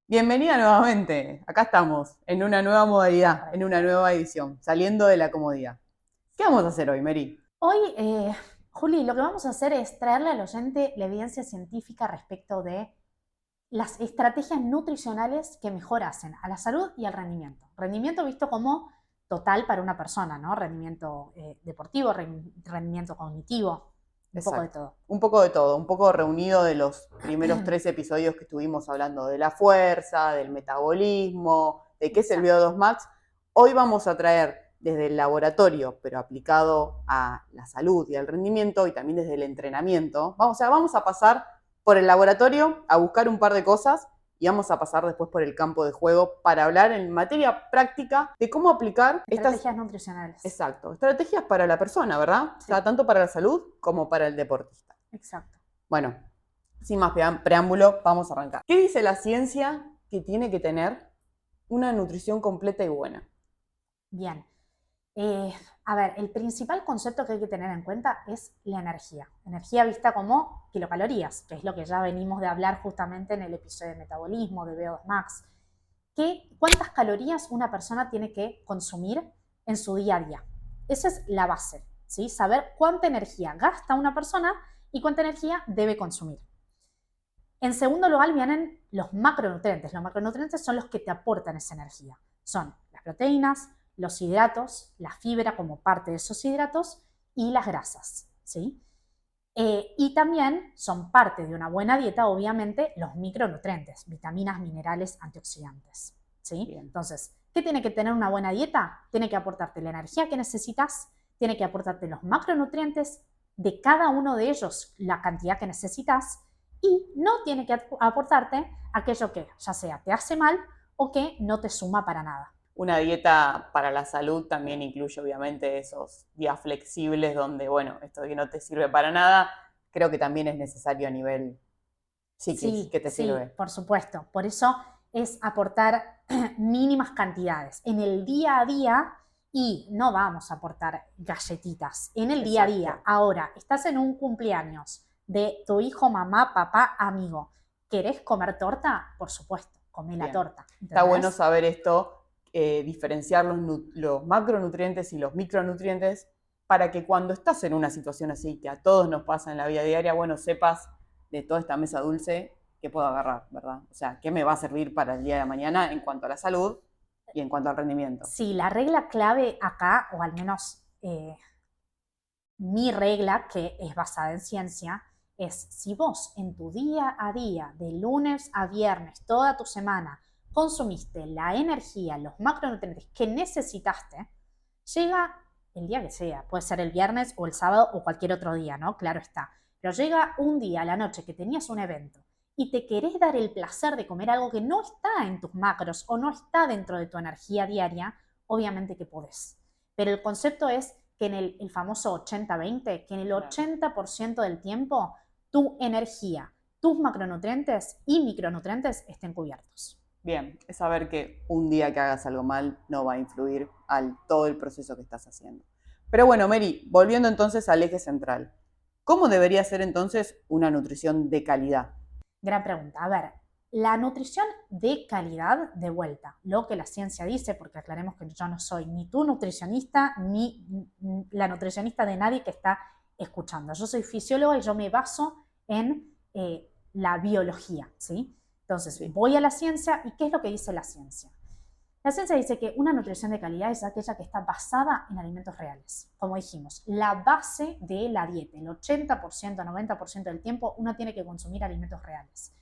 Bienvenida nuevamente. Acá estamos, en una nueva modalidad, en una nueva edición, saliendo de la comodidad. ¿Qué vamos a hacer hoy, Mary? Hoy, Juli, lo que vamos a hacer es traerle al oyente la evidencia científica respecto de las estrategias nutricionales que mejor hacen a la salud y al rendimiento. Rendimiento visto como total para una persona, ¿no? Rendimiento deportivo, rendimiento cognitivo, un poco de Exacto. todo. Un poco de todo, un poco reunido de los primeros 3 episodios que estuvimos hablando de la fuerza, del metabolismo, de qué es el Exacto. VO2 Max. Hoy vamos a traer desde el laboratorio, pero aplicado a la salud y al rendimiento, y también desde el entrenamiento. Vamos a pasar por el laboratorio a buscar un par de cosas y vamos a pasar después por el campo de juego para hablar en materia práctica de cómo aplicar estas, Estrategias nutricionales. exacto, estrategias para la persona, ¿verdad? Sí. O sea, tanto para la salud como para el deportista. Exacto. Bueno, sin más preámbulo, vamos a arrancar. ¿Qué dice la ciencia que tiene que tener una nutrición completa y buena? Bien. Eh, a ver, el principal concepto que hay que tener en cuenta es la energía. Energía vista como kilocalorías, que es lo que ya venimos de hablar justamente en el episodio de metabolismo, de VO2 Max. ¿Cuántas calorías una persona tiene que consumir en su día a día? Esa es la base, ¿sí? Saber cuánta energía gasta una persona y cuánta energía debe consumir. En segundo lugar vienen los macronutrientes. Los macronutrientes son los que te aportan esa energía. Son las proteínas, los hidratos, la fibra como parte de esos hidratos y las grasas, ¿sí? Y también son parte de una buena dieta, obviamente, los micronutrientes, vitaminas, minerales, antioxidantes, ¿sí? Bien. Entonces, ¿qué tiene que tener una buena dieta? Tiene que aportarte la energía que necesitas, tiene que aportarte los macronutrientes, de cada uno de ellos la cantidad que necesitas, y no tiene que aportarte aquello que ya sea te hace mal o que no te suma para nada. Una dieta para la salud también incluye obviamente esos días flexibles donde, bueno, esto que no te sirve para nada, creo que también es necesario a nivel psiquis, Sí, que te sí, sirve. por supuesto. Por eso es aportar mínimas cantidades en el día a día y no vamos a aportar galletitas en el día a día. Exacto. Ahora, estás en un cumpleaños de tu hijo, mamá, papá, amigo. ¿Querés comer torta? Por supuesto, come la Bien. torta. Está bueno ¿Entendés? saber esto, diferenciar los macronutrientes y los micronutrientes para que cuando estás en una situación así, que a todos nos pasa en la vida diaria, bueno, sepas de toda esta mesa dulce que puedo agarrar, ¿verdad? O sea, qué me va a servir para el día de mañana en cuanto a la salud y en cuanto al rendimiento. Sí, la regla clave acá, o al menos mi regla, que es basada en ciencia, es si vos en tu día a día, de lunes a viernes, toda tu semana, consumiste la energía, los macronutrientes que necesitaste, llega el día que sea, puede ser el viernes o el sábado o cualquier otro día, ¿no? Claro está. Pero llega un día a la noche que tenías un evento y te querés dar el placer de comer algo que no está en tus macros o no está dentro de tu energía diaria, obviamente que podés. Pero el concepto es que en el famoso 80-20, que en el 80% del tiempo tu energía, tus macronutrientes y micronutrientes estén cubiertos. Bien, es saber que un día que hagas algo mal no va a influir al todo el proceso que estás haciendo. Pero bueno, Mary, volviendo entonces al eje central, ¿cómo debería ser entonces una nutrición de calidad? Gran pregunta. A ver, la nutrición de calidad, de vuelta, lo que la ciencia dice, porque aclaremos que yo no soy ni tu nutricionista ni la nutricionista de nadie que está escuchando. Yo soy fisióloga y yo me baso en la biología, ¿sí? Entonces, Sí. voy a la ciencia y ¿qué es lo que dice la ciencia? La ciencia dice que una nutrición de calidad es aquella que está basada en alimentos reales. Como dijimos, la base de la dieta, el 80%, 90% del tiempo, uno tiene que consumir alimentos reales.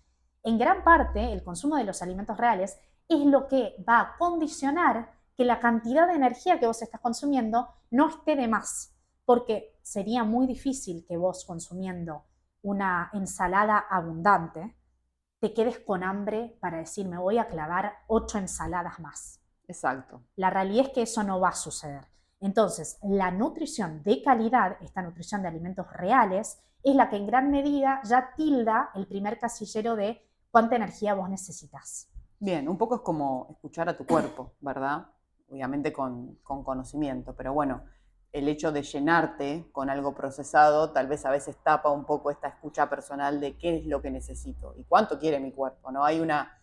En gran parte, el consumo de los alimentos reales es lo que va a condicionar que la cantidad de energía que vos estás consumiendo no esté de más, porque sería muy difícil que vos consumiendo una ensalada abundante te quedes con hambre para decir me voy a clavar 8 ensaladas más. Exacto. La realidad es que eso no va a suceder. Entonces, la nutrición de calidad, esta nutrición de alimentos reales, es la que en gran medida ya tilda el primer casillero de cuánta energía vos necesitas. Bien, un poco es como escuchar a tu cuerpo, ¿verdad? Obviamente con conocimiento, pero bueno, el hecho de llenarte con algo procesado tal vez a veces tapa un poco esta escucha personal de qué es lo que necesito y cuánto quiere mi cuerpo, ¿no? Hay una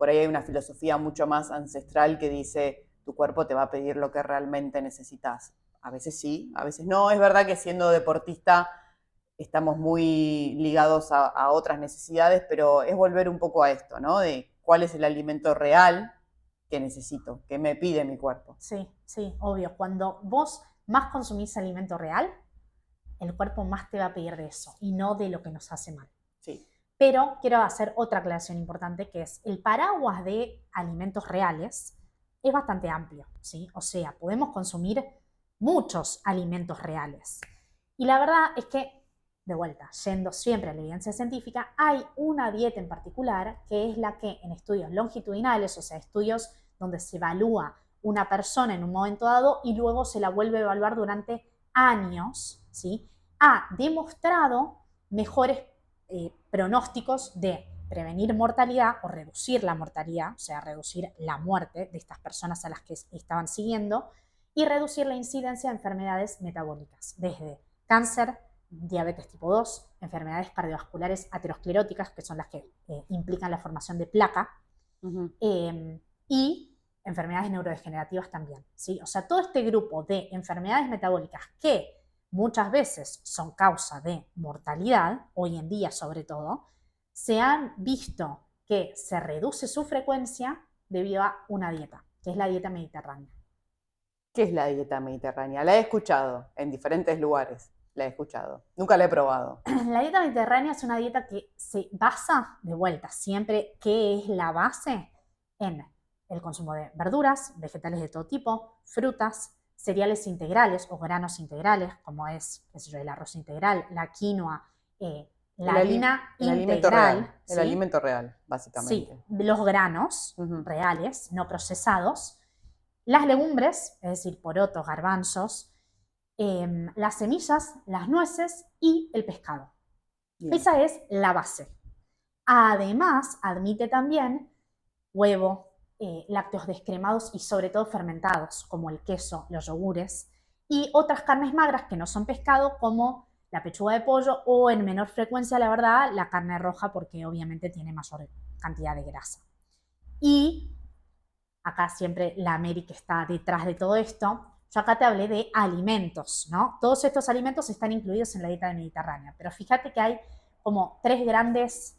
por ahí hay una filosofía mucho más ancestral que dice tu cuerpo te va a pedir lo que realmente necesitas. A veces sí, a veces no. Es verdad que siendo deportista estamos muy ligados a otras necesidades, pero es volver un poco a esto, ¿no? De cuál es el alimento real que necesito, que me pide mi cuerpo. Sí, sí, obvio. Cuando vos más consumís alimento real, el cuerpo más te va a pedir de eso y no de lo que nos hace mal. Sí. Pero quiero hacer otra aclaración importante, que es el paraguas de alimentos reales es bastante amplio, ¿sí? O sea, podemos consumir muchos alimentos reales. Y la verdad es que, de vuelta, yendo siempre a la evidencia científica, hay una dieta en particular que es la que en estudios longitudinales, o sea, estudios donde se evalúa una persona en un momento dado y luego se la vuelve a evaluar durante años, ¿sí? Ha demostrado mejores pronósticos de prevenir mortalidad o reducir la mortalidad, o sea, reducir la muerte de estas personas a las que estaban siguiendo y reducir la incidencia de enfermedades metabólicas, desde cáncer, diabetes tipo 2, enfermedades cardiovasculares ateroscleróticas, que son las que implican la formación de placa, y enfermedades neurodegenerativas también, ¿sí? O sea, todo este grupo de enfermedades metabólicas que muchas veces son causa de mortalidad, hoy en día sobre todo, se han visto que se reduce su frecuencia debido a una dieta, que es la dieta mediterránea. ¿Qué es la dieta mediterránea? La he escuchado en diferentes lugares, la he escuchado. Nunca la he probado. La dieta mediterránea es una dieta que se basa, de vuelta, siempre, ¿qué es la base? En el consumo de verduras, vegetales de todo tipo, frutas, cereales integrales o granos integrales, como es, qué sé yo, el arroz integral, la quinoa, la harina integral. El alimento real, básicamente. Sí, los granos reales, no procesados, las legumbres, es decir, porotos, garbanzos, las semillas, las nueces y el pescado. Bien. Esa es la base. Además, admite también huevo, lácteos descremados y sobre todo fermentados, como el queso, los yogures, y otras carnes magras que no son pescado, como la pechuga de pollo o en menor frecuencia, la verdad, la carne roja, porque obviamente tiene mayor cantidad de grasa. Y acá siempre la Mary que está detrás de todo esto, yo acá te hablé de alimentos, ¿no? Todos estos alimentos están incluidos en la dieta mediterránea, pero fíjate que hay como 3 grandes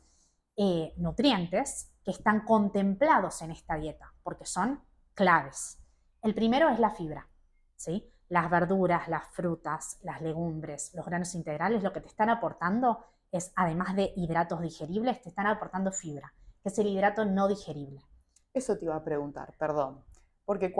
nutrientes que están contemplados en esta dieta, porque son claves. El primero es la fibra, ¿sí? Las verduras, las frutas, las legumbres, los granos integrales, lo que te están aportando es, además de hidratos digeribles, te están aportando fibra, que es el hidrato no digerible. Eso te iba a preguntar, perdón, porque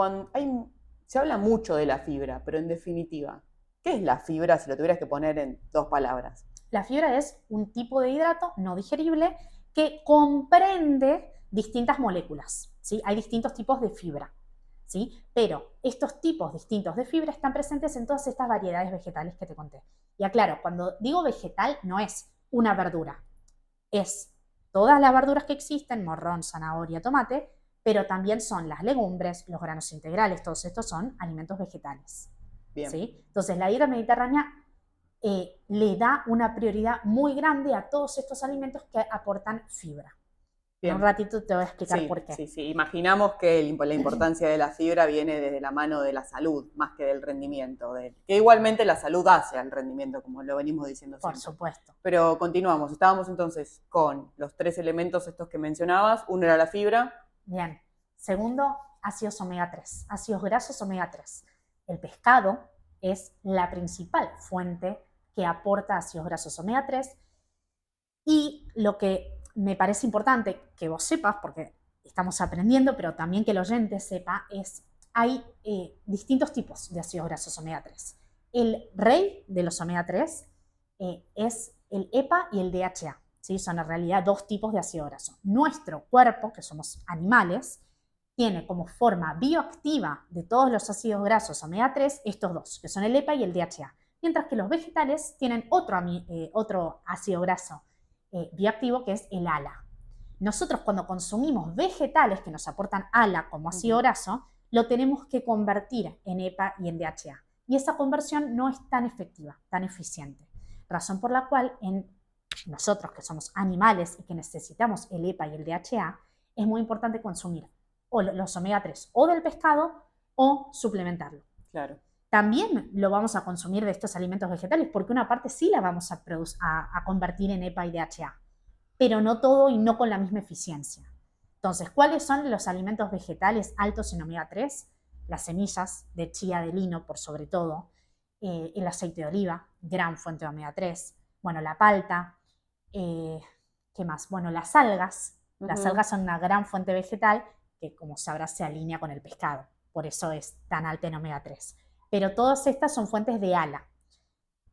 se habla mucho de la fibra, pero en definitiva, ¿qué es la fibra si lo tuvieras que poner en 2 palabras? La fibra es un tipo de hidrato no digerible que comprende distintas moléculas, ¿sí? Hay distintos tipos de fibra, ¿sí? Pero estos tipos distintos de fibra están presentes en todas estas variedades vegetales que te conté. Y aclaro, cuando digo vegetal no es una verdura, es todas las verduras que existen, morrón, zanahoria, tomate, pero también son las legumbres, los granos integrales, todos estos son alimentos vegetales. Bien. ¿Sí? Entonces la dieta mediterránea le da una prioridad muy grande a todos estos alimentos que aportan fibra. Bien. En un ratito te voy a explicar por qué. Sí. Imaginamos que la importancia de la fibra viene desde la mano de la salud, más que del rendimiento. Que igualmente la salud hace al rendimiento, como lo venimos diciendo siempre. Por supuesto. Pero continuamos. Estábamos entonces con los 3 elementos estos que mencionabas. Uno era la fibra. Bien. Segundo, ácidos omega 3. Ácidos grasos omega 3. El pescado es la principal fuente que aporta ácidos grasos omega 3. Y lo que me parece importante que vos sepas, porque estamos aprendiendo, pero también que el oyente sepa, hay distintos tipos de ácidos grasos omega 3. El rey de los omega 3 es el EPA y el DHA, ¿sí? Son en realidad 2 tipos de ácido graso. Nuestro cuerpo, que somos animales, tiene como forma bioactiva de todos los ácidos grasos omega 3 estos 2, que son el EPA y el DHA. Mientras que los vegetales tienen otro ácido graso bioactivo, que es el ALA. Nosotros cuando consumimos vegetales que nos aportan ALA como ácido graso, lo tenemos que convertir en EPA y en DHA. Y esa conversión no es tan efectiva, tan eficiente. Razón por la cual en nosotros que somos animales y que necesitamos el EPA y el DHA, es muy importante consumir o los omega 3 o del pescado o suplementarlo. Claro. También lo vamos a consumir de estos alimentos vegetales porque una parte sí la vamos a convertir en EPA y DHA, pero no todo y no con la misma eficiencia. Entonces, ¿cuáles son los alimentos vegetales altos en omega 3? Las semillas de chía de lino, por sobre todo, el aceite de oliva, gran fuente de omega 3, bueno, la palta, ¿qué más? Bueno, las algas. Las algas son una gran fuente vegetal que, como sabrás, se alinea con el pescado. Por eso es tan alta en omega 3. Pero todas estas son fuentes de ALA.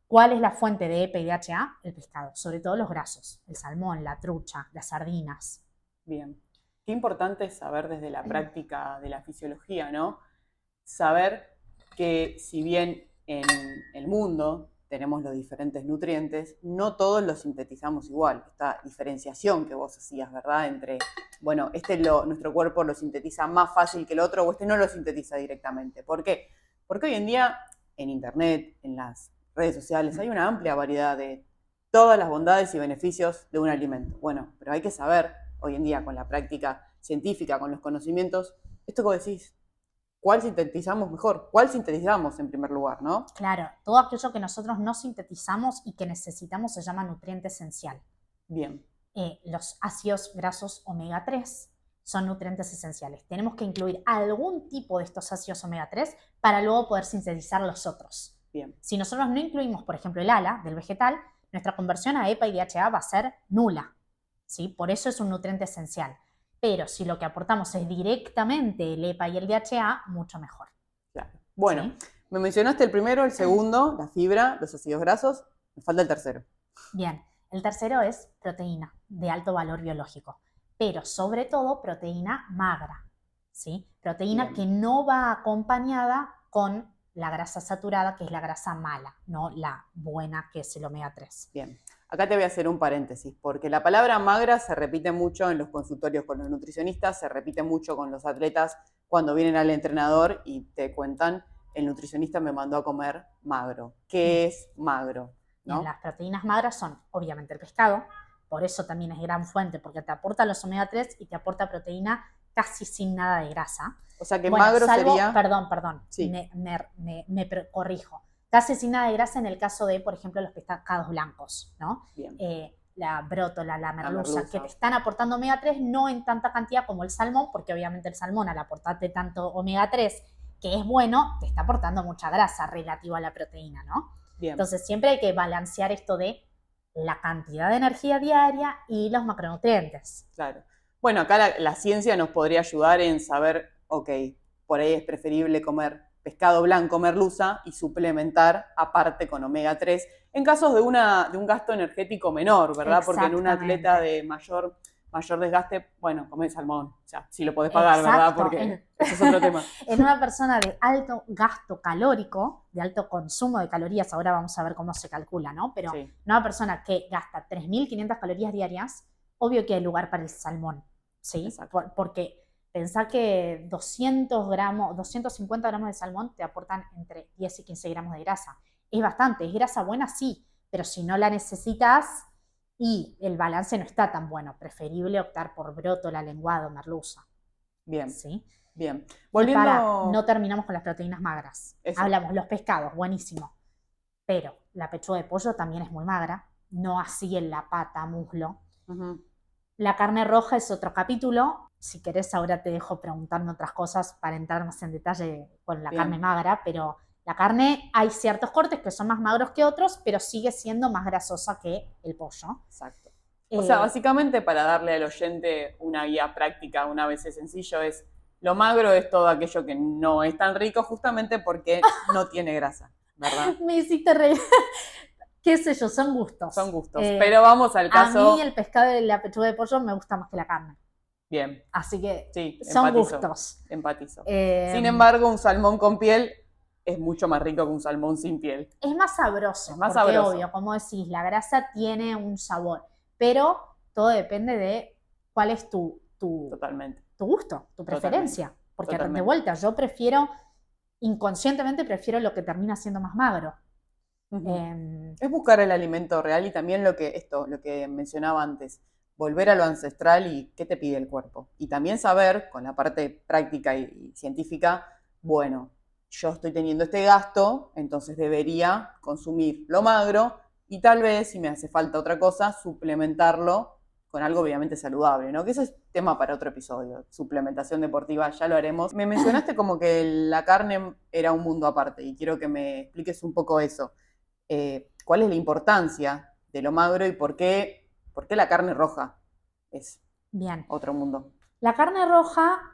¿Cuál es la fuente de EPA y DHA? El pescado, sobre todo los grasos, el salmón, la trucha, las sardinas. Bien. Qué importante es saber desde la práctica de la fisiología, ¿no? Saber que si bien en el mundo tenemos los diferentes nutrientes, no todos los sintetizamos igual. Esta diferenciación que vos hacías, ¿verdad? Entre, bueno, nuestro cuerpo lo sintetiza más fácil que el otro o no lo sintetiza directamente. ¿Por qué? Porque hoy en día en internet, en las redes sociales, hay una amplia variedad de todas las bondades y beneficios de un alimento. Bueno, pero hay que saber hoy en día con la práctica científica, con los conocimientos, esto que vos decís, ¿cuál sintetizamos mejor? ¿Cuál sintetizamos en primer lugar, no? Claro, todo aquello que nosotros no sintetizamos y que necesitamos se llama nutriente esencial. Bien. Los ácidos grasos omega 3 son nutrientes esenciales. Tenemos que incluir algún tipo de estos ácidos omega 3 para luego poder sintetizar los otros. Bien. Si nosotros no incluimos, por ejemplo, el ALA del vegetal, nuestra conversión a EPA y DHA va a ser nula, ¿sí? Por eso es un nutriente esencial. Pero si lo que aportamos es directamente el EPA y el DHA, mucho mejor. Claro. Bueno, ¿sí? Me mencionaste el primero, el segundo, la fibra, los ácidos grasos, me falta el tercero. Bien, el tercero es proteína de alto valor biológico, pero sobre todo proteína magra, ¿sí? Proteína Bien. que no va acompañada con la grasa saturada, que es la grasa mala, no la buena, que es el omega 3. Bien. Acá te voy a hacer un paréntesis, porque la palabra magra se repite mucho en los consultorios con los nutricionistas, se repite mucho con los atletas cuando vienen al entrenador y te cuentan, el nutricionista me mandó a comer magro. ¿Qué es magro? ¿No? Bien, las proteínas magras son obviamente el pescado, por eso también es gran fuente, porque te aporta los omega 3 y te aporta proteína casi sin nada de grasa. O sea que bueno, magro salvo, sería... Perdón, sí. me corrijo. Casi sin nada de grasa en el caso de, por ejemplo, los pescados blancos, ¿no? Bien. La brótola, la merluza, que te están aportando omega 3, no en tanta cantidad como el salmón, porque obviamente el salmón, al aportarte tanto omega 3, que es bueno, te está aportando mucha grasa relativa a la proteína, ¿no? Bien. Entonces siempre hay que balancear esto de la cantidad de energía diaria y los macronutrientes. Claro. Bueno, acá la ciencia nos podría ayudar en saber, ok, por ahí es preferible comer pescado blanco, merluza, y suplementar aparte con omega 3, en casos de un gasto energético menor, ¿verdad? Porque en un atleta de mayor desgaste, bueno, comés salmón, o sea, si lo podés pagar, ¿verdad? Porque ese es otro tema. En una persona de alto gasto calórico, de alto consumo de calorías, ahora vamos a ver cómo se calcula, ¿no? Pero sí. Una persona que gasta 3.500 calorías diarias, obvio que hay lugar para el salmón, ¿sí? Porque pensá que 250 gramos de salmón te aportan entre 10 y 15 gramos de grasa. Es bastante, es grasa buena, sí, pero si no la necesitas y el balance no está tan bueno, preferible optar por brótola, lenguado, merluza. Bien. ¿Sí? Bien. Volviendo... no terminamos con las proteínas magras. Eso. Hablamos, los pescados, buenísimo. Pero la pechuga de pollo también es muy magra, no así en la pata, muslo. La carne roja es otro capítulo. Si querés, ahora te dejo preguntarme otras cosas para entrar más en detalle con la carne magra, pero la carne, hay ciertos cortes que son más magros que otros, pero sigue siendo más grasosa que el pollo. Exacto. O sea, básicamente, para darle al oyente una guía práctica, un ABC sencillo, es lo magro es todo aquello que no es tan rico justamente porque no tiene grasa, ¿verdad? Me hiciste reír. Qué sé yo, son gustos. Son gustos, pero vamos al caso... A mí el pescado y la pechuga de pollo me gusta más que la carne. Bien. Así que sí, son gustos. Empatizo. Sin embargo, un salmón con piel es mucho más rico que un salmón sin piel. Es más sabroso. Es más porque sabroso. Obvio, como decís, la grasa tiene un sabor, pero todo depende de cuál es tu gusto, tu preferencia. Totalmente. Porque de vuelta, yo inconscientemente prefiero lo que termina siendo más magro. Es buscar el alimento real y también lo que mencionaba antes, volver a lo ancestral y qué te pide el cuerpo. Y también saber, con la parte práctica y científica, bueno, yo estoy teniendo este gasto, entonces debería consumir lo magro y tal vez, si me hace falta otra cosa, suplementarlo con algo obviamente saludable, ¿no? Que ese es tema para otro episodio, suplementación deportiva, ya lo haremos. Me mencionaste como que la carne era un mundo aparte y quiero que me expliques un poco eso. ¿Cuál es la importancia de lo magro y por qué la carne roja es Bien. otro mundo? La carne roja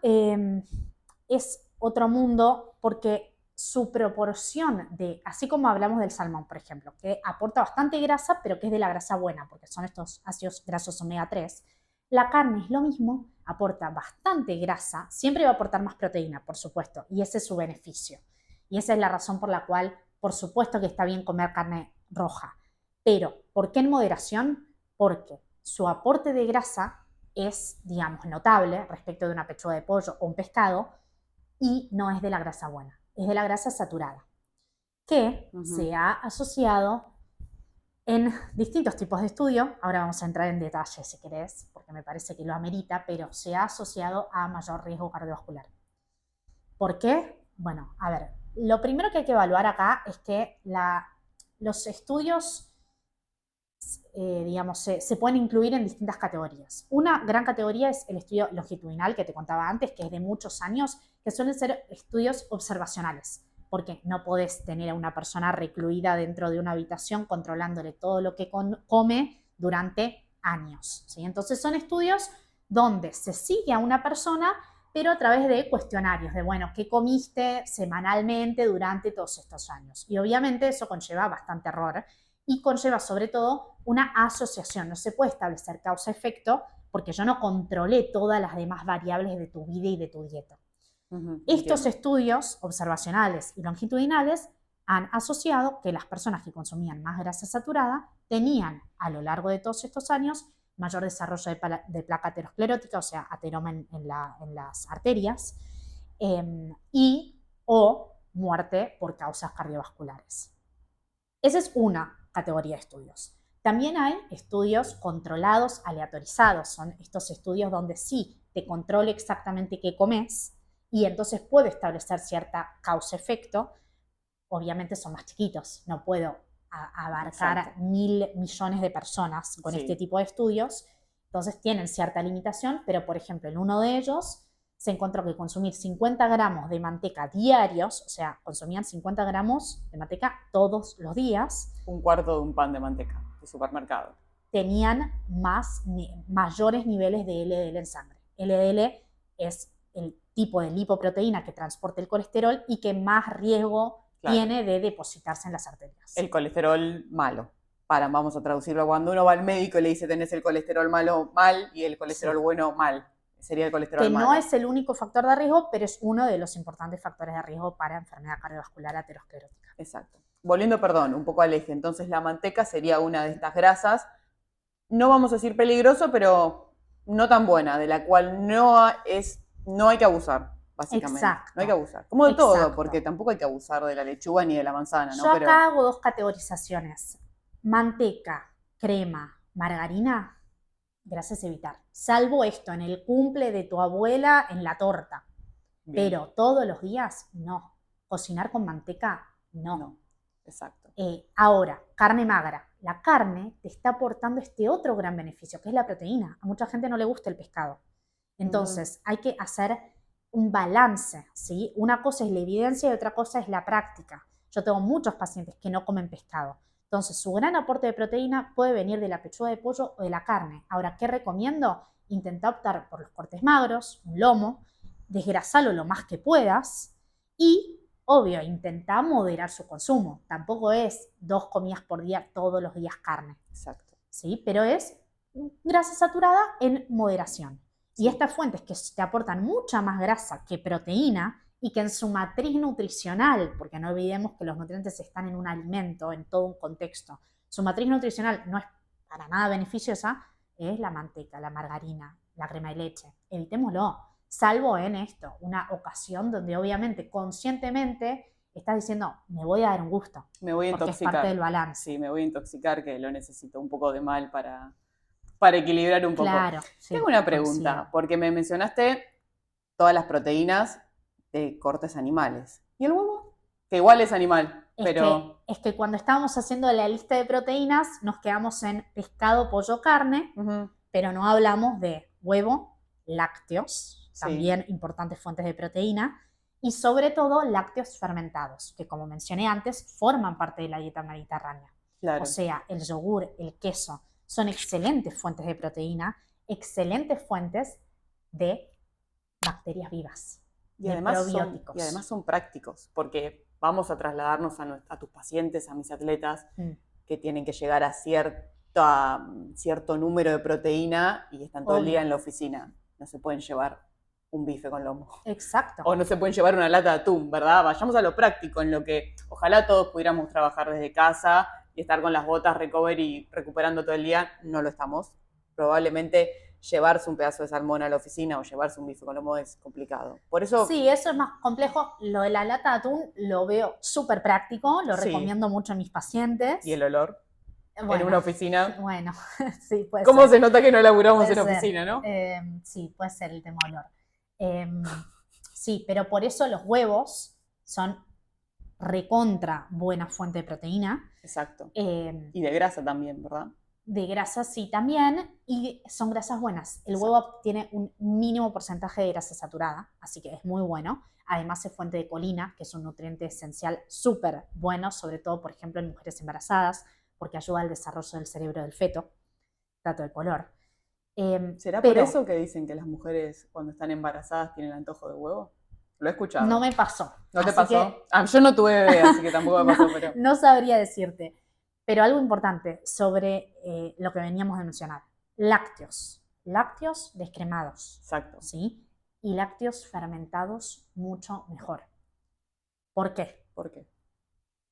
es otro mundo porque su proporción de, así como hablamos del salmón, por ejemplo, que aporta bastante grasa, pero que es de la grasa buena, porque son estos ácidos grasos omega 3, la carne es lo mismo, aporta bastante grasa, siempre va a aportar más proteína, por supuesto, y ese es su beneficio. Y esa es la razón por la cual, por supuesto que está bien comer carne roja. Pero, ¿por qué en moderación? Porque su aporte de grasa es, digamos, notable respecto de una pechuga de pollo o un pescado y no es de la grasa buena, es de la grasa saturada, que se ha asociado en distintos tipos de estudio. Ahora vamos a entrar en detalle si querés, porque me parece que lo amerita, pero se ha asociado a mayor riesgo cardiovascular. ¿Por qué? Bueno, a ver, lo primero que hay que evaluar acá es que los estudios digamos, se pueden incluir en distintas categorías. Una gran categoría es el estudio longitudinal que te contaba antes, que es de muchos años, que suelen ser estudios observacionales, porque no podés tener a una persona recluida dentro de una habitación controlándole todo lo que come durante años, ¿sí? Entonces son estudios donde se sigue a una persona, pero a través de cuestionarios, de, bueno, ¿qué comiste semanalmente durante todos estos años? Y obviamente eso conlleva bastante error y conlleva sobre todo una asociación. No se puede establecer causa-efecto porque yo no controlé todas las demás variables de tu vida y de tu dieta. Estos estudios observacionales y longitudinales han asociado que las personas que consumían más grasa saturada tenían a lo largo de todos estos años mayor desarrollo de placa aterosclerótica, o sea, ateroma en las arterias, y o muerte por causas cardiovasculares. Esa es una categoría de estudios. También hay estudios controlados, aleatorizados. Son estos estudios donde sí te controlo exactamente qué comes y entonces puedo establecer cierta causa-efecto. Obviamente son más chiquitos, no puedo abarcar 1.000 millones de personas con este tipo de estudios. Entonces tienen cierta limitación, pero por ejemplo en uno de ellos se encontró que consumir 50 gramos de manteca diarios, o sea, consumían 50 gramos de manteca todos los días. Un cuarto de un pan de manteca de supermercado. Tenían mayores niveles de LDL en sangre. LDL es el tipo de lipoproteína que transporta el colesterol y que más riesgo tiene de depositarse en las arterias. El colesterol malo. Vamos a traducirlo, cuando uno va al médico y le dice tenés el colesterol malo mal y el colesterol bueno mal. Sería el colesterol malo. Que no es el único factor de riesgo, pero es uno de los importantes factores de riesgo para enfermedad cardiovascular aterosclerótica. Exacto. Volviendo, un poco al eje. Entonces la manteca sería una de estas grasas, no vamos a decir peligroso, pero no tan buena, de la cual no hay que abusar, básicamente. Exacto. No hay que abusar. Como de todo, porque tampoco hay que abusar de la lechuga ni de la manzana, ¿no? Yo acá hago dos categorizaciones. Manteca, crema, margarina, grasas a evitar. Salvo esto, en el cumple de tu abuela, en la torta. Bien. Pero todos los días, no. Cocinar con manteca, no. Exacto. Ahora, carne magra. La carne te está aportando este otro gran beneficio, que es la proteína. A mucha gente no le gusta el pescado. Entonces, hay que hacer un balance, ¿sí? Una cosa es la evidencia y otra cosa es la práctica. Yo tengo muchos pacientes que no comen pescado. Entonces, su gran aporte de proteína puede venir de la pechuga de pollo o de la carne. Ahora, ¿qué recomiendo? Intenta optar por los cortes magros, un lomo, desgrasalo lo más que puedas y, obvio, intenta moderar su consumo. Tampoco es 2 comidas por día, todos los días carne. Exacto. ¿Sí? Pero es grasa saturada en moderación. Y estas fuentes que te aportan mucha más grasa que proteína y que en su matriz nutricional, porque no olvidemos que los nutrientes están en un alimento, en todo un contexto, su matriz nutricional no es para nada beneficiosa, es la manteca, la margarina, la crema de leche. Evitémoslo, salvo en esto, una ocasión donde obviamente conscientemente estás diciendo, me voy a dar un gusto. Me voy a intoxicar. Es parte del balance. Sí, me voy a intoxicar, que lo necesito un poco de mal para para equilibrar un poco. Claro, sí, Tengo una pregunta, coincido. porque me mencionaste todas las proteínas de cortes animales. ¿Y el huevo? Que igual es animal, pero... Es que cuando estábamos haciendo la lista de proteínas nos quedamos en pescado, pollo, carne, Ujú, pero no hablamos de huevo, lácteos, sí, también importantes fuentes de proteína, y sobre todo lácteos fermentados, que como mencioné antes, forman parte de la dieta mediterránea. O claro. sea, el yogur, el queso, son excelentes fuentes de proteína, excelentes fuentes de bacterias vivas, Y de además probióticos. son prácticos, porque vamos a trasladarnos a tus pacientes, a mis atletas, que tienen que llegar a cierto número de proteína y están todo el día Obvio. en la oficina. No se pueden llevar un bife con lomo. Exacto. O no se pueden llevar una lata de atún, ¿verdad? Vayamos a lo práctico, en lo que ojalá todos pudiéramos trabajar desde casa y estar con las botas recovery recuperando todo el día. No lo estamos. Probablemente llevarse un pedazo de salmón a la oficina o llevarse un bife con lomo es complicado. Por eso... Sí, eso es más complejo. Lo de la lata de atún lo veo súper práctico, lo Sí. recomiendo mucho a mis pacientes. ¿Y el olor? Bueno, en una oficina. Bueno, sí, puede ¿Cómo ser. se nota que no laburamos Puede en ser. oficina, no? Sí, puede ser el tema olor. Sí, pero por eso los huevos son recontra buena fuente de proteína. Exacto. Y de grasa también, ¿verdad? De grasas sí también, y son grasas buenas. El Exacto. huevo tiene un mínimo porcentaje de grasa saturada, así que es muy bueno. Además es fuente de colina, que es un nutriente esencial súper bueno, sobre todo, por ejemplo, en mujeres embarazadas, porque ayuda al desarrollo del cerebro del feto, dato de color. ¿Será por eso que dicen que las mujeres cuando están embarazadas tienen antojo de huevo? Lo he escuchado. No me pasó. ¿No te así pasó? Yo no tuve bebé, así que tampoco me pasó, pero... No sabría decirte. Pero algo importante sobre lo que veníamos de mencionar. Lácteos. Lácteos descremados. Exacto. ¿Sí? Y lácteos fermentados mucho mejor. ¿Por qué? ¿Por qué?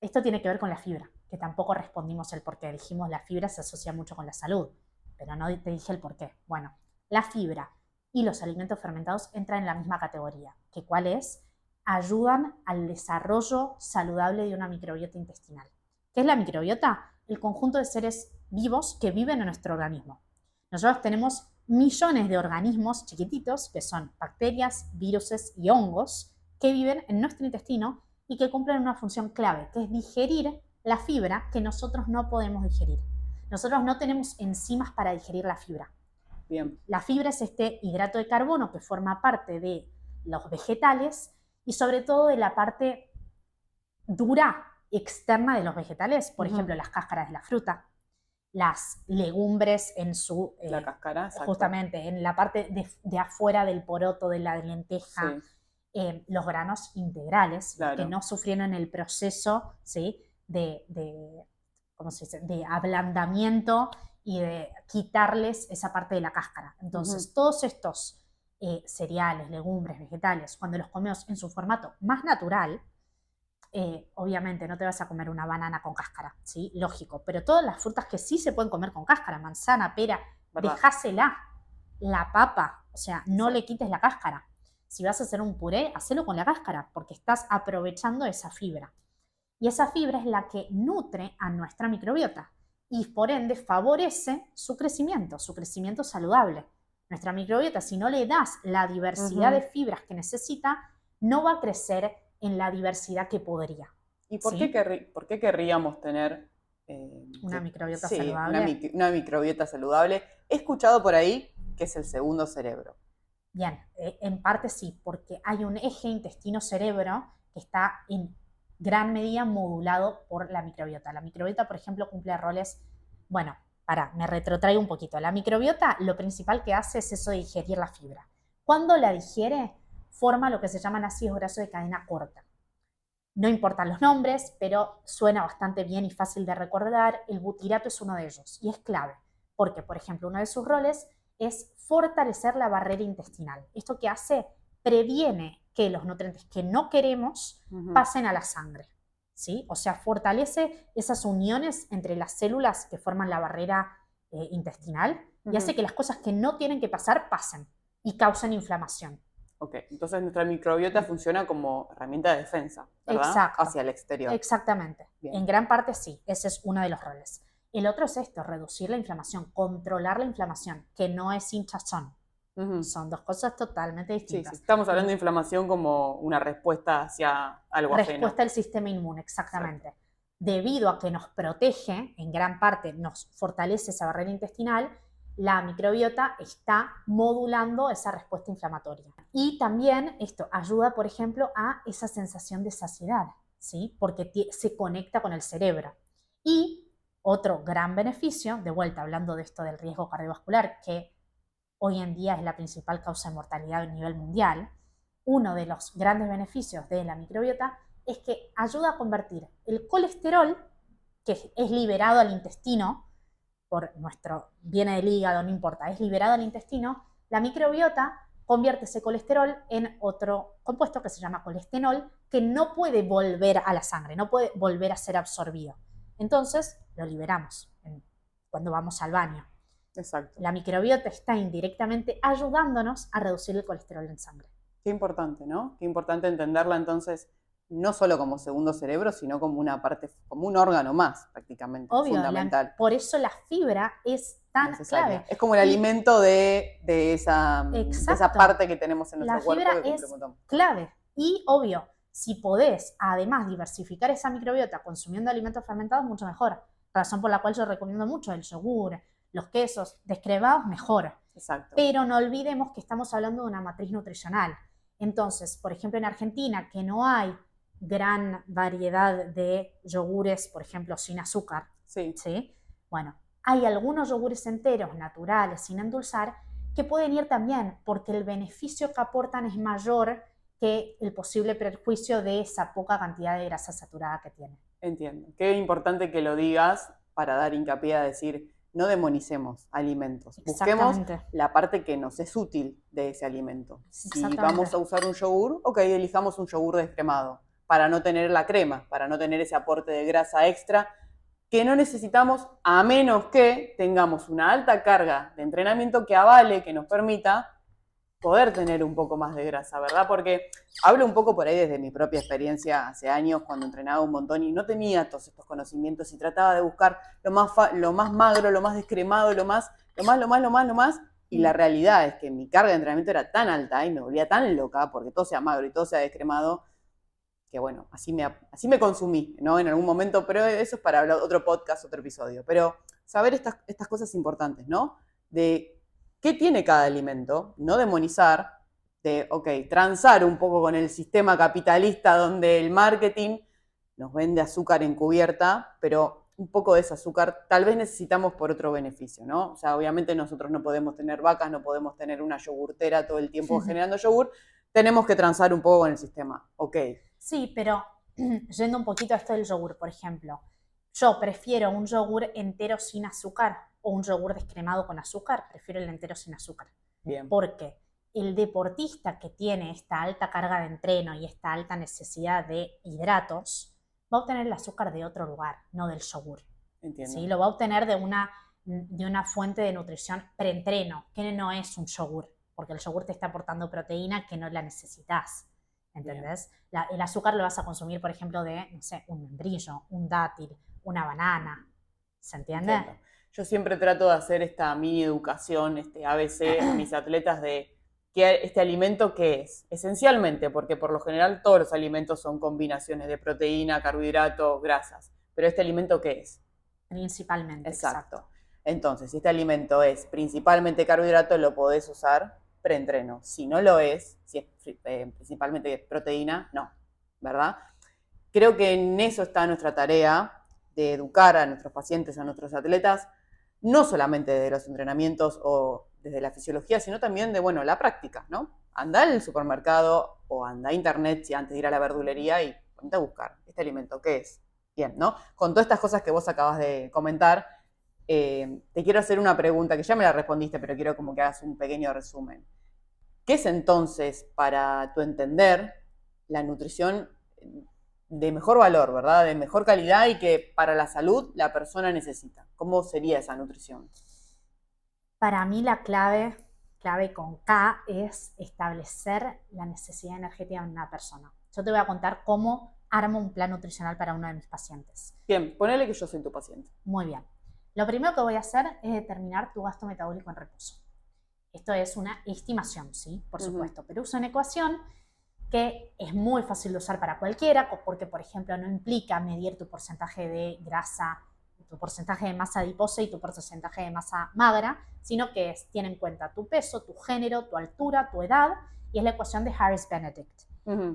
Esto tiene que ver con la fibra, que tampoco respondimos el por qué. Dijimos la fibra se asocia mucho con la salud, pero no te dije el por qué. Bueno, la fibra y los alimentos fermentados entran en la misma categoría. ¿Que cuál es? Ayudan al desarrollo saludable de una microbiota intestinal. ¿Qué es la microbiota? El conjunto de seres vivos que viven en nuestro organismo. Nosotros tenemos millones de organismos chiquititos, que son bacterias, viruses y hongos, que viven en nuestro intestino y que cumplen una función clave, que es digerir la fibra que nosotros no podemos digerir. Nosotros no tenemos enzimas para digerir la fibra. Bien. La fibra es este hidrato de carbono que forma parte de los vegetales y sobre todo de la parte dura externa de los vegetales, por ejemplo, las cáscaras de la fruta, las legumbres en su... la cáscara, exacto. Justamente, en la parte de afuera del poroto, de la lenteja, sí. Los granos integrales, claro. Que no sufrieron el proceso, ¿sí? ¿Cómo se dice? De ablandamiento y de quitarles esa parte de la cáscara. Entonces, todos estos cereales, legumbres, vegetales, cuando los comemos en su formato más natural, obviamente no te vas a comer una banana con cáscara, ¿sí? Lógico, pero todas las frutas que sí se pueden comer con cáscara, manzana, pera, dejásela, la papa, o sea, no le quites la cáscara. Si vas a hacer un puré, hacelo con la cáscara, porque estás aprovechando esa fibra. Y esa fibra es la que nutre a nuestra microbiota y por ende favorece su crecimiento saludable. Nuestra microbiota, si no le das la diversidad de fibras que necesita, no va a crecer en la diversidad que podría. ¿Y por qué querríamos tener una microbiota saludable? Una microbiota saludable. He escuchado por ahí que es el segundo cerebro. Bien, en parte sí, porque hay un eje intestino-cerebro que está en gran medida modulado por la microbiota. La microbiota, por ejemplo, cumple roles... Bueno, me retrotraigo un poquito. La microbiota lo principal que hace es eso de digerir la fibra. Cuando la digiere, forma lo que se llaman ácidos grasos de cadena corta. No importan los nombres, pero suena bastante bien y fácil de recordar. El butirato es uno de ellos y es clave, porque, por ejemplo, uno de sus roles es fortalecer la barrera intestinal. ¿Esto qué hace? Previene que los nutrientes que no queremos pasen a la sangre, ¿sí? O sea, fortalece esas uniones entre las células que forman la barrera intestinal y hace que las cosas que no tienen que pasar, pasen y causen inflamación. Ok, entonces nuestra microbiota funciona como herramienta de defensa, ¿verdad? Exacto. Hacia el exterior. Exactamente. Bien. En gran parte sí, ese es uno de los roles. El otro es esto, reducir la inflamación, controlar la inflamación, que no es hinchazón. Son dos cosas totalmente distintas. Sí, estamos hablando de inflamación como una respuesta hacia algo ajeno. Respuesta al sistema inmune, exactamente. Exacto. Debido a que nos protege, en gran parte nos fortalece esa barrera intestinal, la microbiota está modulando esa respuesta inflamatoria. Y también esto ayuda, por ejemplo, a esa sensación de saciedad, ¿sí? Porque se conecta con el cerebro. Y otro gran beneficio, de vuelta hablando de esto del riesgo cardiovascular, que hoy en día es la principal causa de mortalidad a nivel mundial, uno de los grandes beneficios de la microbiota es que ayuda a convertir el colesterol, que es liberado al intestino, viene del hígado, no importa, es liberado al intestino, la microbiota convierte ese colesterol en otro compuesto que se llama colestenol, que no puede volver a la sangre, no puede volver a ser absorbido. Entonces, lo liberamos cuando vamos al baño. Exacto. La microbiota está indirectamente ayudándonos a reducir el colesterol en sangre. Qué importante, ¿no? Qué importante entenderla entonces, no solo como segundo cerebro, sino como una parte, como un órgano más, prácticamente. Obvio, fundamental. Por eso la fibra es tan necesaria. clave. Es como el alimento de esa parte que tenemos en nuestro cuerpo. La fibra es clave. Y obvio, si podés además diversificar esa microbiota consumiendo alimentos fermentados, mucho mejor. Razón por la cual yo recomiendo mucho el yogur, los quesos descremados, mejor. Exacto. Pero no olvidemos que estamos hablando de una matriz nutricional. Entonces, por ejemplo, en Argentina, que no hay gran variedad de yogures, por ejemplo, sin azúcar, ¿sí? Bueno, hay algunos yogures enteros, naturales, sin endulzar, que pueden ir también, porque el beneficio que aportan es mayor que el posible perjuicio de esa poca cantidad de grasa saturada que tiene. Entiendo. Qué importante que lo digas para dar hincapié a decir, no demonicemos alimentos. Busquemos la parte que nos es útil de ese alimento. Si vamos a usar un yogur, ok, elijamos un yogur descremado para no tener la crema, para no tener ese aporte de grasa extra que no necesitamos, a menos que tengamos una alta carga de entrenamiento que avale, que nos permita poder tener un poco más de grasa, ¿verdad? Porque hablo un poco por ahí desde mi propia experiencia hace años cuando entrenaba un montón y no tenía todos estos conocimientos y trataba de buscar lo más magro, lo más descremado, lo más, y la realidad es que mi carga de entrenamiento era tan alta y me volvía tan loca porque todo sea magro y todo sea descremado que bueno, así me consumí, ¿no? En algún momento, pero eso es para hablar otro podcast, otro episodio. Pero saber estas cosas importantes, ¿no? De qué tiene cada alimento, no demonizar, de, ok, transar un poco con el sistema capitalista donde el marketing nos vende azúcar encubierta, pero un poco de ese azúcar tal vez necesitamos por otro beneficio, ¿no? O sea, obviamente nosotros no podemos tener vacas, no podemos tener una yogurtera todo el tiempo generando yogur, tenemos que transar un poco con el sistema, ok. Sí, pero yendo un poquito a esto del yogur, por ejemplo, yo prefiero un yogur entero sin azúcar o un yogur descremado con azúcar, prefiero el entero sin azúcar. Bien. Porque el deportista que tiene esta alta carga de entreno y esta alta necesidad de hidratos, va a obtener el azúcar de otro lugar, no del yogur. Entiendo. ¿Sí? Lo va a obtener de una fuente de nutrición preentreno, que no es un yogur, porque el yogur te está aportando proteína que no la necesitas. ¿Entendés? El azúcar lo vas a consumir, por ejemplo, de, no sé, un membrillo, un dátil, una banana. ¿Se entiende? Entiendo. Yo siempre trato de hacer esta mini educación, este ABC a mis atletas de este alimento qué es. Esencialmente, porque por lo general todos los alimentos son combinaciones de proteína, carbohidratos, grasas. Pero ¿este alimento qué es? Principalmente. Exacto. Entonces, si este alimento es principalmente carbohidrato, lo podés usar preentreno. Si no lo es, si es principalmente proteína, no, ¿verdad? Creo que en eso está nuestra tarea de educar a nuestros pacientes, a nuestros atletas, no solamente de los entrenamientos o desde la fisiología, sino también de, bueno, la práctica, ¿no? Anda al supermercado o anda a internet si antes de ir a la verdulería y ponte a buscar este alimento, ¿qué es? Bien, ¿no? Con todas estas cosas que vos acabas de comentar, te quiero hacer una pregunta que ya me la respondiste, pero quiero como que hagas un pequeño resumen. ¿Qué es entonces, para tu entender, la nutrición de mejor valor, ¿verdad? De mejor calidad y que para la salud la persona necesita? ¿Cómo sería esa nutrición? Para mí la clave con K es establecer la necesidad energética de una persona. Yo te voy a contar cómo armo un plan nutricional para uno de mis pacientes. Bien, ponele que yo soy tu paciente. Muy bien. Lo primero que voy a hacer es determinar tu gasto metabólico en reposo. Esto es una estimación, ¿sí? Por supuesto, pero uso una ecuación que es muy fácil de usar para cualquiera, porque, por ejemplo, no implica medir tu porcentaje de grasa, tu porcentaje de masa adiposa y tu porcentaje de masa magra, sino que tiene en cuenta tu peso, tu género, tu altura, tu edad, y es la ecuación de Harris-Benedict.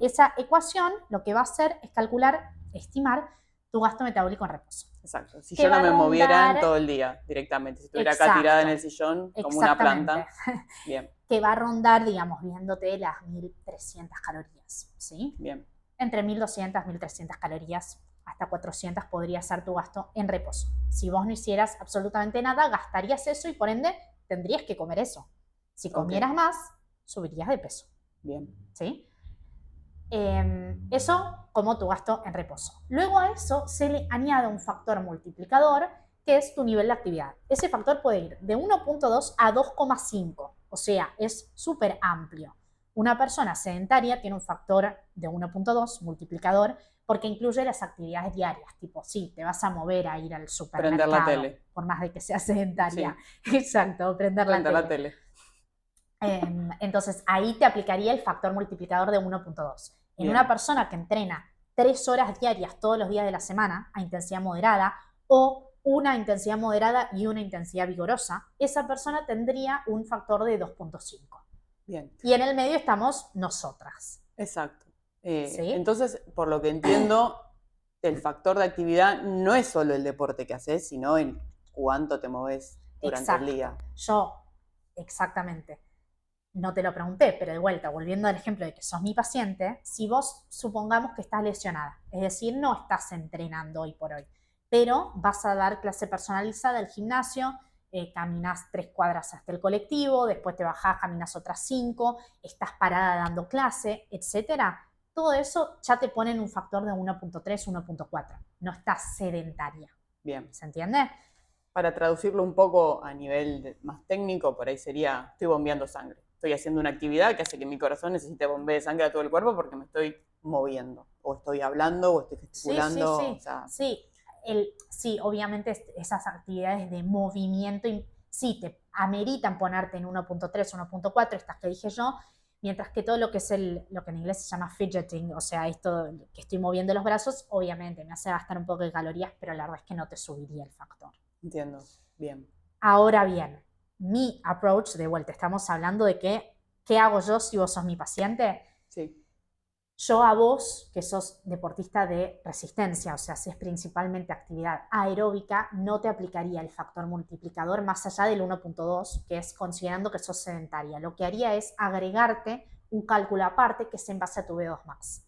Esa ecuación lo que va a hacer es calcular, estimar tu gasto metabólico en reposo. Exacto. Si yo no me moviera en todo el día directamente, si estuviera acá tirada en el sillón como una planta. Bien. Que va a rondar, digamos, viéndote las 1300 calorías, ¿sí? Bien. Entre 1200, 1300 calorías, hasta 400 podría ser tu gasto en reposo. Si vos no hicieras absolutamente nada, gastarías eso y por ende tendrías que comer eso. Si comieras más, subirías de peso. Bien. ¿Sí? Eso como tu gasto en reposo. Luego a eso se le añade un factor multiplicador que es tu nivel de actividad. Ese factor puede ir de 1.2 a 2.5, o sea, es súper amplio. Una persona sedentaria tiene un factor de 1.2 multiplicador porque incluye las actividades diarias, tipo, sí, te vas a mover a ir al supermercado, prender la tele, por más de que sea sedentaria. Sí. Exacto, prender la tele. Entonces, ahí te aplicaría el factor multiplicador de 1.2. En una persona que entrena 3 horas diarias todos los días de la semana a intensidad moderada o una intensidad moderada y una intensidad vigorosa, esa persona tendría un factor de 2.5. Bien. Y en el medio estamos nosotras. Exacto. ¿Sí? Entonces, por lo que entiendo, el factor de actividad no es solo el deporte que haces, sino en cuánto te moves durante el día. Exactamente. No te lo pregunté, pero de vuelta, volviendo al ejemplo de que sos mi paciente, si vos supongamos que estás lesionada, es decir, no estás entrenando hoy por hoy, pero vas a dar clase personalizada al gimnasio, caminas 3 cuadras hasta el colectivo, después te bajás, caminas otras 5, estás parada dando clase, etcétera. Todo eso ya te pone en un factor de 1.3, 1.4. No estás sedentaria. Bien. ¿Se entiende? Para traducirlo un poco a nivel más técnico, por ahí sería, estoy bombeando sangre. Estoy haciendo una actividad que hace que mi corazón necesite bombeo de sangre a todo el cuerpo porque me estoy moviendo, o estoy hablando, o estoy gesticulando. Sí. O sea, sí, obviamente esas actividades de movimiento sí te ameritan ponerte en 1.3, 1.4, estas que dije yo, mientras que todo lo que es lo que en inglés se llama fidgeting, o sea, esto que estoy moviendo los brazos, obviamente me hace gastar un poco de calorías, pero la verdad es que no te subiría el factor. Entiendo, bien. Ahora bien, mi approach, de vuelta, estamos hablando de qué hago yo si vos sos mi paciente. Sí. Yo a vos, que sos deportista de resistencia, o sea, si es principalmente actividad aeróbica, no te aplicaría el factor multiplicador más allá del 1.2, que es considerando que sos sedentaria. Lo que haría es agregarte un cálculo aparte que es en base a tu VO2 max.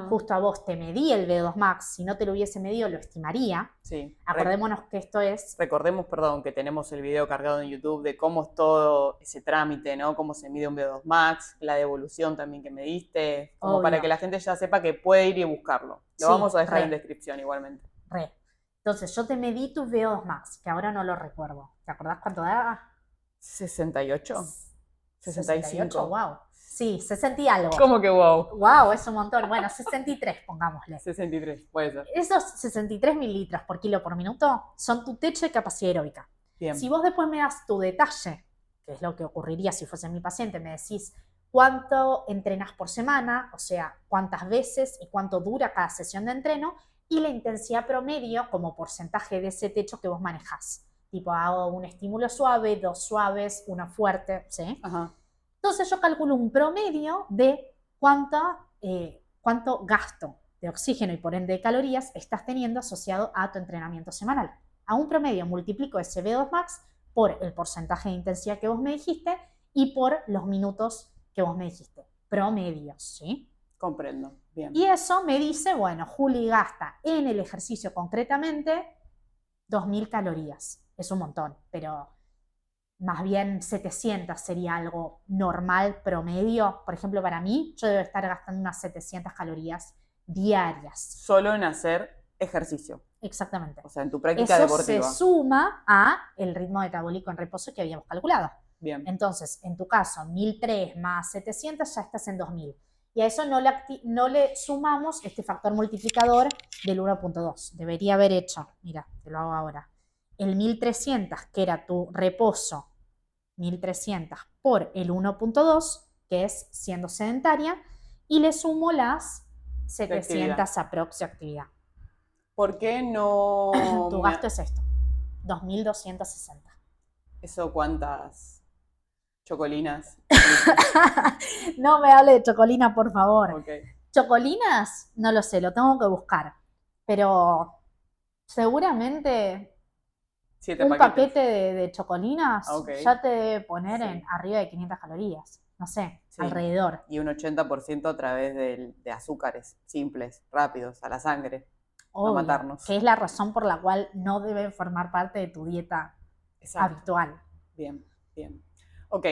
Justo a vos te medí el VO2 max, si no te lo hubiese medido lo estimaría. Sí. Acordémonos que esto es... Recordemos, que tenemos el video cargado en YouTube de cómo es todo ese trámite, ¿no? Cómo se mide un VO2 max, la devolución también que me diste, como Obvio. Para que la gente ya sepa que puede ir y buscarlo. Lo vamos a dejar en descripción igualmente. Entonces, yo te medí tu VO2 max, que ahora no lo recuerdo. ¿Te acordás cuánto daba? 68. 65. Wow. Sí, 60 y algo. ¿Cómo que wow? Wow, es un montón. Bueno, 63, pongámosle. 63, puede ser. Esos 63 mililitros por kilo por minuto son tu techo de capacidad aeróbica. Bien. Si vos después me das tu detalle, que es lo que ocurriría si fuese mi paciente, me decís cuánto entrenas por semana, o sea, cuántas veces y cuánto dura cada sesión de entreno, y la intensidad promedio como porcentaje de ese techo que vos manejás. Tipo, hago un estímulo suave, 2 suaves, 1 fuerte, ¿sí? Ajá. Entonces yo calculo un promedio de cuánto gasto de oxígeno y por ende de calorías estás teniendo asociado a tu entrenamiento semanal. A un promedio multiplico ese VO2 max por el porcentaje de intensidad que vos me dijiste y por los minutos que vos me dijiste. Promedios, ¿sí? Comprendo, bien. Y eso me dice, bueno, Juli gasta en el ejercicio concretamente 2000 calorías. Es un montón, pero más bien 700 sería algo normal, promedio. Por ejemplo, para mí, yo debo estar gastando unas 700 calorías diarias. Solo en hacer ejercicio. Exactamente. O sea, en tu práctica deportiva. Eso se suma a el ritmo metabólico en reposo que habíamos calculado. Bien. Entonces, en tu caso, 1003 más 700 ya estás en 2000. Y a eso no le sumamos este factor multiplicador del 1.2. Debería haber hecho, mira, te lo hago ahora, el 1300, que era tu reposo, 1300 por el 1.2, que es siendo sedentaria, y le sumo las 700 aprox de actividad. ¿Por qué no? Tu gasto es esto, 2260. ¿Eso cuántas chocolinas? No me hable de chocolina, por favor. Okay. Chocolinas, no lo sé, lo tengo que buscar. Pero seguramente 7 un paquetes. paquete de chocolinas ya te debe poner Sí. en arriba de 500 calorías. No sé, Sí. alrededor. Y un 80% a través de azúcares simples, rápidos, a la sangre. Obvio, a matarnos. Que es la razón por la cual no deben formar parte de tu dieta habitual. Bien, bien. Ok,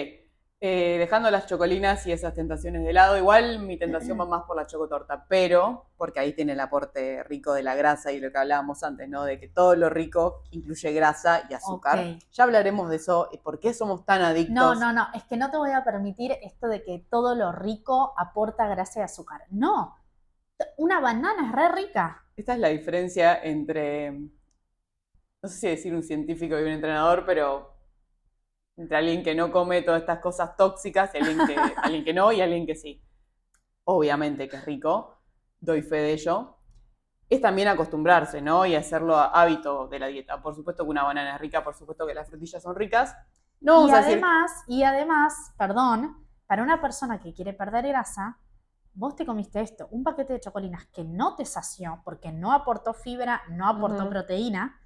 dejando las chocolinas y esas tentaciones de lado, igual mi tentación va más por la chocotorta, pero, porque ahí tiene el aporte rico de la grasa y lo que hablábamos antes, ¿no? De que todo lo rico incluye grasa y azúcar. Okay. Ya hablaremos de eso y por qué somos tan adictos. No, es que no te voy a permitir esto de que todo lo rico aporta grasa y azúcar. No, una banana es re rica. Esta es la diferencia entre, no sé si decir un científico y un entrenador, pero entre alguien que no come todas estas cosas tóxicas y alguien que no y alguien que sí. Obviamente que es rico, doy fe de ello. Es también acostumbrarse, ¿no? Y hacerlo hábito de la dieta. Por supuesto que una banana es rica, por supuesto que las frutillas son ricas. No y además, perdón, para una persona que quiere perder grasa, vos te comiste esto, un paquete de chocolinas que no te sació porque no aportó fibra, no aportó proteína,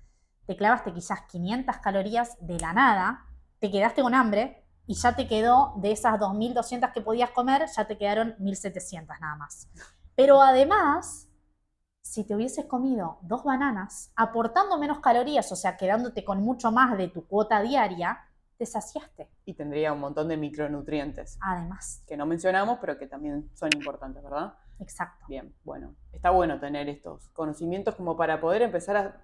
te clavaste quizás 500 calorías de la nada, te quedaste con hambre y ya te quedó, de esas 2.200 que podías comer, ya te quedaron 1.700 nada más. Pero además, si te hubieses comido 2 bananas, aportando menos calorías, o sea, quedándote con mucho más de tu cuota diaria, te saciaste. Y tendría un montón de micronutrientes. Además. Que no mencionamos, pero que también son importantes, ¿verdad? Exacto. Bien, bueno. Está bueno tener estos conocimientos como para poder empezar a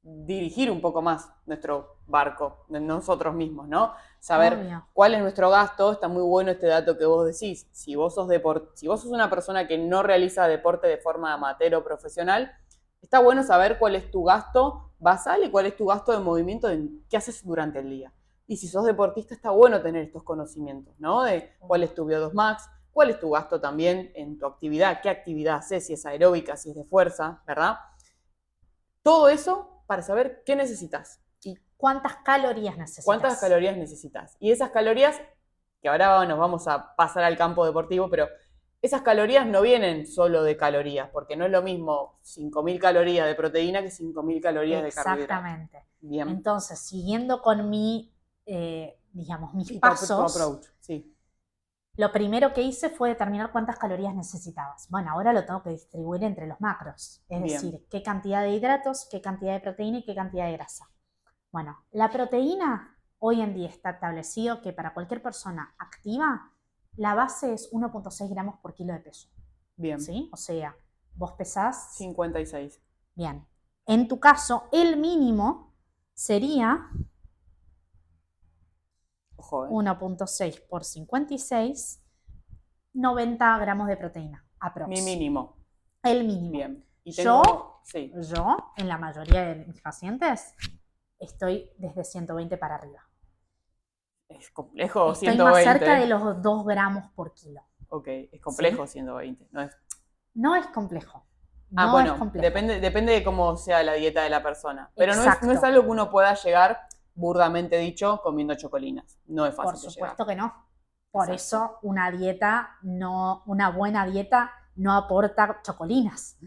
dirigir un poco más nuestro barco, de nosotros mismos, ¿no? Saber cuál es nuestro gasto. Está muy bueno este dato que vos decís. Si vos sos una persona que no realiza deporte de forma amateur o profesional, está bueno saber cuál es tu gasto basal y cuál es tu gasto de movimiento, qué haces durante el día. Y si sos deportista, está bueno tener estos conocimientos, ¿no? De cuál es tu VO2 max, cuál es tu gasto también en tu actividad, qué actividad haces, si es aeróbica, si es de fuerza, ¿verdad? Todo eso para saber qué necesitas. Y cuántas calorías necesitas. Cuántas calorías necesitas. Y esas calorías, que ahora nos vamos a pasar al campo deportivo, pero esas calorías no vienen solo de calorías, porque no es lo mismo 5.000 calorías de proteína que 5.000 calorías de carbohidratos. Exactamente. Bien. Entonces, siguiendo con mis pasos, approach, sí. Lo primero que hice fue determinar cuántas calorías necesitabas. Bueno, ahora lo tengo que distribuir entre los macros, es decir, qué cantidad de hidratos, qué cantidad de proteína y qué cantidad de grasa. Bueno, la proteína hoy en día está establecido que para cualquier persona activa, la base es 1.6 gramos por kilo de peso. Bien. ¿Sí? O sea, vos pesás 56. Bien. En tu caso, el mínimo sería 1.6 por 56, 90 gramos de proteína, aprox. Mi mínimo. El mínimo. Bien. Y yo, en la mayoría de mis pacientes, estoy desde 120 para arriba. Es complejo, estoy 120. Estoy más cerca de los 2 gramos por kilo. Ok, es complejo, ¿sí? 120. No es complejo. Es complejo. Depende de cómo sea la dieta de la persona. Pero no es algo que uno pueda llegar, burdamente dicho, comiendo chocolinas. No es fácil. Por supuesto que no. Por eso una buena dieta no aporta chocolinas.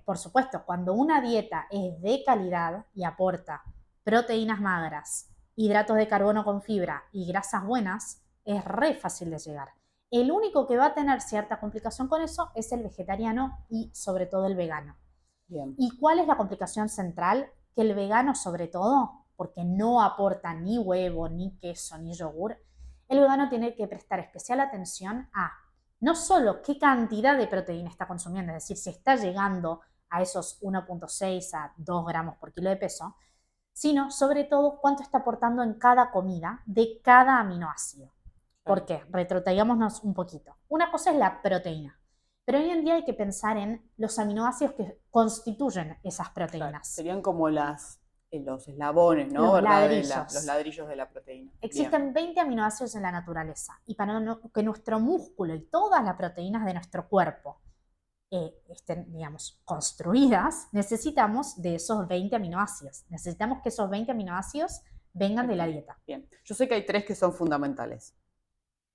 Por supuesto, cuando una dieta es de calidad y aporta proteínas magras, hidratos de carbono con fibra y grasas buenas, es re fácil de llegar. El único que va a tener cierta complicación con eso es el vegetariano y sobre todo el vegano. Bien. ¿Y cuál es la complicación central? Que el vegano sobre todo, porque no aporta ni huevo, ni queso, ni yogur, el vegano tiene que prestar especial atención a no solo qué cantidad de proteína está consumiendo, es decir, si está llegando a esos 1.6 a 2 gramos por kilo de peso, sino sobre todo cuánto está aportando en cada comida de cada aminoácido. ¿Por qué? Retrotraigámonos un poquito. Una cosa es la proteína, pero hoy en día hay que pensar en los aminoácidos que constituyen esas proteínas. Serían como las los eslabones, ¿no? Los ¿Verdad? ladrillos. Los ladrillos de la proteína. Existen 20 aminoácidos en la naturaleza y para que nuestro músculo y todas las proteínas de nuestro cuerpo estén, digamos, construidas, necesitamos de esos 20 aminoácidos. Necesitamos que esos 20 aminoácidos vengan de la dieta. Bien. Yo sé que hay 3 que son fundamentales,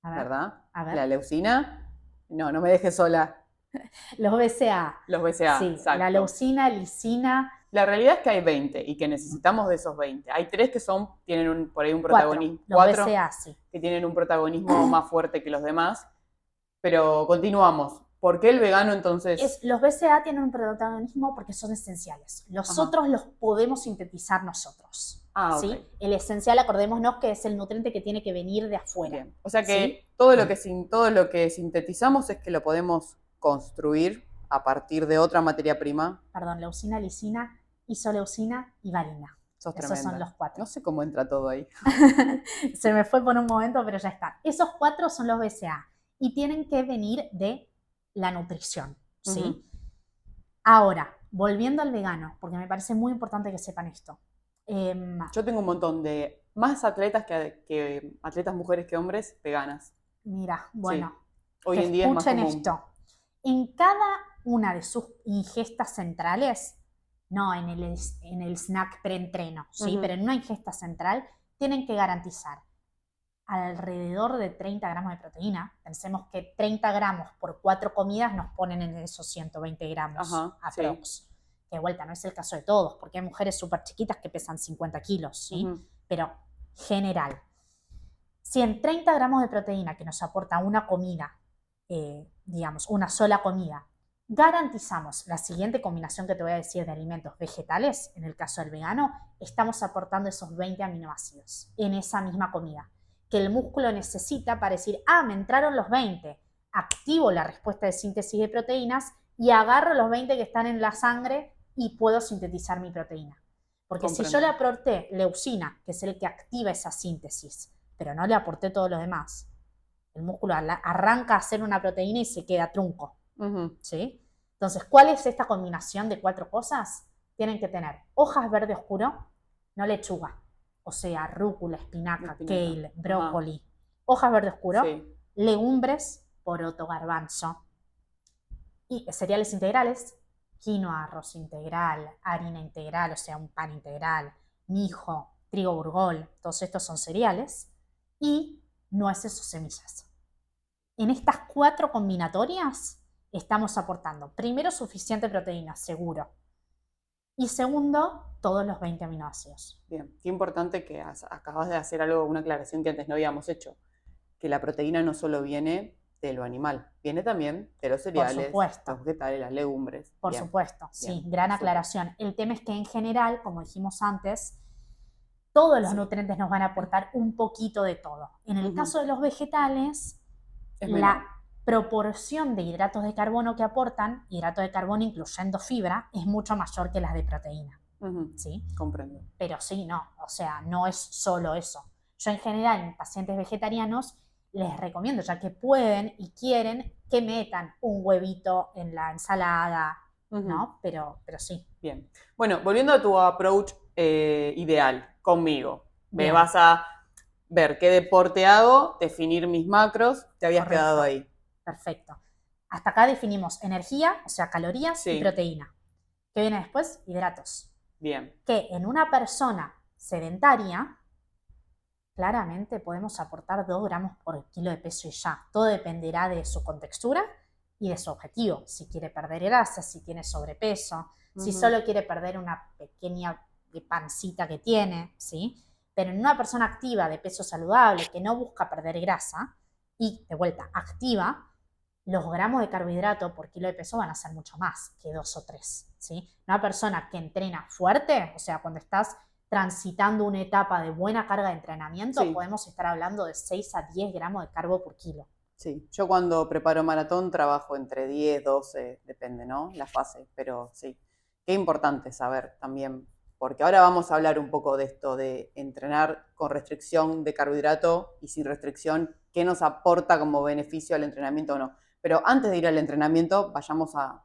A ver, ¿verdad? a ver. La leucina. No me dejes sola. Los BCA. Los BCA, Sí, exacto. la leucina, lisina. La realidad es que hay 20 y que necesitamos de esos 20. Hay 3 que tienen por ahí un 4. protagonismo. Los 4 BCA, sí. que tienen un protagonismo más fuerte que los demás. Pero continuamos. ¿Por qué el vegano entonces? Los BCA tienen un protagonismo porque son esenciales. Los otros los podemos sintetizar nosotros. Ah, ¿sí? ok. El esencial, acordémonos que es el nutriente que tiene que venir de afuera. Bien. O sea que ¿sí? todo lo que sintetizamos es que lo podemos construir a partir de otra materia prima. Perdón, leucina, lisina, isoleucina y valina. Sos Esos tremenda. son los 4. No sé cómo entra todo ahí. Se me fue por un momento, pero ya está. Esos 4 son los BCA y tienen que venir de la nutrición, ¿sí? Ahora, volviendo al vegano, porque me parece muy importante que sepan esto. Yo tengo un montón de más atletas que atletas mujeres que hombres veganas. Mira, bueno, sí. Hoy en día es más común. Escuchen esto. En cada una de sus ingestas centrales, no en el snack preentreno, ¿sí? Pero en una ingesta central, tienen que garantizar alrededor de 30 gramos de proteína. Pensemos que 30 gramos por 4 comidas nos ponen en esos 120 gramos aprox. Sí. Que de vuelta no es el caso de todos, porque hay mujeres súper chiquitas que pesan 50 kilos, ¿sí? Pero general. Si en 30 gramos de proteína que nos aporta una comida, digamos, una sola comida, garantizamos la siguiente combinación que te voy a decir de alimentos vegetales, en el caso del vegano, estamos aportando esos 20 aminoácidos en esa misma comida, que el músculo necesita para decir, me entraron los 20, activo la respuesta de síntesis de proteínas y agarro los 20 que están en la sangre y puedo sintetizar mi proteína. Porque si yo le aporté leucina, que es el que activa esa síntesis, pero no le aporté todo lo demás, el músculo arranca a hacer una proteína y se queda trunco. ¿Sí? Entonces, ¿cuál es esta combinación de 4 cosas? Tienen que tener hojas verde oscuro, no lechuga, o sea, rúcula, espinaca, kale, brócoli, hojas verde oscuro, legumbres, poroto, garbanzo, y cereales integrales, quinoa, arroz integral, harina integral, o sea, un pan integral, mijo, trigo burgol, todos estos son cereales, y nueces o semillas. En estas 4 combinatorias estamos aportando, primero, suficiente proteína, seguro, y segundo, todos los 20 aminoácidos. Bien, qué importante que acabas de hacer una aclaración que antes no habíamos hecho, que la proteína no solo viene de lo animal, viene también de los cereales, los vegetales, las legumbres. Por supuesto, sí, gran aclaración. El tema es que en general, como dijimos antes, todos los nutrientes nos van a aportar un poquito de todo. En el caso de los vegetales, la proporción de hidratos de carbono que aportan, hidratos de carbono incluyendo fibra, es mucho mayor que las de proteína. ¿Sí? Comprendo. Pero sí, no, o sea, no es solo eso. Yo en general en pacientes vegetarianos les recomiendo, ya que pueden y quieren, que metan un huevito en la ensalada, ¿no? Pero sí. Bien. Bueno, volviendo a tu approach ideal conmigo. Bien. Me vas a ver qué deporte hago, definir mis macros, te habías quedado ahí. Perfecto. Hasta acá definimos energía, o sea, calorías y proteína. ¿Qué viene después? Hidratos. Bien. Que en una persona sedentaria, claramente podemos aportar 2 gramos por kilo de peso y ya. Todo dependerá de su contextura y de su objetivo. Si quiere perder grasa, si tiene sobrepeso, si solo quiere perder una pequeña pancita que tiene, ¿sí? Pero en una persona activa de peso saludable que no busca perder grasa y, de vuelta, activa, los gramos de carbohidrato por kilo de peso van a ser mucho más que 2 o 3, ¿sí? Una persona que entrena fuerte, o sea, cuando estás transitando una etapa de buena carga de entrenamiento, podemos estar hablando de 6 a 10 gramos de carbo por kilo. Sí, yo cuando preparo maratón trabajo entre 10, 12, depende, ¿no? La fase, pero sí. Qué importante saber también, porque ahora vamos a hablar un poco de esto de entrenar con restricción de carbohidrato y sin restricción, qué nos aporta como beneficio al entrenamiento o no. Pero antes de ir al entrenamiento, vayamos a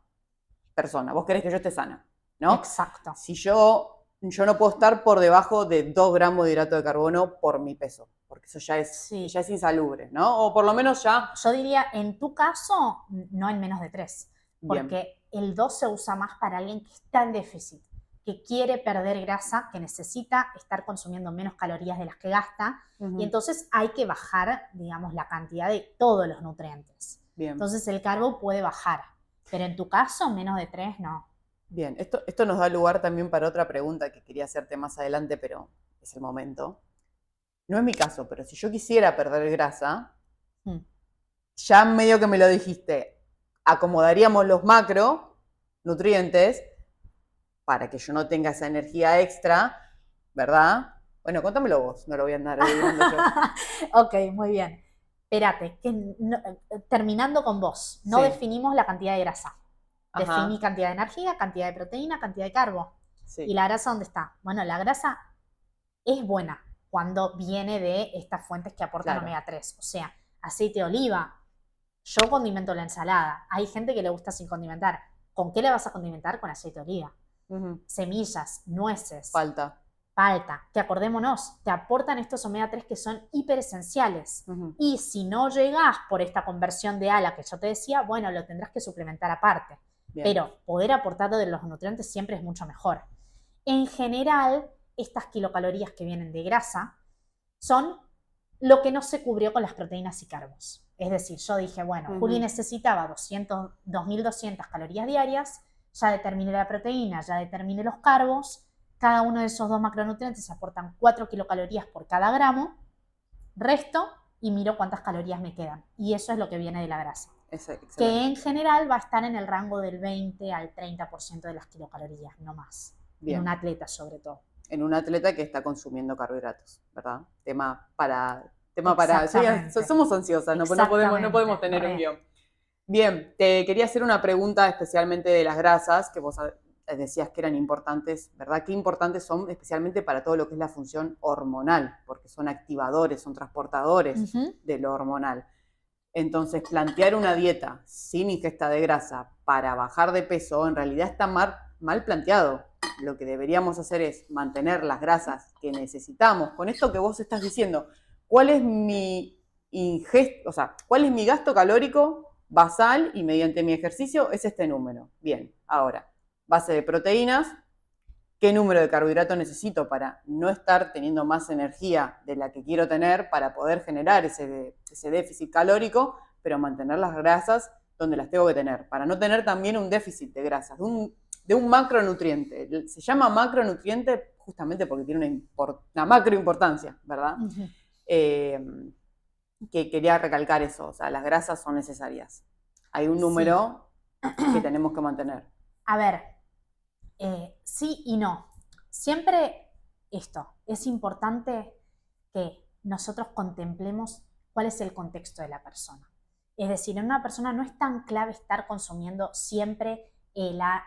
persona. Vos querés que yo esté sana, ¿no? Exacto. Si yo yo no puedo estar por debajo de 2 gramos de hidrato de carbono por mi peso, porque eso ya es insalubre, ¿no? O por lo menos ya... Yo diría, en tu caso, no en menos de 3, Bien. porque el 2 se usa más para alguien que está en déficit, que quiere perder grasa, que necesita estar consumiendo menos calorías de las que gasta, y entonces hay que bajar, digamos, la cantidad de todos los nutrientes. Bien. Entonces el carbo puede bajar, pero en tu caso, menos de 3, no. Bien, esto nos da lugar también para otra pregunta que quería hacerte más adelante, pero es el momento. No es mi caso, pero si yo quisiera perder grasa, ya medio que me lo dijiste, acomodaríamos los macronutrientes para que yo no tenga esa energía extra, ¿verdad? Bueno, contámelo vos, no lo voy a andar adivinando yo. Ok, muy bien. Espérate, terminando con vos, no definimos la cantidad de grasa. Definí cantidad de energía, cantidad de proteína, cantidad de carbo. Sí. ¿Y la grasa dónde está? Bueno, la grasa es buena cuando viene de estas fuentes que aportan omega 3. O sea, aceite de oliva. Yo condimento la ensalada. Hay gente que le gusta sin condimentar. ¿Con qué le vas a condimentar? Con aceite de oliva. Semillas, nueces. Palta, que acordémonos, te aportan estos omega 3 que son hiper esenciales. Y si no llegás por esta conversión de ALA que yo te decía, bueno, lo tendrás que suplementar aparte. Bien. Pero poder aportar de los nutrientes siempre es mucho mejor. En general, estas kilocalorías que vienen de grasa son lo que no se cubrió con las proteínas y carbos. Es decir, yo dije, bueno, Juli necesitaba 2.200 calorías diarias, ya determiné la proteína, ya determiné los carbos, cada uno de esos 2 macronutrientes aportan 4 kilocalorías por cada gramo, resto y miro cuántas calorías me quedan. Y eso es lo que viene de la grasa. Que en general va a estar en el rango del 20 al 30% de las kilocalorías, no más. Bien. En un atleta sobre todo. En un atleta que está consumiendo carbohidratos, ¿verdad? Tema para... Somos ansiosas, no podemos tener un guión. Bien, te quería hacer una pregunta especialmente de las grasas, que vos decías que eran importantes, ¿verdad? Qué importantes son especialmente para todo lo que es la función hormonal, porque son activadores, son transportadores de lo hormonal. Entonces, plantear una dieta sin ingesta de grasa para bajar de peso en realidad está mal planteado. Lo que deberíamos hacer es mantener las grasas que necesitamos. Con esto que vos estás diciendo, ¿cuál es mi cuál es mi gasto calórico basal y mediante mi ejercicio? Es este número. Bien, ahora, base de proteínas, ¿qué número de carbohidratos necesito para no estar teniendo más energía de la que quiero tener para poder generar ese déficit calórico, pero mantener las grasas donde las tengo que tener? Para no tener también un déficit de grasas, de un macronutriente. Se llama macronutriente justamente porque tiene una macroimportancia, ¿verdad? Que quería recalcar eso, o sea, las grasas son necesarias. Hay un número que tenemos que mantener. A ver, sí y no. Siempre es importante que nosotros contemplemos cuál es el contexto de la persona. Es decir, en una persona no es tan clave estar consumiendo siempre la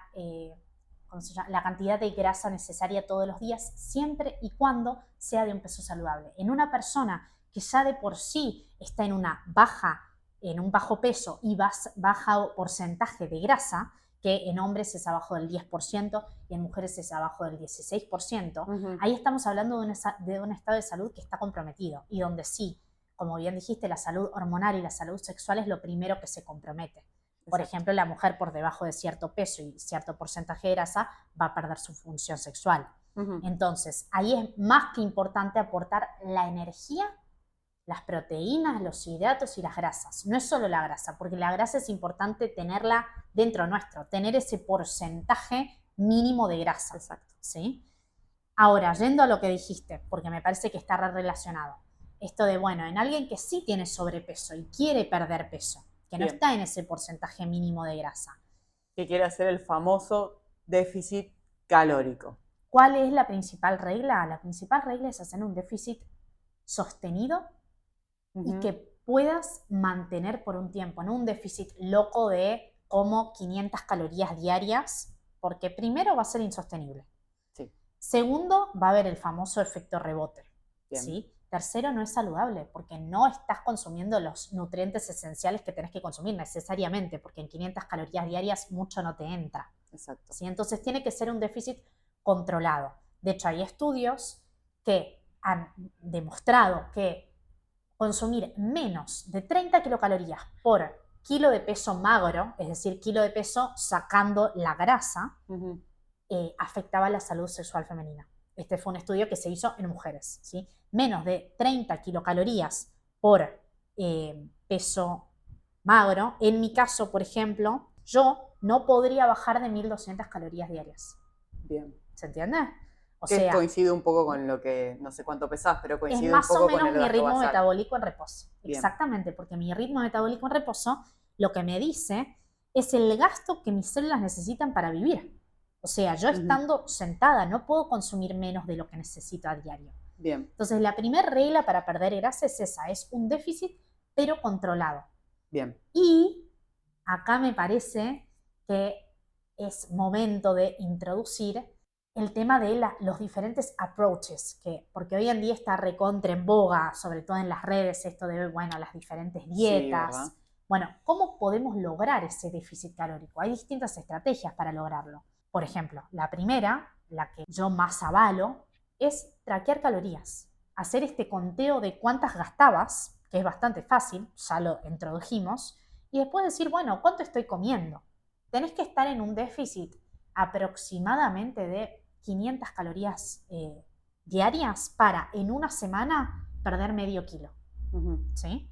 cantidad de grasa necesaria todos los días, siempre y cuando sea de un peso saludable. En una persona que ya de por sí está en un bajo peso y bajo porcentaje de grasa, que en hombres es abajo del 10% y en mujeres es abajo del 16%, ahí estamos hablando de un estado de salud que está comprometido y donde sí, como bien dijiste, la salud hormonal y la salud sexual es lo primero que se compromete. Por ejemplo, la mujer por debajo de cierto peso y cierto porcentaje de grasa va a perder su función sexual. Entonces, ahí es más que importante aportar la energía, las proteínas, los hidratos y las grasas. No es solo la grasa, porque la grasa es importante tenerla dentro nuestro, tener ese porcentaje mínimo de grasa. Exacto. ¿Sí? Ahora, yendo a lo que dijiste, porque me parece que está relacionado. Esto de, bueno, en alguien que sí tiene sobrepeso y quiere perder peso, que no está en ese porcentaje mínimo de grasa. Que quiere hacer el famoso déficit calórico. ¿Cuál es la principal regla? La principal regla es hacer un déficit sostenido y que puedas mantener por un tiempo, no un déficit loco de como 500 calorías diarias, porque primero va a ser insostenible. Sí. Segundo, va a haber el famoso efecto rebote. ¿Sí? Tercero, no es saludable porque no estás consumiendo los nutrientes esenciales que tenés que consumir necesariamente, porque en 500 calorías diarias mucho no te entra. Exacto. ¿Sí? Entonces tiene que ser un déficit controlado, De hecho, hay estudios que han demostrado que consumir menos de 30 kilocalorías por kilo de peso magro, es decir, kilo de peso sacando la grasa, afectaba la salud sexual femenina. Este fue un estudio que se hizo en mujeres, ¿sí? Menos de 30 kilocalorías por peso magro. En mi caso, por ejemplo, yo no podría bajar de 1200 calorías diarias. Bien. ¿Se entiende? O Que sea, coincide un poco con lo que, no sé cuánto pesás, pero es coincide un más poco o menos con el mi gasto ritmo basal. metabólico en reposo. Bien. Exactamente, porque mi ritmo metabólico en reposo lo que me dice es el gasto que mis células necesitan para vivir. O sea, yo estando sentada no puedo consumir menos de lo que necesito a diario. Bien. Entonces, la primera regla para perder grasa es esa, es un déficit pero controlado. Bien. Y acá me parece que es momento de introducir el tema de los diferentes approaches, porque hoy en día está recontra en boga, sobre todo en las redes, esto de, bueno, las diferentes dietas. Sí, bueno, ¿cómo podemos lograr ese déficit calórico? Hay distintas estrategias para lograrlo. Por ejemplo, la primera, la que yo más avalo, es traquear calorías. Hacer este conteo de cuántas gastabas, que es bastante fácil, ya lo introdujimos, y después decir, bueno, ¿cuánto estoy comiendo? Tenés que estar en un déficit aproximadamente de 500 calorías diarias para en una semana perder medio kilo. ¿Sí?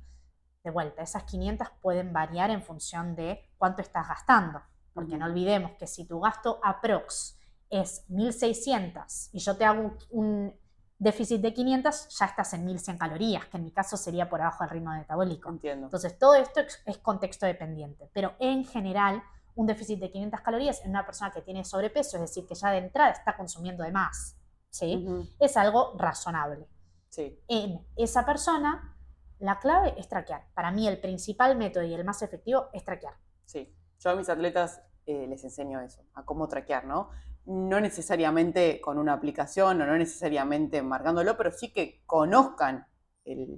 De vuelta, esas 500 pueden variar en función de cuánto estás gastando, porque no olvidemos que si tu gasto aprox es 1600 y yo te hago un déficit de 500, ya estás en 1100 calorías, que en mi caso sería por abajo del ritmo metabólico. Entiendo. Entonces, todo esto es contexto dependiente, pero en general, un déficit de 500 calorías en una persona que tiene sobrepeso, es decir, que ya de entrada está consumiendo de más, ¿sí? Es algo razonable. Sí. En esa persona, la clave es traquear. Para mí, el principal método y el más efectivo es traquear. Sí. Yo a mis atletas les enseño eso, a cómo traquear, ¿no? No necesariamente con una aplicación o no necesariamente marcándolo, pero sí que conozcan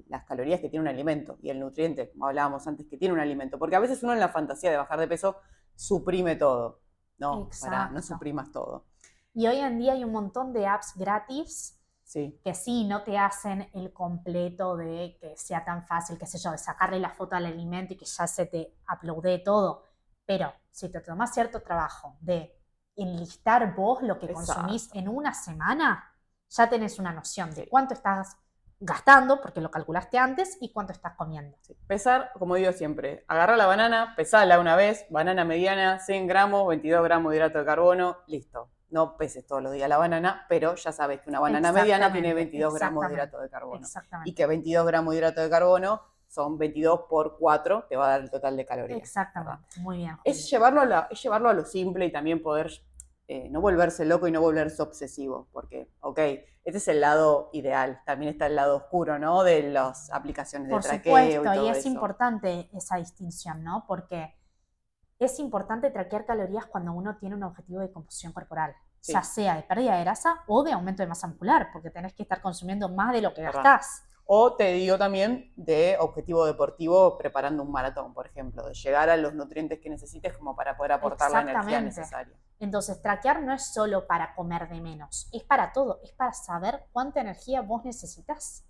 las calorías que tiene un alimento y el nutriente, como hablábamos antes, que tiene un alimento. Porque a veces uno en la fantasía de bajar de peso suprime todo. No, pará, no suprimas todo. Y hoy en día hay un montón de apps gratis que sí, no te hacen el completo de que sea tan fácil, qué sé yo, de sacarle la foto al alimento y que ya se te uploade todo. Pero si te tomas cierto trabajo de enlistar vos lo que consumís en una semana, ya tenés una noción de cuánto estás gastando, porque lo calculaste antes, y cuánto estás comiendo. Pesar, como digo siempre, agarra la banana, pesala una vez, banana mediana, 100 gramos, 22 gramos de hidrato de carbono, listo. No peses todos los días la banana, pero ya sabes que una banana mediana tiene 22 gramos de hidrato de carbono. Y que 22 gramos de hidrato de carbono son 22 por 4, te va a dar el total de calorías. Exactamente, ¿verdad? Muy bien. Es llevarlo a lo simple y también poder no volverse loco y no volverse obsesivo, porque, ok, este es el lado ideal, también está el lado oscuro, ¿no? De las aplicaciones de traqueo y todo eso. Por supuesto, y es importante esa distinción, ¿no? Porque es importante traquear calorías cuando uno tiene un objetivo de composición corporal, ya sea de pérdida de grasa o de aumento de masa muscular, porque tenés que estar consumiendo más de lo que gastás. O te digo también de objetivo deportivo preparando un maratón, por ejemplo, de llegar a los nutrientes que necesites como para poder aportar la energía necesaria. Entonces, traquear no es solo para comer de menos, es para todo, es para saber cuánta energía vos necesitas.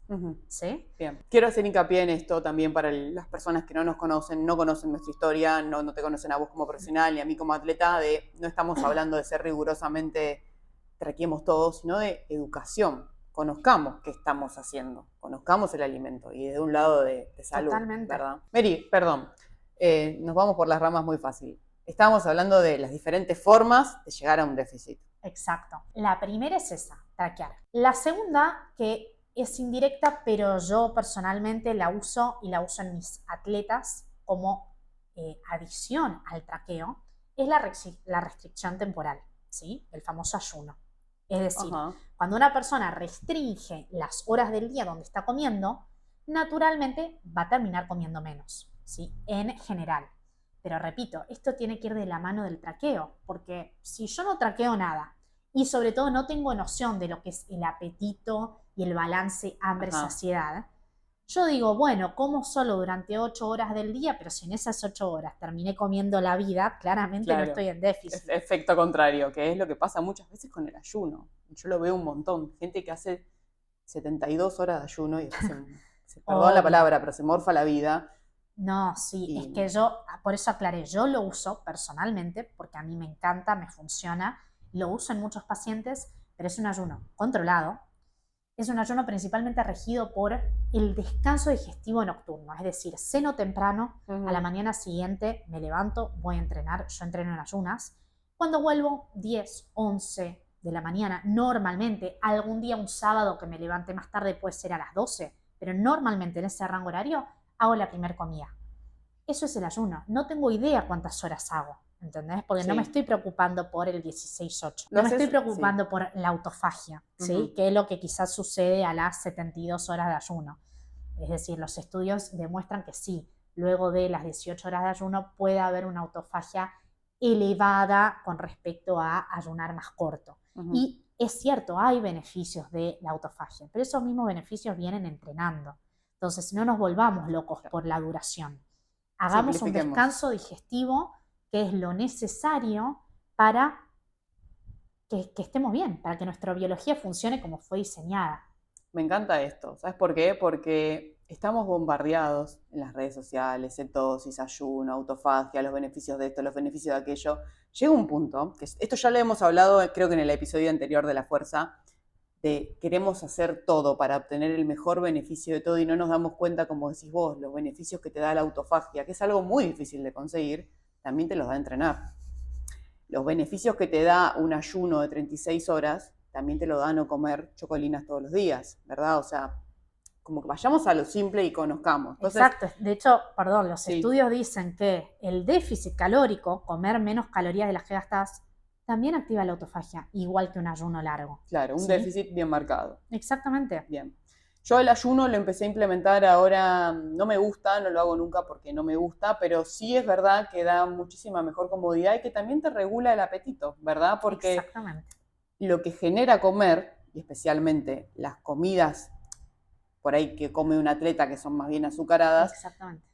¿Sí? Bien. Quiero hacer hincapié en esto también para las personas que no nos conocen, no conocen nuestra historia, no te conocen a vos como profesional ni a mí como atleta, de no estamos hablando de ser rigurosamente traquemos todo, sino de educación. Conozcamos qué estamos haciendo, conozcamos el alimento y de un lado de salud. Totalmente. ¿Verdad? Mary, perdón, nos vamos por las ramas muy fácil. Estábamos hablando de las diferentes formas de llegar a un déficit. Exacto. La primera es esa, traquear. La segunda, que es indirecta, pero yo personalmente la uso y la uso en mis atletas como adición al traqueo, es la restricción temporal, ¿sí? El famoso ayuno. Es decir, cuando una persona restringe las horas del día donde está comiendo, naturalmente va a terminar comiendo menos, ¿sí? En general. Pero repito, esto tiene que ir de la mano del traqueo, porque si yo no traqueo nada y sobre todo no tengo noción de lo que es el apetito y el balance hambre-saciedad, yo digo, bueno, como solo durante 8 horas del día, pero si en esas 8 horas terminé comiendo la vida, claramente no estoy en déficit. Es efecto contrario, que es lo que pasa muchas veces con el ayuno. Yo lo veo un montón. Gente que hace 72 horas de ayuno y después perdón la palabra, pero se morfa la vida. No, sí, Y es que yo, por eso aclaré, yo lo uso personalmente, porque a mí me encanta, me funciona, lo uso en muchos pacientes, pero es un ayuno controlado, es un ayuno principalmente regido por el descanso digestivo nocturno, es decir, ceno temprano, a la mañana siguiente me levanto, voy a entrenar, yo entreno en ayunas, cuando vuelvo 10, 11 de la mañana, normalmente, algún día un sábado que me levante más tarde puede ser a las 12, pero normalmente en ese rango horario hago la primera comida. Eso es el ayuno. No tengo idea cuántas horas hago, ¿entendés? Porque no me estoy preocupando por el 16-8. No me estoy preocupando por la autofagia, ¿sí? Que es lo que quizás sucede a las 72 horas de ayuno. Es decir, los estudios demuestran que sí, luego de las 18 horas de ayuno puede haber una autofagia elevada con respecto a ayunar más corto. Y es cierto, hay beneficios de la autofagia, pero esos mismos beneficios vienen entrenando. Entonces, no nos volvamos locos por la duración. Hagamos un descanso digestivo, que es lo necesario para que estemos bien, para que nuestra biología funcione como fue diseñada. Me encanta esto. ¿Sabes por qué? Porque estamos bombardeados en las redes sociales, cetosis, ayuno, autofagia, los beneficios de esto, los beneficios de aquello. Llega un punto, que esto ya lo hemos hablado creo que en el episodio anterior de la fuerza, de queremos hacer todo para obtener el mejor beneficio de todo y no nos damos cuenta, como decís vos, los beneficios que te da la autofagia, que es algo muy difícil de conseguir, también te los da a entrenar. Los beneficios que te da un ayuno de 36 horas, también te lo da no comer chocolinas todos los días, ¿verdad? O sea, como que vayamos a lo simple y conozcamos. Entonces, exacto. De hecho, perdón, los estudios dicen que el déficit calórico, comer menos calorías de las que gastas, también activa la autofagia, igual que un ayuno largo. Claro, un déficit bien marcado. Exactamente. Bien. Yo el ayuno lo empecé a implementar ahora, no me gusta, no lo hago nunca porque no me gusta, pero sí es verdad que da muchísima mejor comodidad y que también te regula el apetito, ¿verdad? Porque lo que genera comer, y especialmente las comidas por ahí que come un atleta que son más bien azucaradas,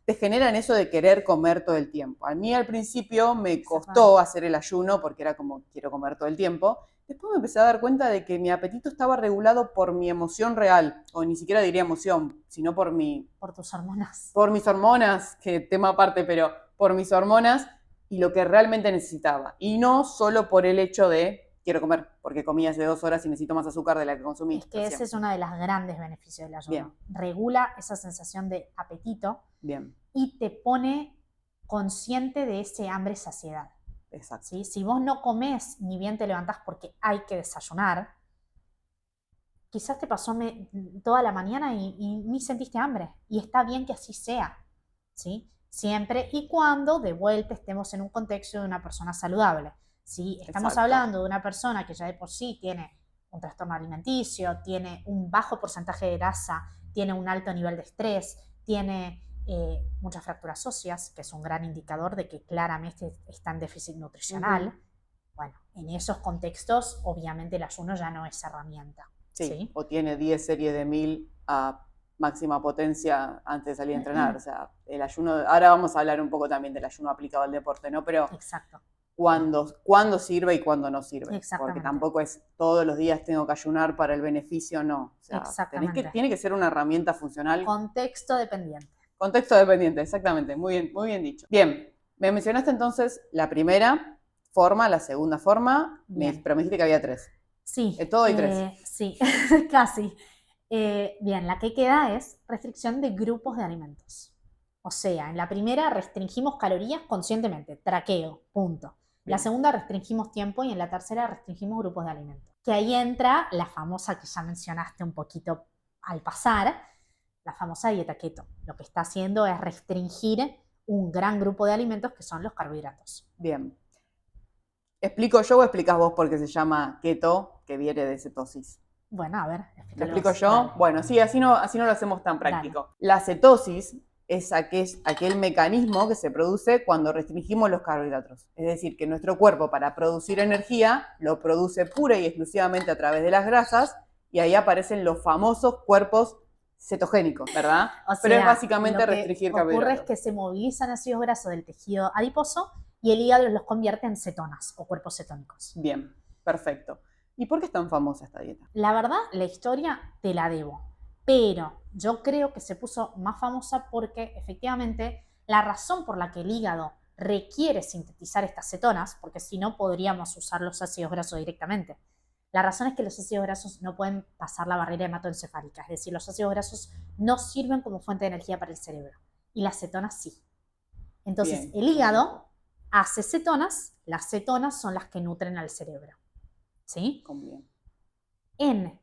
te generan eso de querer comer todo el tiempo. A mí al principio me costó hacer el ayuno porque era como quiero comer todo el tiempo. Después me empecé a dar cuenta de que mi apetito estaba regulado por mi emoción real, o ni siquiera diría emoción, sino por tus hormonas. Por mis hormonas, que tema aparte, pero por mis hormonas y lo que realmente necesitaba. Y no solo por el hecho de quiero comer, porque comí hace 2 horas y necesito más azúcar de la que consumí. Es que ese es uno de los grandes beneficios del ayuno. Regula esa sensación de apetito. Bien. Y te pone consciente de ese hambre-saciedad. Exacto. ¿Sí? Si vos no comés ni bien te levantás porque hay que desayunar, quizás te pasó toda la mañana y ni sentiste hambre. Y está bien que así sea, ¿sí? Siempre y cuando de vuelta estemos en un contexto de una persona saludable. Si estamos hablando de una persona que ya de por sí tiene un trastorno alimenticio, tiene un bajo porcentaje de grasa, tiene un alto nivel de estrés, tiene muchas fracturas óseas, que es un gran indicador de que claramente está en déficit nutricional. Bueno, en esos contextos obviamente el ayuno ya no es herramienta. Sí. O tiene 10 series de 1000 a máxima potencia antes de salir a entrenar. O sea, el ayuno, ahora vamos a hablar un poco también del ayuno aplicado al deporte, ¿no? Pero cuándo sirve y cuándo no sirve. Porque tampoco es todos los días tengo que ayunar para el beneficio, no. O sea, tiene que ser una herramienta funcional. Contexto dependiente. Contexto dependiente, exactamente. Muy bien dicho. Bien, me mencionaste entonces la primera forma, la segunda forma, pero me dijiste que había 3. Sí. Todo hay 3. Sí, casi. Bien, la que queda es restricción de grupos de alimentos. O sea, en la primera restringimos calorías conscientemente, traqueo, punto. En la segunda restringimos tiempo y en la tercera restringimos grupos de alimentos. Que ahí entra la famosa que ya mencionaste un poquito al pasar, la famosa dieta keto. Lo que está haciendo es restringir un gran grupo de alimentos que son los carbohidratos. Bien. ¿Explico yo o explicas vos por qué se llama keto, que viene de cetosis? Bueno, a ver, ¿Lo explico yo? Dale. Bueno, sí, así no lo hacemos tan práctico. Dale. La cetosis es aquel mecanismo que se produce cuando restringimos los carbohidratos. Es decir, que nuestro cuerpo para producir energía lo produce pura y exclusivamente a través de las grasas y ahí aparecen los famosos cuerpos cetogénicos, ¿verdad? O sea, pero es básicamente restringir carbohidratos. Lo que ocurre es que se movilizan ácidos grasos del tejido adiposo y el hígado los convierte en cetonas o cuerpos cetónicos. Bien, perfecto. ¿Y por qué es tan famosa esta dieta? La verdad, la historia te la debo, pero yo creo que se puso más famosa porque efectivamente la razón por la que el hígado requiere sintetizar estas cetonas, porque si no podríamos usar los ácidos grasos directamente. La razón es que los ácidos grasos no pueden pasar la barrera hematoencefálica, es decir, los ácidos grasos no sirven como fuente de energía para el cerebro y las cetonas sí. Entonces, Bien. el hígado hace cetonas, las cetonas son las que nutren al cerebro. ¿Sí? Bien.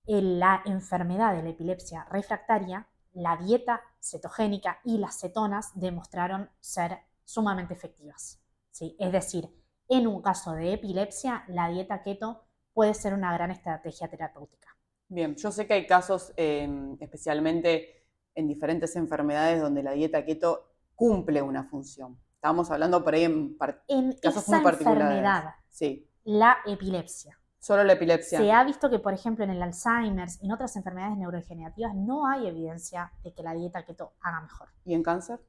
En la enfermedad de la epilepsia refractaria, la dieta cetogénica y las cetonas demostraron ser sumamente efectivas. ¿Sí? Es decir, en un caso de epilepsia, la dieta keto puede ser una gran estrategia terapéutica. Bien, yo sé que hay casos, especialmente en diferentes enfermedades, donde la dieta keto cumple una función. Estábamos hablando por ahí en casos muy particulares. Enfermedad, sí. La epilepsia. Solo la epilepsia. Se ha visto que, por ejemplo, en el Alzheimer, en otras enfermedades neurodegenerativas, no hay evidencia de que la dieta keto haga mejor. ¿Y en cáncer?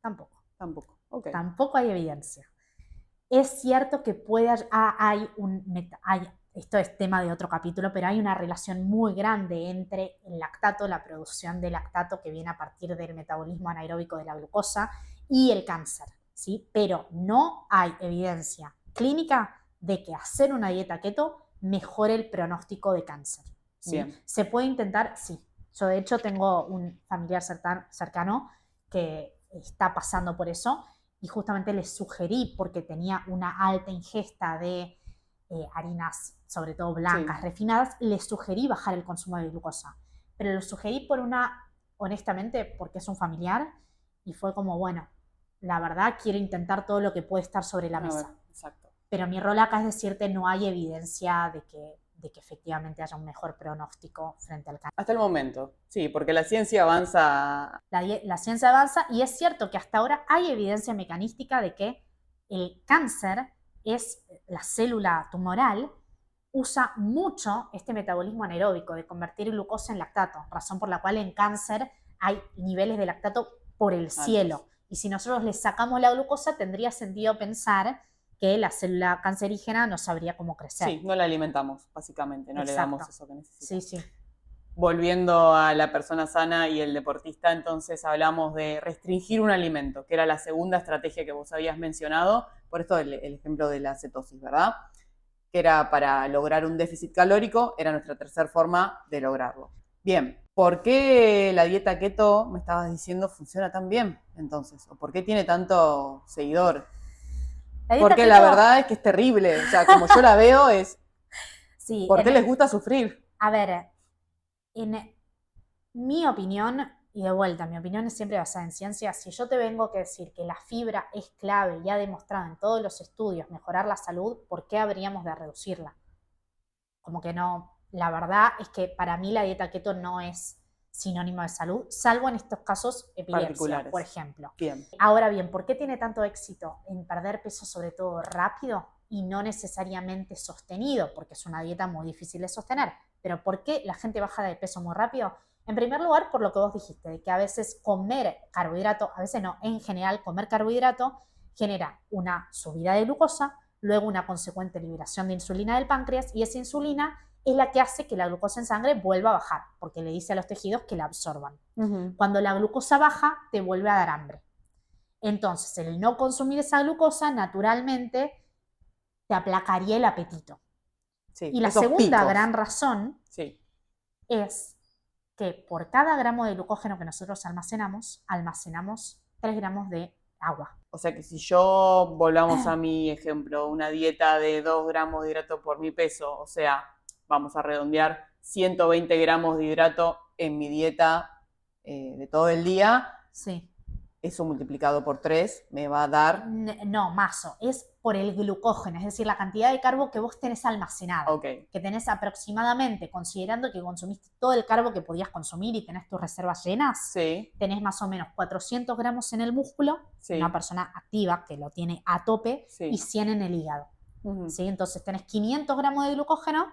Tampoco. Tampoco. Okay. Tampoco hay evidencia. Es cierto que esto es tema de otro capítulo, pero hay una relación muy grande entre el lactato, la producción de lactato que viene a partir del metabolismo anaeróbico de la glucosa y el cáncer, ¿sí? Pero no hay evidencia clínica de que hacer una dieta keto mejore el pronóstico de cáncer, ¿sí? Bien. Se puede intentar, sí. Yo de hecho tengo un familiar cercano que está pasando por eso y justamente le sugerí, porque tenía una alta ingesta de harinas, sobre todo blancas, refinadas, le sugerí bajar el consumo de glucosa. Pero lo sugerí honestamente, porque es un familiar y fue como, bueno, la verdad quiero intentar todo lo que puede estar sobre la mesa. Exacto. Pero mi rol acá es decirte, no hay evidencia de que efectivamente haya un mejor pronóstico frente al cáncer. Hasta el momento, sí, porque la ciencia avanza. La ciencia avanza y es cierto que hasta ahora hay evidencia mecanística de que el cáncer la célula tumoral usa mucho este metabolismo anaeróbico de convertir glucosa en lactato, razón por la cual en cáncer hay niveles de lactato por el cielo. Y si nosotros le sacamos la glucosa, tendría sentido pensar que la célula cancerígena no sabría cómo crecer. Sí, no la alimentamos, básicamente, no Exacto. le damos eso que necesita. Sí, sí. Volviendo a la persona sana y el deportista, entonces hablamos de restringir un alimento, que era la segunda estrategia que vos habías mencionado, por esto el ejemplo de la cetosis, ¿verdad? Que era para lograr un déficit calórico, era nuestra tercera forma de lograrlo. Bien, ¿por qué la dieta keto, me estabas diciendo, funciona tan bien entonces? ¿O por qué tiene tanto seguidor? Porque la verdad es que es terrible, o sea, como yo la veo es, sí, ¿por qué les gusta sufrir? A ver, en mi opinión, y de vuelta, mi opinión es siempre basada en ciencia, si yo te vengo a decir que la fibra es clave y ha demostrado en todos los estudios mejorar la salud, ¿por qué habríamos de reducirla? Como que no, la verdad es que para mí la dieta keto no es sinónimo de salud, salvo en estos casos epilepsia, por ejemplo. Bien. Ahora bien, ¿por qué tiene tanto éxito en perder peso, sobre todo rápido y no necesariamente sostenido? Porque es una dieta muy difícil de sostener. Pero ¿por qué la gente baja de peso muy rápido? En primer lugar, por lo que vos dijiste, de que a veces comer carbohidrato, a veces no, en general comer carbohidrato genera una subida de glucosa, luego una consecuente liberación de insulina del páncreas y esa insulina es la que hace que la glucosa en sangre vuelva a bajar, porque le dice a los tejidos que la absorban. Cuando la glucosa baja, te vuelve a dar hambre. Entonces, el no consumir esa glucosa, naturalmente, te aplacaría el apetito. Sí, y la segunda gran razón es que por cada gramo de glucógeno que nosotros almacenamos 3 gramos de agua. O sea que si yo, volvamos a mi ejemplo, una dieta de 2 gramos de hidrato por mi peso, o sea, vamos a redondear 120 gramos de hidrato en mi dieta de todo el día, sí. Eso multiplicado por 3 me va a dar... No, maso, es por el glucógeno, es decir, la cantidad de carbo que vos tenés almacenado. Okay. Que tenés aproximadamente, considerando que consumiste todo el carbo que podías consumir y tenés tus reservas llenas, sí. Tenés más o menos 400 gramos en el músculo, sí. Una persona activa que lo tiene a tope, sí. Y 100 en el hígado. ¿Sí? Entonces tenés 500 gramos de glucógeno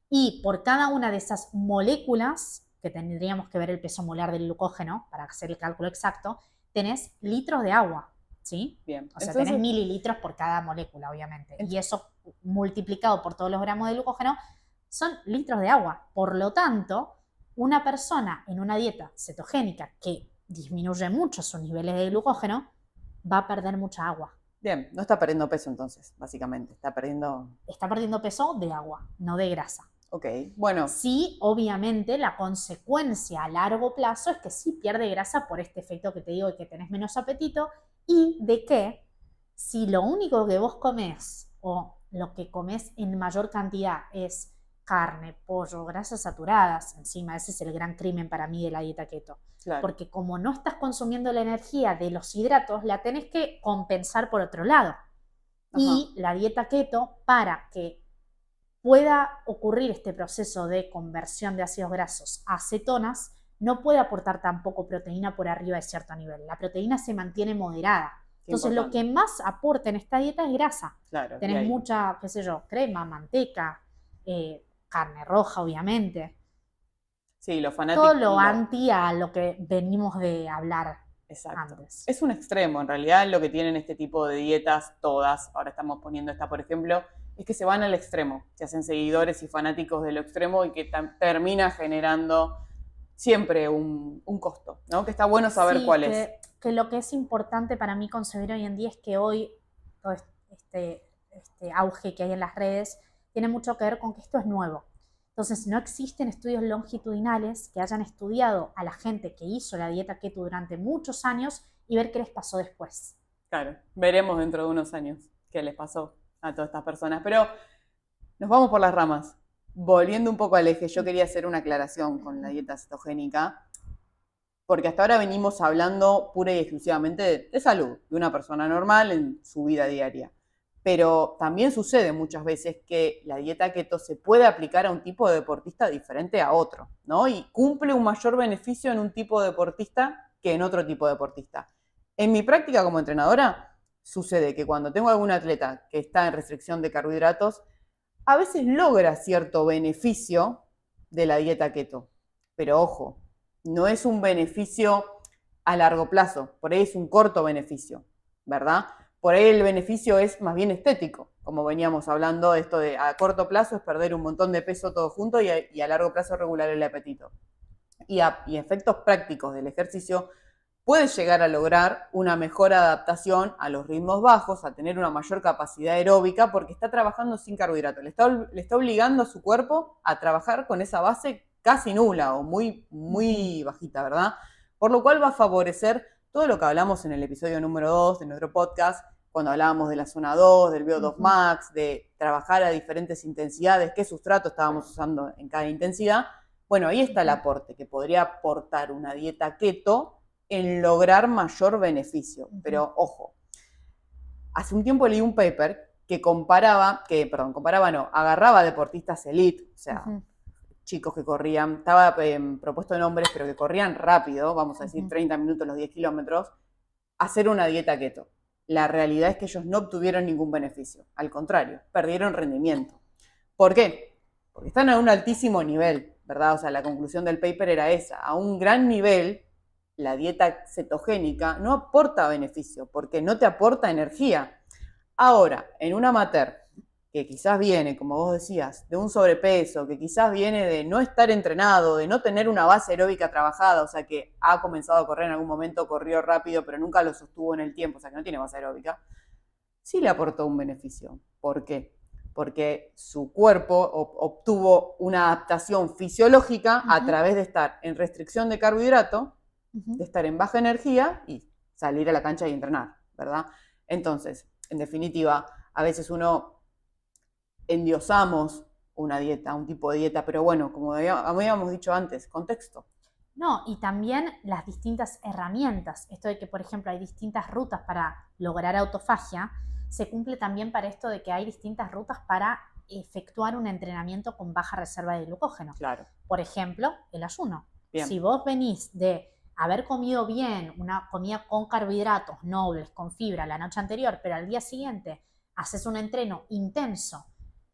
y por cada una de esas moléculas, que tendríamos que ver el peso molar del glucógeno para hacer el cálculo exacto, tenés litros de agua, ¿sí? Bien. O sea, entonces, tenés mililitros por cada molécula, obviamente. Y eso multiplicado por todos los gramos de glucógeno, son litros de agua. Por lo tanto, una persona en una dieta cetogénica que disminuye mucho sus niveles de glucógeno va a perder mucha agua. Bien, no está perdiendo peso entonces, básicamente. Está perdiendo peso de agua, no de grasa. Ok, bueno. Sí, obviamente la consecuencia a largo plazo es que sí pierde grasa por este efecto que te digo de que tenés menos apetito y de que si lo único que vos comés o lo que comés en mayor cantidad es carne, pollo, grasas saturadas, encima ese es el gran crimen para mí de la dieta keto. Claro. Porque como no estás consumiendo la energía de los hidratos, la tenés que compensar por otro lado. Ajá. Y la dieta keto, para que pueda ocurrir este proceso de conversión de ácidos grasos a cetonas, no puede aportar tampoco proteína por arriba de cierto nivel. La proteína se mantiene moderada. Entonces, lo que más aporta en esta dieta es grasa. Claro, tenés mucha, qué sé yo, crema, manteca, carne roja, obviamente. Sí, lo fanático. Todo lo anti a lo que venimos de hablar. Exacto. Antes. Es un extremo, en realidad lo que tienen este tipo de dietas, todas, ahora estamos poniendo esta por ejemplo, es que se van al extremo, se hacen seguidores y fanáticos de lo extremo y que termina generando siempre un costo, ¿no? Que está bueno saber cuál es. Que lo que es importante para mí concebir hoy en día es que hoy todo este auge que hay en las redes tiene mucho que ver con que esto es nuevo. Entonces, no existen estudios longitudinales que hayan estudiado a la gente que hizo la dieta keto durante muchos años y ver qué les pasó después. Claro, veremos dentro de unos años qué les pasó a todas estas personas. Pero nos vamos por las ramas. Volviendo un poco al eje, yo quería hacer una aclaración con la dieta cetogénica, porque hasta ahora venimos hablando pura y exclusivamente de salud, de una persona normal en su vida diaria. Pero también sucede muchas veces que la dieta keto se puede aplicar a un tipo de deportista diferente a otro, ¿no? Y cumple un mayor beneficio en un tipo de deportista que en otro tipo de deportista. En mi práctica como entrenadora, sucede que cuando tengo algún atleta que está en restricción de carbohidratos, a veces logra cierto beneficio de la dieta keto. Pero ojo, no es un beneficio a largo plazo, por ahí es un corto beneficio, ¿verdad? Por ahí el beneficio es más bien estético, como veníamos hablando, esto de a corto plazo es perder un montón de peso todo junto y a largo plazo regular el apetito. Y efectos prácticos del ejercicio, puedes llegar a lograr una mejor adaptación a los ritmos bajos, a tener una mayor capacidad aeróbica, porque está trabajando sin carbohidratos. Le está obligando a su cuerpo a trabajar con esa base casi nula o muy, muy bajita, ¿verdad? Por lo cual va a favorecer todo lo que hablamos en el episodio número 2 de nuestro podcast, cuando hablábamos de la zona 2, del VO2 Max, de trabajar a diferentes intensidades, qué sustrato estábamos usando en cada intensidad. Bueno, ahí está el aporte que podría aportar una dieta keto en lograr mayor beneficio. Pero ojo, hace un tiempo leí un paper que agarraba deportistas elite, o sea, chicos que corrían, estaba propuesto nombres, pero que corrían rápido, vamos a decir 30 minutos los 10 kilómetros, hacer una dieta keto. La realidad es que ellos no obtuvieron ningún beneficio, al contrario, perdieron rendimiento. ¿Por qué? Porque están a un altísimo nivel, ¿verdad? O sea, la conclusión del paper era esa, a un gran nivel, la dieta cetogénica no aporta beneficio, porque no te aporta energía. Ahora, en un amateur, que quizás viene, como vos decías, de un sobrepeso, que quizás viene de no estar entrenado, de no tener una base aeróbica trabajada, o sea, que ha comenzado a correr en algún momento, corrió rápido, pero nunca lo sostuvo en el tiempo, o sea, que no tiene base aeróbica, sí le aportó un beneficio. ¿Por qué? Porque su cuerpo obtuvo una adaptación fisiológica a través de estar en restricción de carbohidrato, de estar en baja energía y salir a la cancha y entrenar, ¿verdad? Entonces, en definitiva, a veces endiosamos una dieta, un tipo de dieta, pero bueno, como habíamos dicho antes, contexto. No, y también las distintas herramientas. Esto de que, por ejemplo, hay distintas rutas para lograr autofagia, se cumple también para esto de que hay distintas rutas para efectuar un entrenamiento con baja reserva de glucógeno. Claro. Por ejemplo, el ayuno. Bien. Si vos venís de haber comido bien, una comida con carbohidratos nobles, con fibra la noche anterior, pero al día siguiente haces un entreno intenso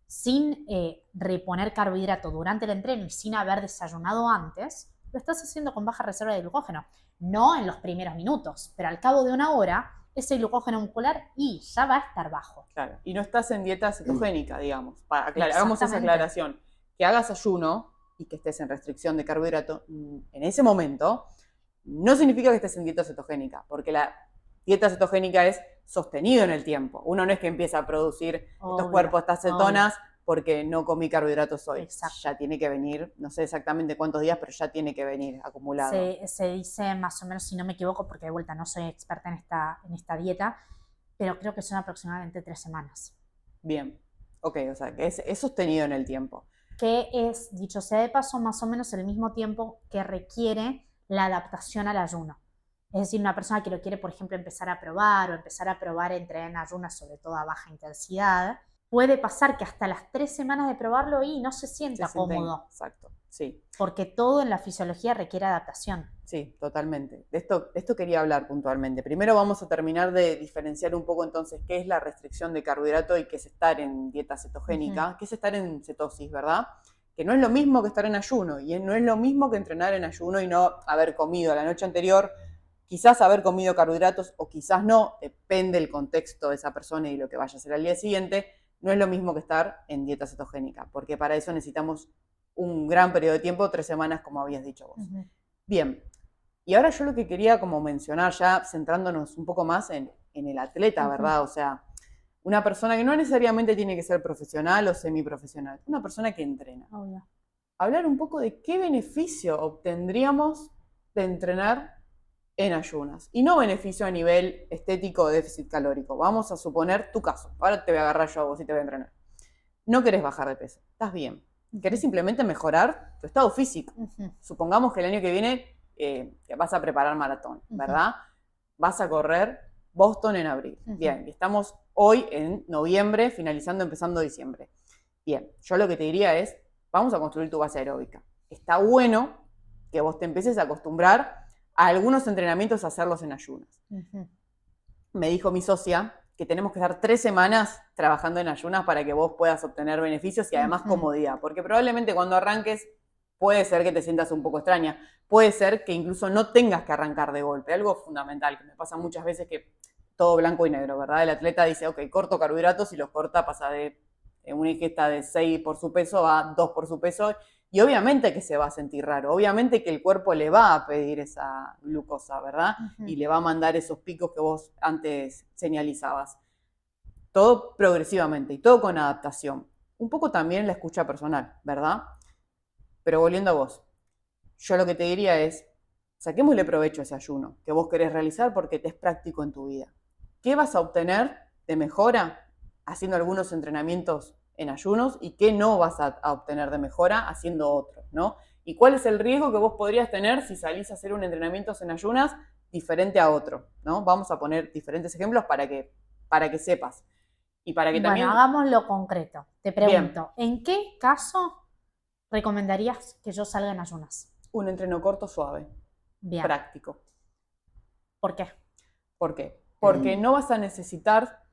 sin reponer carbohidrato durante el entreno y sin haber desayunado antes, lo estás haciendo con baja reserva de glucógeno. No en los primeros minutos, pero al cabo de una hora ese glucógeno muscular y ya va a estar bajo. Claro, y no estás en dieta cetogénica, digamos. Hagamos esa Exactamente. aclaración. Que hagas ayuno y que estés en restricción de carbohidrato en ese momento, no significa que estés en dieta cetogénica, porque la dieta cetogénica es sostenido en el tiempo. Uno no es que empieza a producir estos cuerpos, estas cetonas, porque no comí carbohidratos hoy. Exacto. Ya tiene que venir, no sé exactamente cuántos días, pero ya tiene que venir acumulado. Se dice más o menos, si no me equivoco, porque de vuelta no soy experta en esta dieta, pero creo que son aproximadamente 3 semanas. Bien, ok, o sea, que es sostenido en el tiempo. Que es, dicho sea de paso, más o menos el mismo tiempo que requiere la adaptación al ayuno. Es decir, una persona que lo quiere, por ejemplo, empezar a probar entrenar en ayunas, sobre todo a baja intensidad, puede pasar que hasta las 3 semanas de probarlo y no se sienta cómodo. Exacto, sí. Porque todo en la fisiología requiere adaptación. Sí, totalmente. De esto quería hablar puntualmente. Primero vamos a terminar de diferenciar un poco entonces qué es la restricción de carbohidrato y qué es estar en dieta cetogénica, qué es estar en cetosis, ¿verdad? Que no es lo mismo que estar en ayuno y no es lo mismo que entrenar en ayuno y no haber comido la noche anterior, quizás haber comido carbohidratos o quizás no, depende del contexto de esa persona y lo que vaya a hacer al día siguiente, no es lo mismo que estar en dieta cetogénica, porque para eso necesitamos un gran periodo de tiempo, 3 semanas, como habías dicho vos. Bien, y ahora yo lo que quería como mencionar, ya centrándonos un poco más en el atleta, ¿verdad? O sea, una persona que no necesariamente tiene que ser profesional o semiprofesional, una persona que entrena. Hablar un poco de qué beneficio obtendríamos de entrenar en ayunas. Y no beneficio a nivel estético o déficit calórico. Vamos a suponer tu caso. Ahora te voy a agarrar yo a vos y te voy a entrenar. No querés bajar de peso, estás bien. Querés simplemente mejorar tu estado físico. Supongamos que el año que viene te vas a preparar maratón, ¿verdad? Vas a correr Boston en abril. Bien, y estamos hoy en noviembre, finalizando, empezando diciembre. Bien, yo lo que te diría es, vamos a construir tu base aeróbica. Está bueno que vos te empieces a acostumbrar a algunos entrenamientos a hacerlos en ayunas. Me dijo mi socia que tenemos que estar 3 semanas trabajando en ayunas para que vos puedas obtener beneficios y además comodidad, porque probablemente cuando arranques puede ser que te sientas un poco extraña, puede ser que incluso no tengas que arrancar de golpe, algo fundamental que me pasa muchas veces que todo blanco y negro, ¿verdad? El atleta dice, ok, corto carbohidratos y los corta, pasa de una ingesta de 6 por su peso a 2 por su peso, y obviamente que se va a sentir raro, obviamente que el cuerpo le va a pedir esa glucosa, ¿verdad? Y le va a mandar esos picos que vos antes señalizabas. Todo progresivamente y todo con adaptación. Un poco también la escucha personal, ¿verdad? Pero volviendo a vos, yo lo que te diría es, saquémosle provecho a ese ayuno que vos querés realizar porque te es práctico en tu vida. ¿Qué vas a obtener de mejora haciendo algunos entrenamientos en ayunos y qué no vas a obtener de mejora haciendo otros, ¿no? ¿Y cuál es el riesgo que vos podrías tener si salís a hacer un entrenamiento en ayunas diferente a otro, ¿no? Vamos a poner diferentes ejemplos para que sepas. Y para que también... Bueno, hagámoslo concreto. Te pregunto, bien, ¿en qué caso recomendarías que yo salga en ayunas? Un entreno corto, suave. Bien. Práctico. ¿Por qué? ¿Por qué? Porque no vas a necesitar,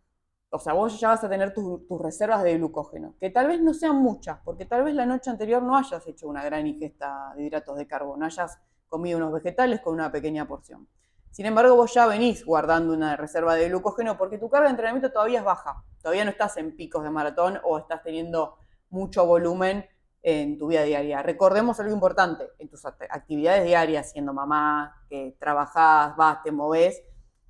o sea, vos ya vas a tener tus reservas de glucógeno, que tal vez no sean muchas, porque tal vez la noche anterior no hayas hecho una gran ingesta de hidratos de carbono, hayas comido unos vegetales con una pequeña porción. Sin embargo, vos ya venís guardando una reserva de glucógeno porque tu carga de entrenamiento todavía es baja, todavía no estás en picos de maratón o estás teniendo mucho volumen en tu vida diaria. Recordemos algo importante, en tus actividades diarias, siendo mamá, que trabajás, vas, te movés,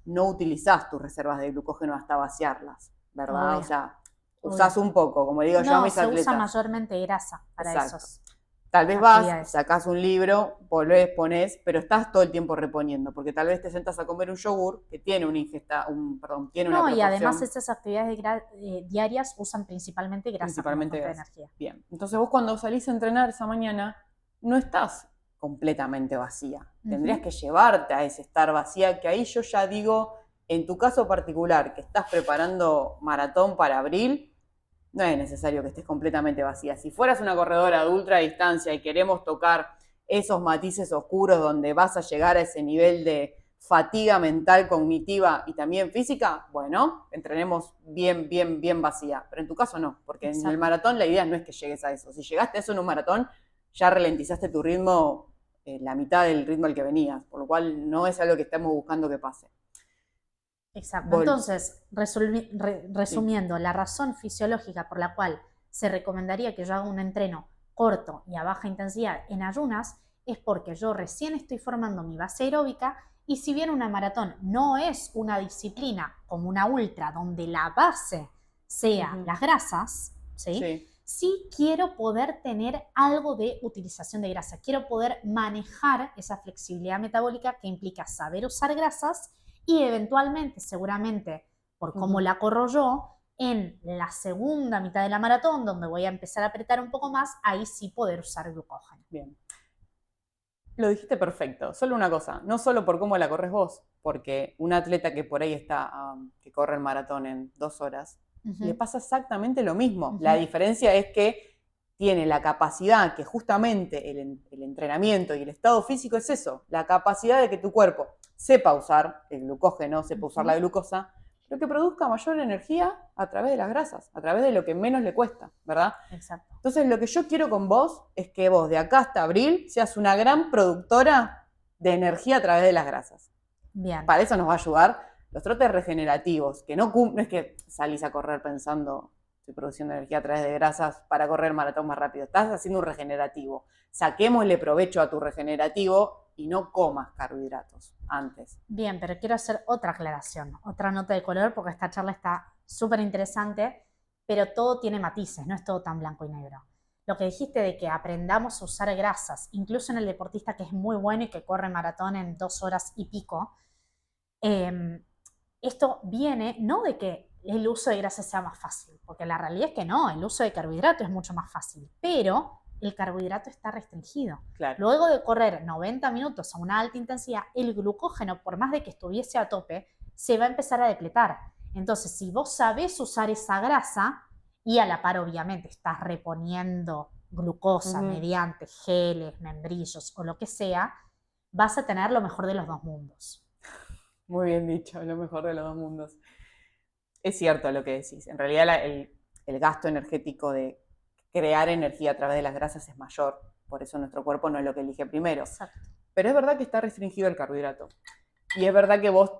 no utilizás tus reservas de glucógeno hasta vaciarlas, ¿verdad? O sea, usás un poco, como digo yo a mis atletas. No, se usa mayormente grasa para esos. Tal vez vas, sacás un libro, volvés, ponés, pero estás todo el tiempo reponiendo, porque tal vez te sentas a comer un yogur que tiene una ingesta, tiene una proporción. No, y además esas actividades diarias usan principalmente grasa como fuente de energía. Bien, entonces vos cuando salís a entrenar esa mañana, no estás completamente vacía. Tendrías que llevarte a ese estar vacía, que ahí yo ya digo, en tu caso particular, que estás preparando maratón para abril, no es necesario que estés completamente vacía. Si fueras una corredora de ultra distancia y queremos tocar esos matices oscuros donde vas a llegar a ese nivel de fatiga mental, cognitiva y también física, bueno, entrenemos bien, bien, bien vacía. Pero en tu caso no, porque en el maratón la idea no es que llegues a eso. Si llegaste a eso en un maratón, ya ralentizaste tu ritmo la mitad del ritmo al que venías, por lo cual no es algo que estemos buscando que pase. Exacto. Entonces, resumiendo, la razón fisiológica por la cual se recomendaría que yo haga un entreno corto y a baja intensidad en ayunas es porque yo recién estoy formando mi base aeróbica y si bien una maratón no es una disciplina como una ultra donde la base sea las grasas, ¿sí? Sí quiero poder tener algo de utilización de grasa, quiero poder manejar esa flexibilidad metabólica que implica saber usar grasas y eventualmente, seguramente, por cómo la corro yo, en la segunda mitad de la maratón, donde voy a empezar a apretar un poco más, ahí sí poder usar glucógeno. Bien. Lo dijiste perfecto. Solo una cosa, no solo por cómo la corres vos, porque un atleta que por ahí está, que corre el maratón en 2 horas, le pasa exactamente lo mismo. La diferencia es que tiene la capacidad, que justamente el entrenamiento y el estado físico es eso, la capacidad de que tu cuerpo sepa usar el glucógeno, sepa usar la glucosa, pero que produzca mayor energía a través de las grasas, a través de lo que menos le cuesta, ¿verdad? Exacto. Entonces, lo que yo quiero con vos es que vos, de acá hasta abril, seas una gran productora de energía a través de las grasas. Bien. Para eso nos va a ayudar los trotes regenerativos, que no es que salís a correr pensando, estoy produciendo energía a través de grasas para correr el maratón más rápido. Estás haciendo un regenerativo. Saquémosle provecho a tu regenerativo y no comas carbohidratos antes. Bien, pero quiero hacer otra aclaración, otra nota de color, porque esta charla está súper interesante, pero todo tiene matices, no es todo tan blanco y negro. Lo que dijiste de que aprendamos a usar grasas, incluso en el deportista que es muy bueno y que corre maratón en 2 horas y pico, esto viene no de que el uso de grasas sea más fácil, porque la realidad es que no, el uso de carbohidratos es mucho más fácil, pero el carbohidrato está restringido. Claro. Luego de correr 90 minutos a una alta intensidad, el glucógeno, por más de que estuviese a tope, se va a empezar a depletar. Entonces, si vos sabés usar esa grasa y a la par, obviamente, estás reponiendo glucosa mediante geles, membrillos o lo que sea, vas a tener lo mejor de los dos mundos. Muy bien dicho, lo mejor de los dos mundos. Es cierto lo que decís. En realidad el gasto energético de crear energía a través de las grasas es mayor. Por eso nuestro cuerpo no es lo que elige primero. Exacto. Pero es verdad que está restringido el carbohidrato. Y es verdad que vos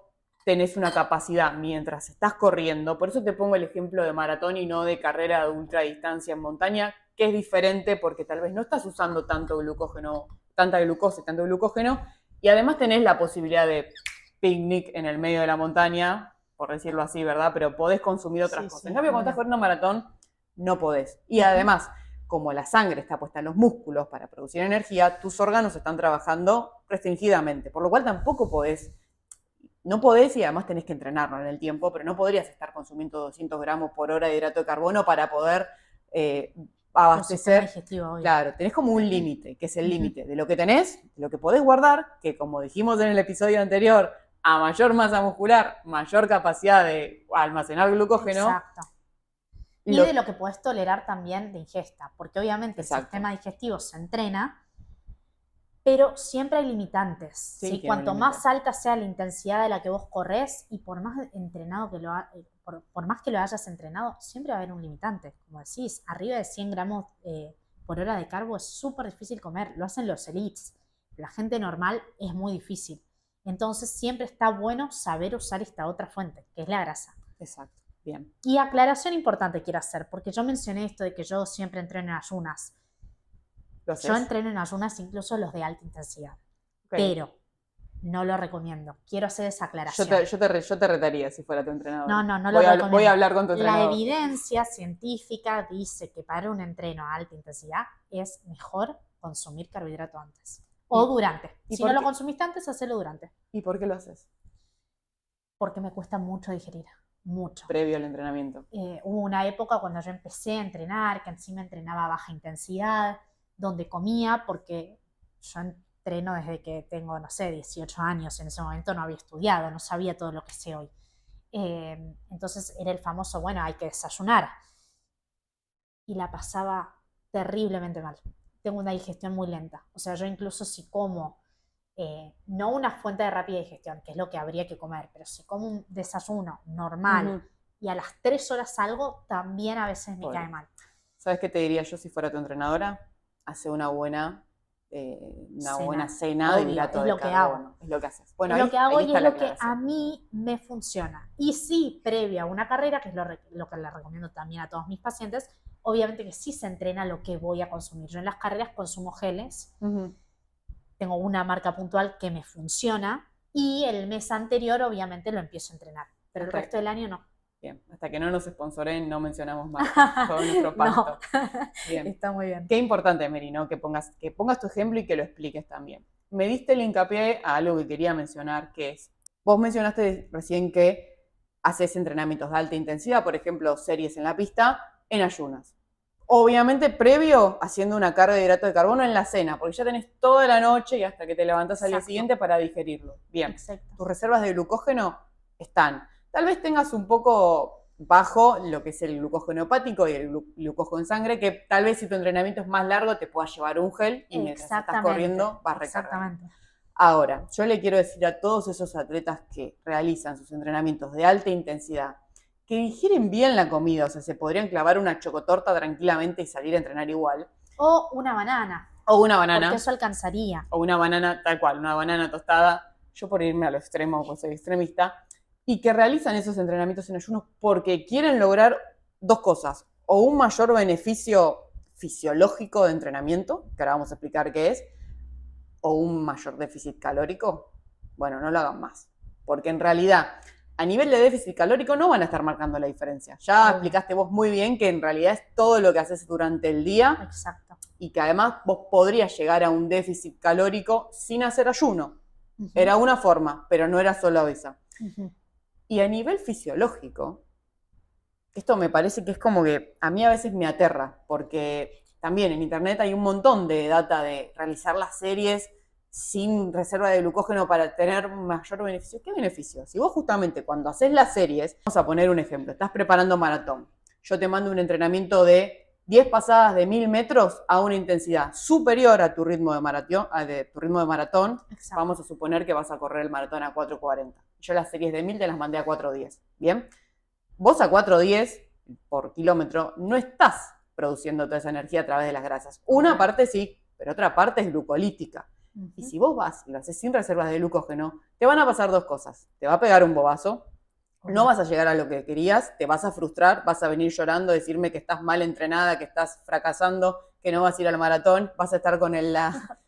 tenés una capacidad mientras estás corriendo. Por eso te pongo el ejemplo de maratón y no de carrera de ultradistancia en montaña, que es diferente porque tal vez no estás usando tanto glucógeno, tanta glucosa y tanto glucógeno. Y además tenés la posibilidad de picnic en el medio de la montaña, por decirlo así, ¿verdad? Pero podés consumir otras cosas. En cambio, cuando estás corriendo maratón, no podés. Y además, como la sangre está puesta en los músculos para producir energía, tus órganos están trabajando restringidamente, por lo cual tampoco podés, no podés y además tenés que entrenarlo en el tiempo, pero no podrías estar consumiendo 200 gramos por hora de hidrato de carbono para poder abastecer. Claro, tenés como un límite, que es el límite de lo que tenés, de lo que podés guardar, que como dijimos en el episodio anterior, a mayor masa muscular, mayor capacidad de almacenar glucógeno. Exacto. Y de lo que podés tolerar también de ingesta, porque obviamente el sistema digestivo se entrena, pero siempre hay limitantes. ¿Sí? Cuanto más alta sea la intensidad de la que vos corres y por más entrenado que por más que lo hayas entrenado, siempre va a haber un limitante. Como decís, arriba de 100 gramos por hora de carbo es súper difícil comer. Lo hacen los elites. La gente normal es muy difícil. Entonces siempre está bueno saber usar esta otra fuente, que es la grasa. Exacto. Bien. Y aclaración importante quiero hacer, porque yo mencioné esto de que yo siempre entreno en ayunas. Yo entreno en ayunas incluso los de alta intensidad, pero no lo recomiendo. Quiero hacer esa aclaración. Yo te retaría si fuera tu entrenador. No lo recomiendo. Voy a hablar con tu entrenador. La evidencia científica dice que para un entreno a alta intensidad es mejor consumir carbohidrato antes o durante. Si no lo consumiste antes, hacelo durante. ¿Y por qué lo haces? Porque me cuesta mucho digerir. Mucho. Previo al entrenamiento. Hubo una época cuando yo empecé a entrenar, que encima entrenaba a baja intensidad, donde comía, porque yo entreno desde que tengo, no sé, 18 años, en ese momento no había estudiado, no sabía todo lo que sé hoy. Entonces era el famoso, bueno, hay que desayunar. Y la pasaba terriblemente mal. Tengo una digestión muy lenta. O sea, yo incluso si como no una fuente de rápida digestión, que es lo que habría que comer, pero si como un desayuno normal y a las 3 horas salgo, también a veces me cae mal. ¿Sabes qué te diría yo si fuera tu entrenadora? Hace una buena una Cena, buena cena de obvio, hidrato es de lo que hago. carbono. Es lo que haces. Bueno, Es lo que hago ahí y está es la lo que a aclaración. mí me funciona. Y sí, previo a una carrera, que es lo que le recomiendo también a todos mis pacientes, obviamente que sí se entrena lo que voy a consumir. Yo en las carreras consumo geles, Ujú. tengo una marca puntual que me funciona y el mes anterior obviamente lo empiezo a entrenar, pero el resto del año no. Bien, hasta que no nos sponsoren no mencionamos marcas, todo nuestro No, pacto. Bien. está muy bien. Qué importante, Mary, ¿no? Que pongas tu ejemplo y que lo expliques también. Me diste el hincapié a algo que quería mencionar, que es, vos mencionaste recién que haces entrenamientos de alta intensidad, por ejemplo, series en la pista, en ayunas. Obviamente previo haciendo una carga de hidrato de carbono en la cena, porque ya tenés toda la noche y hasta que te levantás al día siguiente para digerirlo. Bien, Exacto. tus reservas de glucógeno están. Tal vez tengas un poco bajo lo que es el glucógeno hepático y el glucógeno en sangre, que tal vez si tu entrenamiento es más largo te pueda llevar un gel y mientras estás corriendo vas recargando. Exactamente. Ahora, yo le quiero decir a todos esos atletas que realizan sus entrenamientos de alta intensidad que digieren bien la comida, o sea, se podrían clavar una chocotorta tranquilamente y salir a entrenar igual. O una banana. O una banana. Porque eso alcanzaría. O una banana, tal cual, una banana tostada. Yo por irme a lo extremo, pues soy extremista. Y que realizan esos entrenamientos en ayunos porque quieren lograr dos cosas. O un mayor beneficio fisiológico de entrenamiento, que ahora vamos a explicar qué es, o un mayor déficit calórico. Bueno, no lo hagan más. Porque en realidad, a nivel de déficit calórico no van a estar marcando la diferencia. Ya explicaste vos muy bien que en realidad es todo lo que haces durante el día. Exacto. Y que además vos podrías llegar a un déficit calórico sin hacer ayuno. Era una forma, pero no era solo esa. Y a nivel fisiológico, esto me parece que es como que a mí a veces me aterra, porque también en internet hay un montón de data de realizar las series sin reserva de glucógeno para tener mayor beneficio. ¿Qué beneficio? Si vos justamente cuando haces las series, vamos a poner un ejemplo, estás preparando maratón, yo te mando un entrenamiento de 10 pasadas de 1000 metros a una intensidad superior a tu ritmo de maratón. Exacto. Vamos a suponer que vas a correr el maratón a 4:40. Yo las series de 1000 te las mandé a 4:10. ¿Bien? Vos a 4:10 por kilómetro no estás produciendo toda esa energía a través de las grasas. Una parte sí, pero otra parte es glucolítica. Y si vos vas y lo haces sin reservas de glucógeno, te van a pasar dos cosas. Te va a pegar un bobazo, no vas a llegar a lo que querías, te vas a frustrar, vas a venir llorando, decirme que estás mal entrenada, que estás fracasando, que no vas a ir al maratón, vas a estar con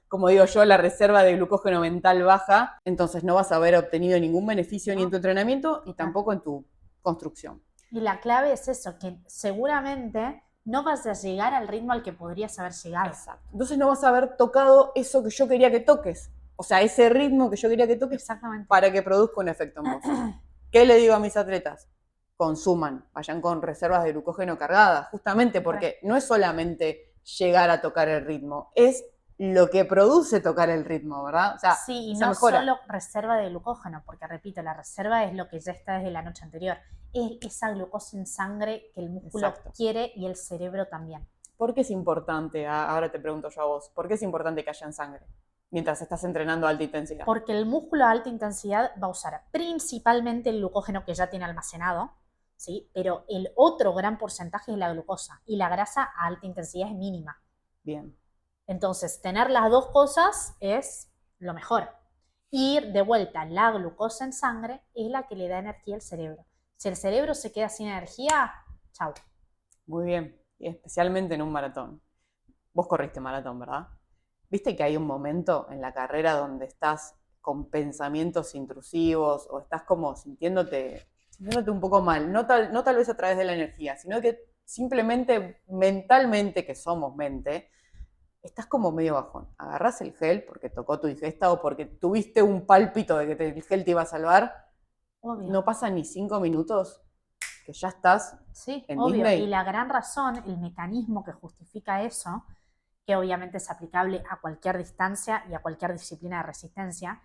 como digo yo, la reserva de glucógeno mental baja, entonces no vas a haber obtenido ningún beneficio ni en tu entrenamiento y tampoco en tu construcción. Y la clave es eso, que seguramente no vas a llegar al ritmo al que podrías haber llegado. Exacto. Entonces no vas a haber tocado eso que yo quería que toques. O sea, ese ritmo que yo quería que toques. Exactamente. Para que produzca un efecto en vos. ¿Qué le digo a mis atletas? Consuman, vayan con reservas de glucógeno cargadas, justamente porque no es solamente llegar a tocar el ritmo, es lo que produce tocar el ritmo, ¿verdad? O sea, sí, y no mejora. Solo reserva de glucógeno, porque repito, la reserva es lo que ya está desde la noche anterior. Es esa glucosa en sangre que el músculo quiere y el cerebro también. ¿Por qué es importante? Ahora te pregunto yo a vos, ¿por qué es importante que haya en sangre mientras estás entrenando a alta intensidad? Porque el músculo a alta intensidad va a usar principalmente el glucógeno que ya tiene almacenado, ¿sí? Pero el otro gran porcentaje es la glucosa y la grasa a alta intensidad es mínima. Bien. Entonces, tener las dos cosas es lo mejor. Ir de vuelta, la glucosa en sangre es la que le da energía al cerebro. Si el cerebro se queda sin energía, chau. Muy bien, y especialmente en un maratón. Vos corriste maratón, ¿verdad? ¿Viste que hay un momento en la carrera donde estás con pensamientos intrusivos o estás como sintiéndote un poco mal? No tal vez a través de la energía, sino que simplemente mentalmente, que somos mente, estás como medio bajón. Agarrás el gel porque tocó tu ingesta o porque tuviste un pálpito de que el gel te iba a salvar. Obvio. No pasa ni 5 minutos que ya estás en obvio. Disney. Y la gran razón, el mecanismo que justifica eso, que obviamente es aplicable a cualquier distancia y a cualquier disciplina de resistencia,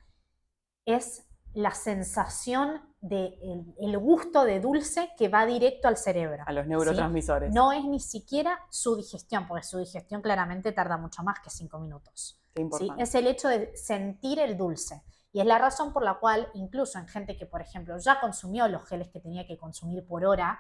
es la sensación el gusto de dulce que va directo al cerebro. A los neurotransmisores. ¿Sí? No es ni siquiera su digestión, porque su digestión claramente tarda mucho más que 5 minutos. Qué importante. ¿Sí? Es el hecho de sentir el dulce. Y es la razón por la cual, incluso en gente que, por ejemplo, ya consumió los geles que tenía que consumir por hora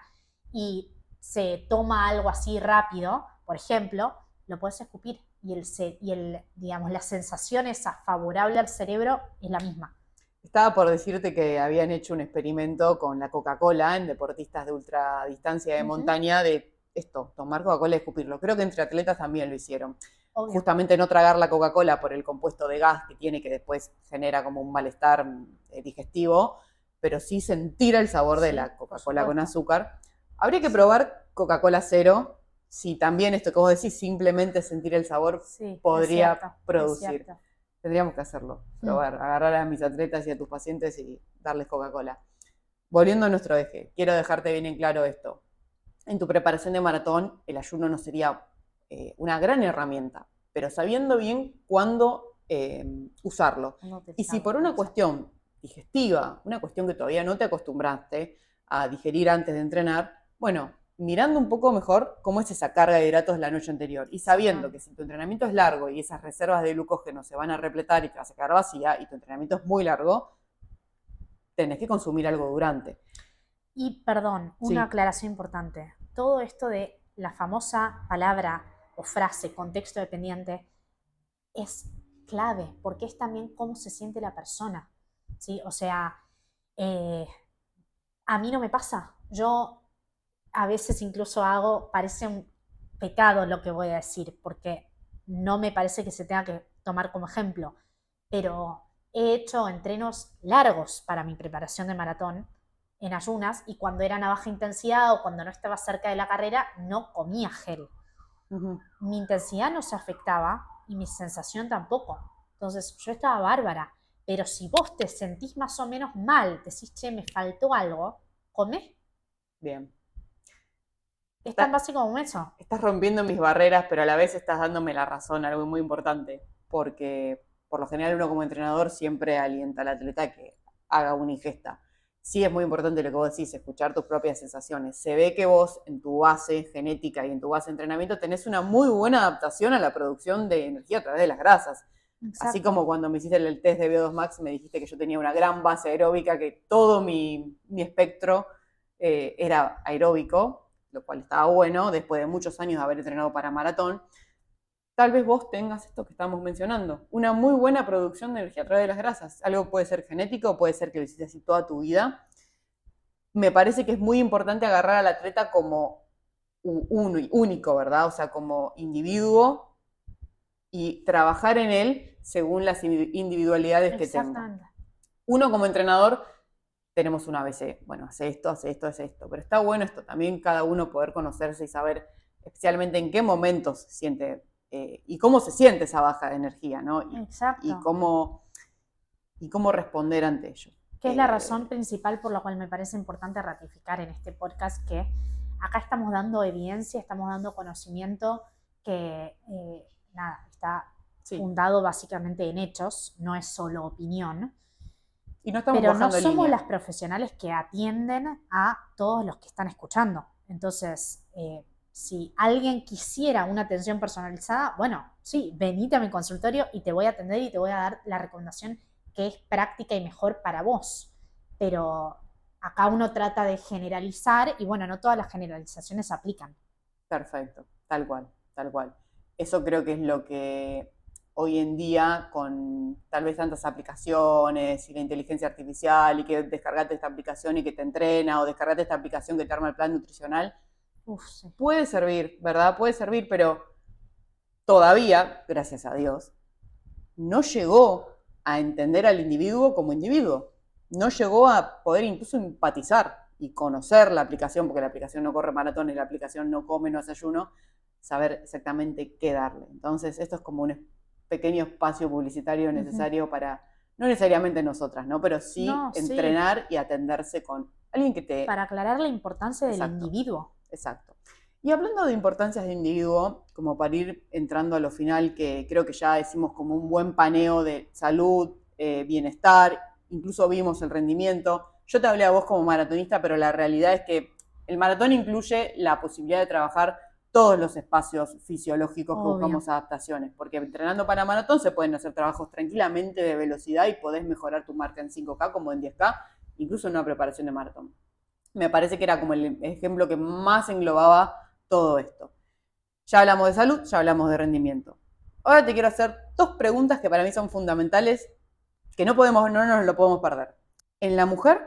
y se toma algo así rápido, por ejemplo, lo puedes escupir. digamos, la sensación esa favorable al cerebro es la misma. Estaba por decirte que habían hecho un experimento con la Coca-Cola en deportistas de ultradistancia de montaña de esto, tomar Coca-Cola y escupirlo. Creo que entre atletas también lo hicieron. Obvio. Justamente no tragar la Coca-Cola por el compuesto de gas que tiene, que después genera como un malestar digestivo, pero sí sentir el sabor de la Coca-Cola con azúcar. Habría que probar Coca-Cola cero, si también esto que vos decís, simplemente sentir el sabor podría producir. Tendríamos que hacerlo, probar, agarrar a mis atletas y a tus pacientes y darles Coca-Cola. Volviendo a nuestro eje, quiero dejarte bien en claro esto. En tu preparación de maratón, el ayuno no sería una gran herramienta, pero sabiendo bien cuándo usarlo. Y si por una cuestión digestiva, una cuestión que todavía no te acostumbraste a digerir antes de entrenar, bueno, mirando un poco mejor cómo es esa carga de hidratos la noche anterior y sabiendo que si tu entrenamiento es largo y esas reservas de glucógeno se van a repletar y te vas a quedar vacía y tu entrenamiento es muy largo, tenés que consumir algo durante. Y perdón, una aclaración importante. Todo esto de la famosa palabra o frase contexto dependiente es clave porque es también cómo se siente la persona, ¿sí? O sea, a mí no me pasa. Yo a veces incluso parece un pecado lo que voy a decir, porque no me parece que se tenga que tomar como ejemplo, pero he hecho entrenos largos para mi preparación de maratón en ayunas y cuando eran a baja intensidad o cuando no estaba cerca de la carrera no comía gel. Mi intensidad no se afectaba y mi sensación tampoco. Entonces yo estaba bárbara, pero si vos te sentís más o menos mal, decís, che, me faltó algo, comé. Bien. Es tan básico como eso. Estás rompiendo mis barreras, pero a la vez estás dándome la razón, algo muy importante, porque por lo general uno como entrenador siempre alienta al atleta que haga una ingesta. Sí es muy importante lo que vos decís, escuchar tus propias sensaciones. Se ve que vos en tu base genética y en tu base de entrenamiento tenés una muy buena adaptación a la producción de energía a través de las grasas. Exacto. Así como cuando me hiciste el test de VO2 Max me dijiste que yo tenía una gran base aeróbica, que todo mi espectro era aeróbico, lo cual estaba bueno, después de muchos años de haber entrenado para maratón. Tal vez vos tengas esto que estamos mencionando, una muy buena producción de energía a través de las grasas. Algo puede ser genético, puede ser que lo hiciste así toda tu vida. Me parece que es muy importante agarrar al atleta como único, ¿verdad? O sea, como individuo y trabajar en él según las individualidades que tenga. Uno como entrenador tenemos un ABC, bueno, hace esto, hace esto, hace esto, pero está bueno esto también, cada uno poder conocerse y saber especialmente en qué momentos siente y cómo se siente esa baja de energía, ¿no? Exacto. Y cómo responder ante ello. Que es la razón principal por la cual me parece importante ratificar en este podcast que acá estamos dando evidencia, estamos dando conocimiento que, está fundado básicamente en hechos, no es solo opinión. Y no estamos pero no bajando somos línea. las profesionales que atienden a todos los que están escuchando. Entonces, si alguien quisiera una atención personalizada, bueno, sí, venite a mi consultorio y te voy a atender y te voy a dar la recomendación que es práctica y mejor para vos. Pero acá uno trata de generalizar y bueno, no todas las generalizaciones aplican. Perfecto, tal cual, tal cual. Eso creo que es lo que hoy en día, con tal vez tantas aplicaciones y la inteligencia artificial y que descargate esta aplicación y que te entrena o descargate esta aplicación que te arma el plan nutricional, sí. Puede servir, ¿verdad? Puede servir, pero todavía, gracias a Dios, no llegó a entender al individuo como individuo. No llegó a poder incluso empatizar y conocer la aplicación, porque la aplicación no corre maratones, la aplicación no come, no hace ayuno, saber exactamente qué darle. Entonces, esto es como un pequeño espacio publicitario necesario para, no necesariamente nosotras, ¿no? Pero sí entrenar y atenderse con alguien que te... Para aclarar la importancia del individuo. Exacto. Y hablando de importancias de individuo, como para ir entrando a lo final, que creo que ya decimos como un buen paneo de salud, bienestar, incluso vimos el rendimiento. Yo te hablé a vos como maratonista, pero la realidad es que el maratón incluye la posibilidad de trabajar todos los espacios fisiológicos que buscamos adaptaciones, porque entrenando para maratón se pueden hacer trabajos tranquilamente de velocidad y podés mejorar tu marca en 5K como en 10K, incluso en una preparación de maratón. Me parece que era como el ejemplo que más englobaba todo esto. Ya hablamos de salud, ya hablamos de rendimiento. Ahora te quiero hacer 2 preguntas que para mí son fundamentales, que no nos lo podemos perder. En la mujer,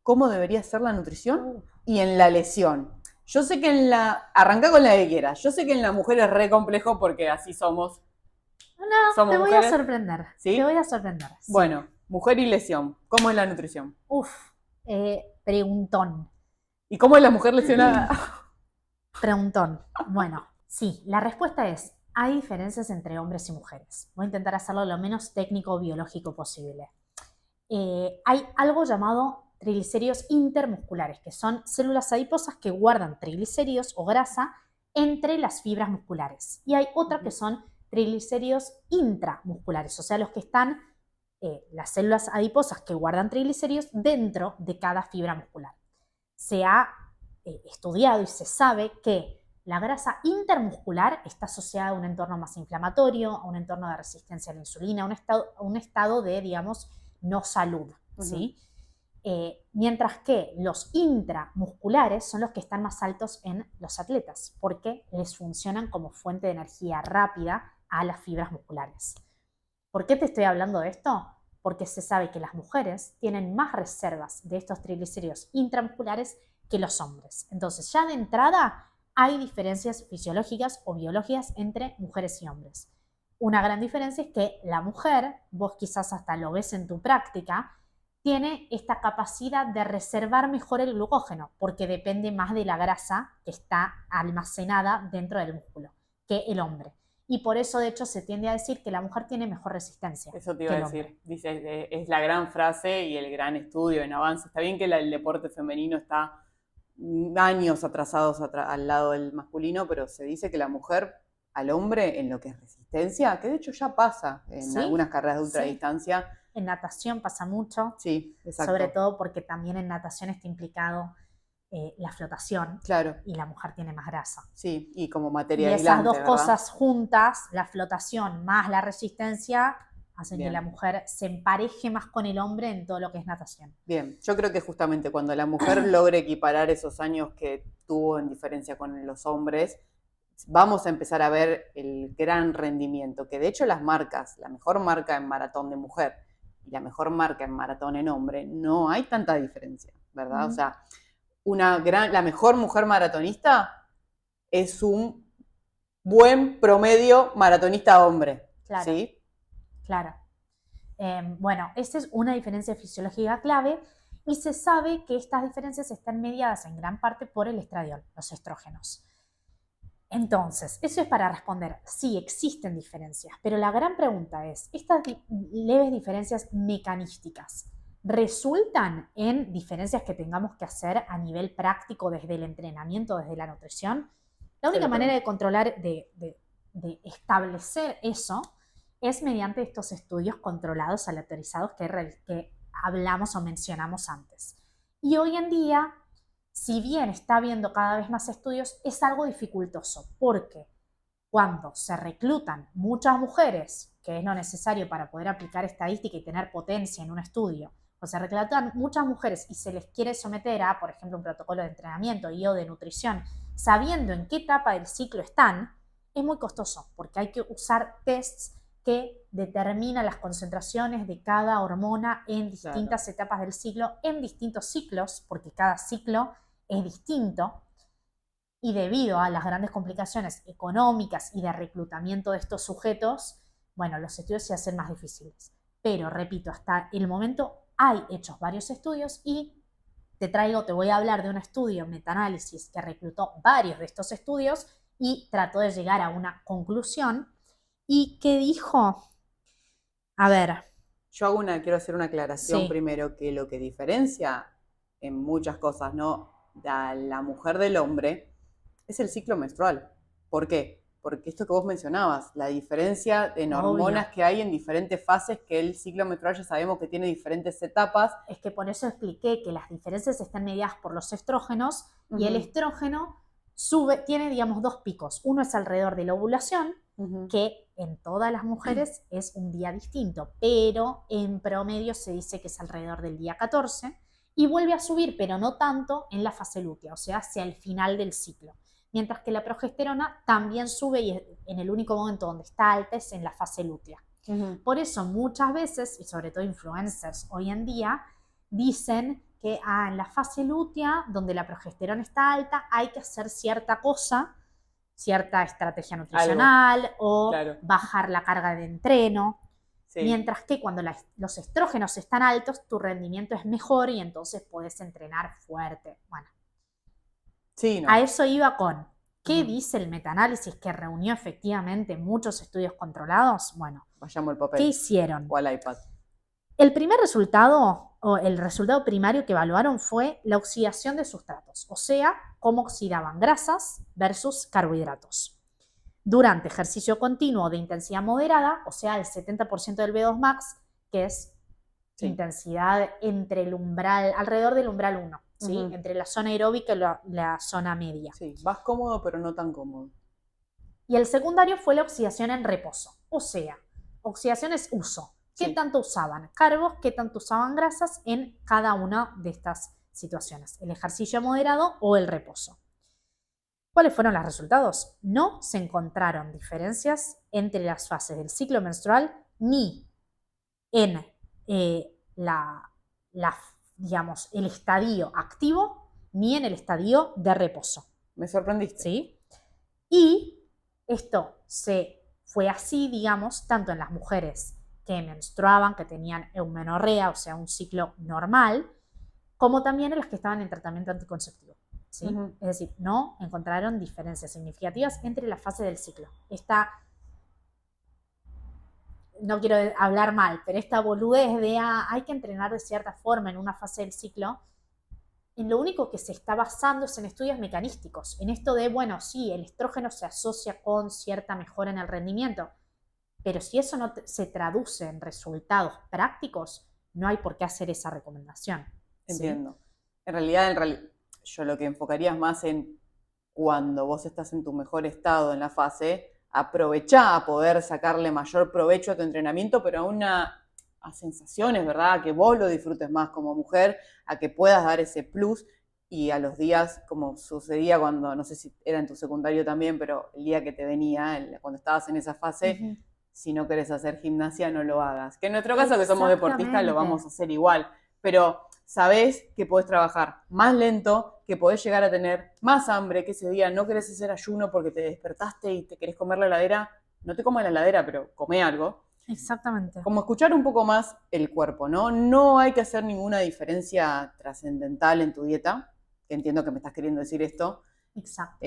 ¿cómo debería ser la nutrición? Y en la lesión. Yo sé que arrancá con la que quieras. Yo sé que en la mujer es re complejo porque así somos. No, Somos te voy a mujeres. sorprender. ¿Sí? Te voy a sorprender. Sí. Bueno, mujer y lesión. ¿Cómo es la nutrición? Preguntón. ¿Y cómo es la mujer lesionada? Preguntón. Bueno, sí, la respuesta es, hay diferencias entre hombres y mujeres. Voy a intentar hacerlo lo menos técnico biológico posible. Hay algo llamado triglicéridos intermusculares, que son células adiposas que guardan triglicéridos o grasa entre las fibras musculares. Y hay otra que son triglicéridos intramusculares, o sea, los que están, las células adiposas que guardan triglicéridos dentro de cada fibra muscular. Se ha estudiado y se sabe que la grasa intermuscular está asociada a un entorno más inflamatorio, a un entorno de resistencia a la insulina, a un estado de, digamos, no salud, ¿sí? Mientras que los intramusculares son los que están más altos en los atletas, porque les funcionan como fuente de energía rápida a las fibras musculares. ¿Por qué te estoy hablando de esto? Porque se sabe que las mujeres tienen más reservas de estos triglicéridos intramusculares que los hombres. Entonces, ya de entrada hay diferencias fisiológicas o biológicas entre mujeres y hombres. Una gran diferencia es que la mujer, vos quizás hasta lo ves en tu práctica, tiene esta capacidad de reservar mejor el glucógeno, porque depende más de la grasa que está almacenada dentro del músculo que el hombre. Y por eso, de hecho, se tiende a decir que la mujer tiene mejor resistencia. Eso te iba a decir. Dice, es la gran frase y el gran estudio en avance. Está bien que el deporte femenino está años atrasados al lado del masculino, pero se dice que la mujer al hombre en lo que es resistencia, que de hecho ya pasa en algunas carreras de ultradistancia. Sí. En natación pasa mucho. Sí, exacto. Sobre todo porque también en natación está implicado la flotación. Claro. Y la mujer tiene más grasa. Sí, y como materia aislante, y esas dos ¿verdad? cosas juntas, la flotación más la resistencia, hacen Bien. Que la mujer se empareje más con el hombre en todo lo que es natación. Bien, yo creo que justamente cuando la mujer logre equiparar esos años que tuvo en diferencia con los hombres, vamos a empezar a ver el gran rendimiento, que de hecho las marcas, la mejor marca en maratón de mujer y la mejor marca en maratón en hombre, no hay tanta diferencia, ¿verdad? O sea, la mejor mujer maratonista es un buen promedio maratonista hombre, claro, ¿sí? Claro. Bueno, esa es una diferencia fisiológica clave y se sabe que estas diferencias están mediadas en gran parte por el estradiol, los estrógenos. Entonces, eso es para responder, sí, existen diferencias, pero la gran pregunta es, ¿estas leves diferencias mecanísticas resultan en diferencias que tengamos que hacer a nivel práctico desde el entrenamiento, desde la nutrición? La única manera de controlar, de establecer eso, es mediante estos estudios controlados, aleatorizados que hablamos o mencionamos antes. Y hoy en día, si bien está habiendo cada vez más estudios, es algo dificultoso, porque cuando se reclutan muchas mujeres, que es lo necesario para poder aplicar estadística y tener potencia en un estudio, o se reclutan muchas mujeres y se les quiere someter a, por ejemplo, un protocolo de entrenamiento y o de nutrición, sabiendo en qué etapa del ciclo están, es muy costoso, porque hay que usar tests que determinan las concentraciones de cada hormona en distintas etapas del ciclo, en distintos ciclos, porque cada ciclo es distinto, y debido a las grandes complicaciones económicas y de reclutamiento de estos sujetos, bueno, los estudios se hacen más difíciles. Pero, repito, hasta el momento hay hechos varios estudios y te voy a hablar de un estudio metaanálisis que reclutó varios de estos estudios y trató de llegar a una conclusión. ¿Y qué dijo? A ver. Yo quiero hacer una aclaración primero, que lo que diferencia en muchas cosas, ¿no?, a la mujer del hombre es el ciclo menstrual. ¿Por qué? Porque esto que vos mencionabas, la diferencia en hormonas que hay en diferentes fases, que el ciclo menstrual ya sabemos que tiene diferentes etapas. Es que por eso expliqué que las diferencias están mediadas por los estrógenos y el estrógeno tiene, digamos, dos picos. Uno es alrededor de la ovulación, que en todas las mujeres es un día distinto, pero en promedio se dice que es alrededor del día 14 y vuelve a subir, pero no tanto en la fase lútea, o sea, hacia el final del ciclo. mientras que la progesterona también sube y en el único momento donde está alta es en la fase lútea. Por eso muchas veces, y sobre todo influencers hoy en día, dicen que en la fase lútea, donde la progesterona está alta, hay que hacer cierta cosa, cierta estrategia nutricional o claro. bajar la carga de entreno. Sí. Mientras que cuando los estrógenos están altos, tu rendimiento es mejor y entonces podés entrenar fuerte. Bueno, sí, no. A eso iba con, ¿qué dice el metaanálisis que reunió efectivamente muchos estudios controlados? Bueno, vayamos al papel. ¿Qué hicieron? O al iPad. El primer resultado, o el resultado primario que evaluaron fue la oxidación de sustratos, o sea, cómo oxidaban grasas versus carbohidratos. Durante ejercicio continuo de intensidad moderada, o sea, el 70% del V2 max, que es intensidad entre el umbral, alrededor del umbral 1, ¿sí? Entre la zona aeróbica y la zona media. Sí, vas cómodo, pero no tan cómodo. Y el secundario fue la oxidación en reposo, o sea, oxidación es uso. ¿Qué tanto usaban carbos? ¿Qué tanto usaban grasas en cada una de estas situaciones? El ejercicio moderado o el reposo. ¿Cuáles fueron los resultados? No se encontraron diferencias entre las fases del ciclo menstrual ni en digamos, el estadio activo ni en el estadio de reposo. Me sorprendiste. ¿Sí? Y esto fue así, digamos, tanto en las mujeres que menstruaban, que tenían eumenorrea, o sea, un ciclo normal, como también en las que estaban en tratamiento anticonceptivo. ¿Sí? Es decir, no encontraron diferencias significativas entre las fases del ciclo. No quiero hablar mal, pero esta boludez de hay que entrenar de cierta forma en una fase del ciclo, en lo único que se está basando es en estudios mecanísticos, en esto de, bueno, sí, el estrógeno se asocia con cierta mejora en el rendimiento, pero si eso no se traduce en resultados prácticos, no hay por qué hacer esa recomendación. Entiendo. ¿Sí? En realidad, yo lo que enfocaría es más en cuando vos estás en tu mejor estado en la fase, aprovechá a poder sacarle mayor provecho a tu entrenamiento, pero a sensaciones, ¿verdad? A que vos lo disfrutes más como mujer, a que puedas dar ese plus y a los días, como sucedía cuando, no sé si era en tu secundario también, pero el día que te venía, cuando estabas en esa fase, si no querés hacer gimnasia, no lo hagas. Que en nuestro caso, que somos deportistas, lo vamos a hacer igual, pero sabés que podés trabajar más lento, que podés llegar a tener más hambre, que ese día no querés hacer ayuno porque te despertaste y te querés comer la heladera, no te comas la heladera, pero come algo. Exactamente. Como escuchar un poco más el cuerpo, ¿no? No hay que hacer ninguna diferencia trascendental en tu dieta, que entiendo que me estás queriendo decir esto. Exacto.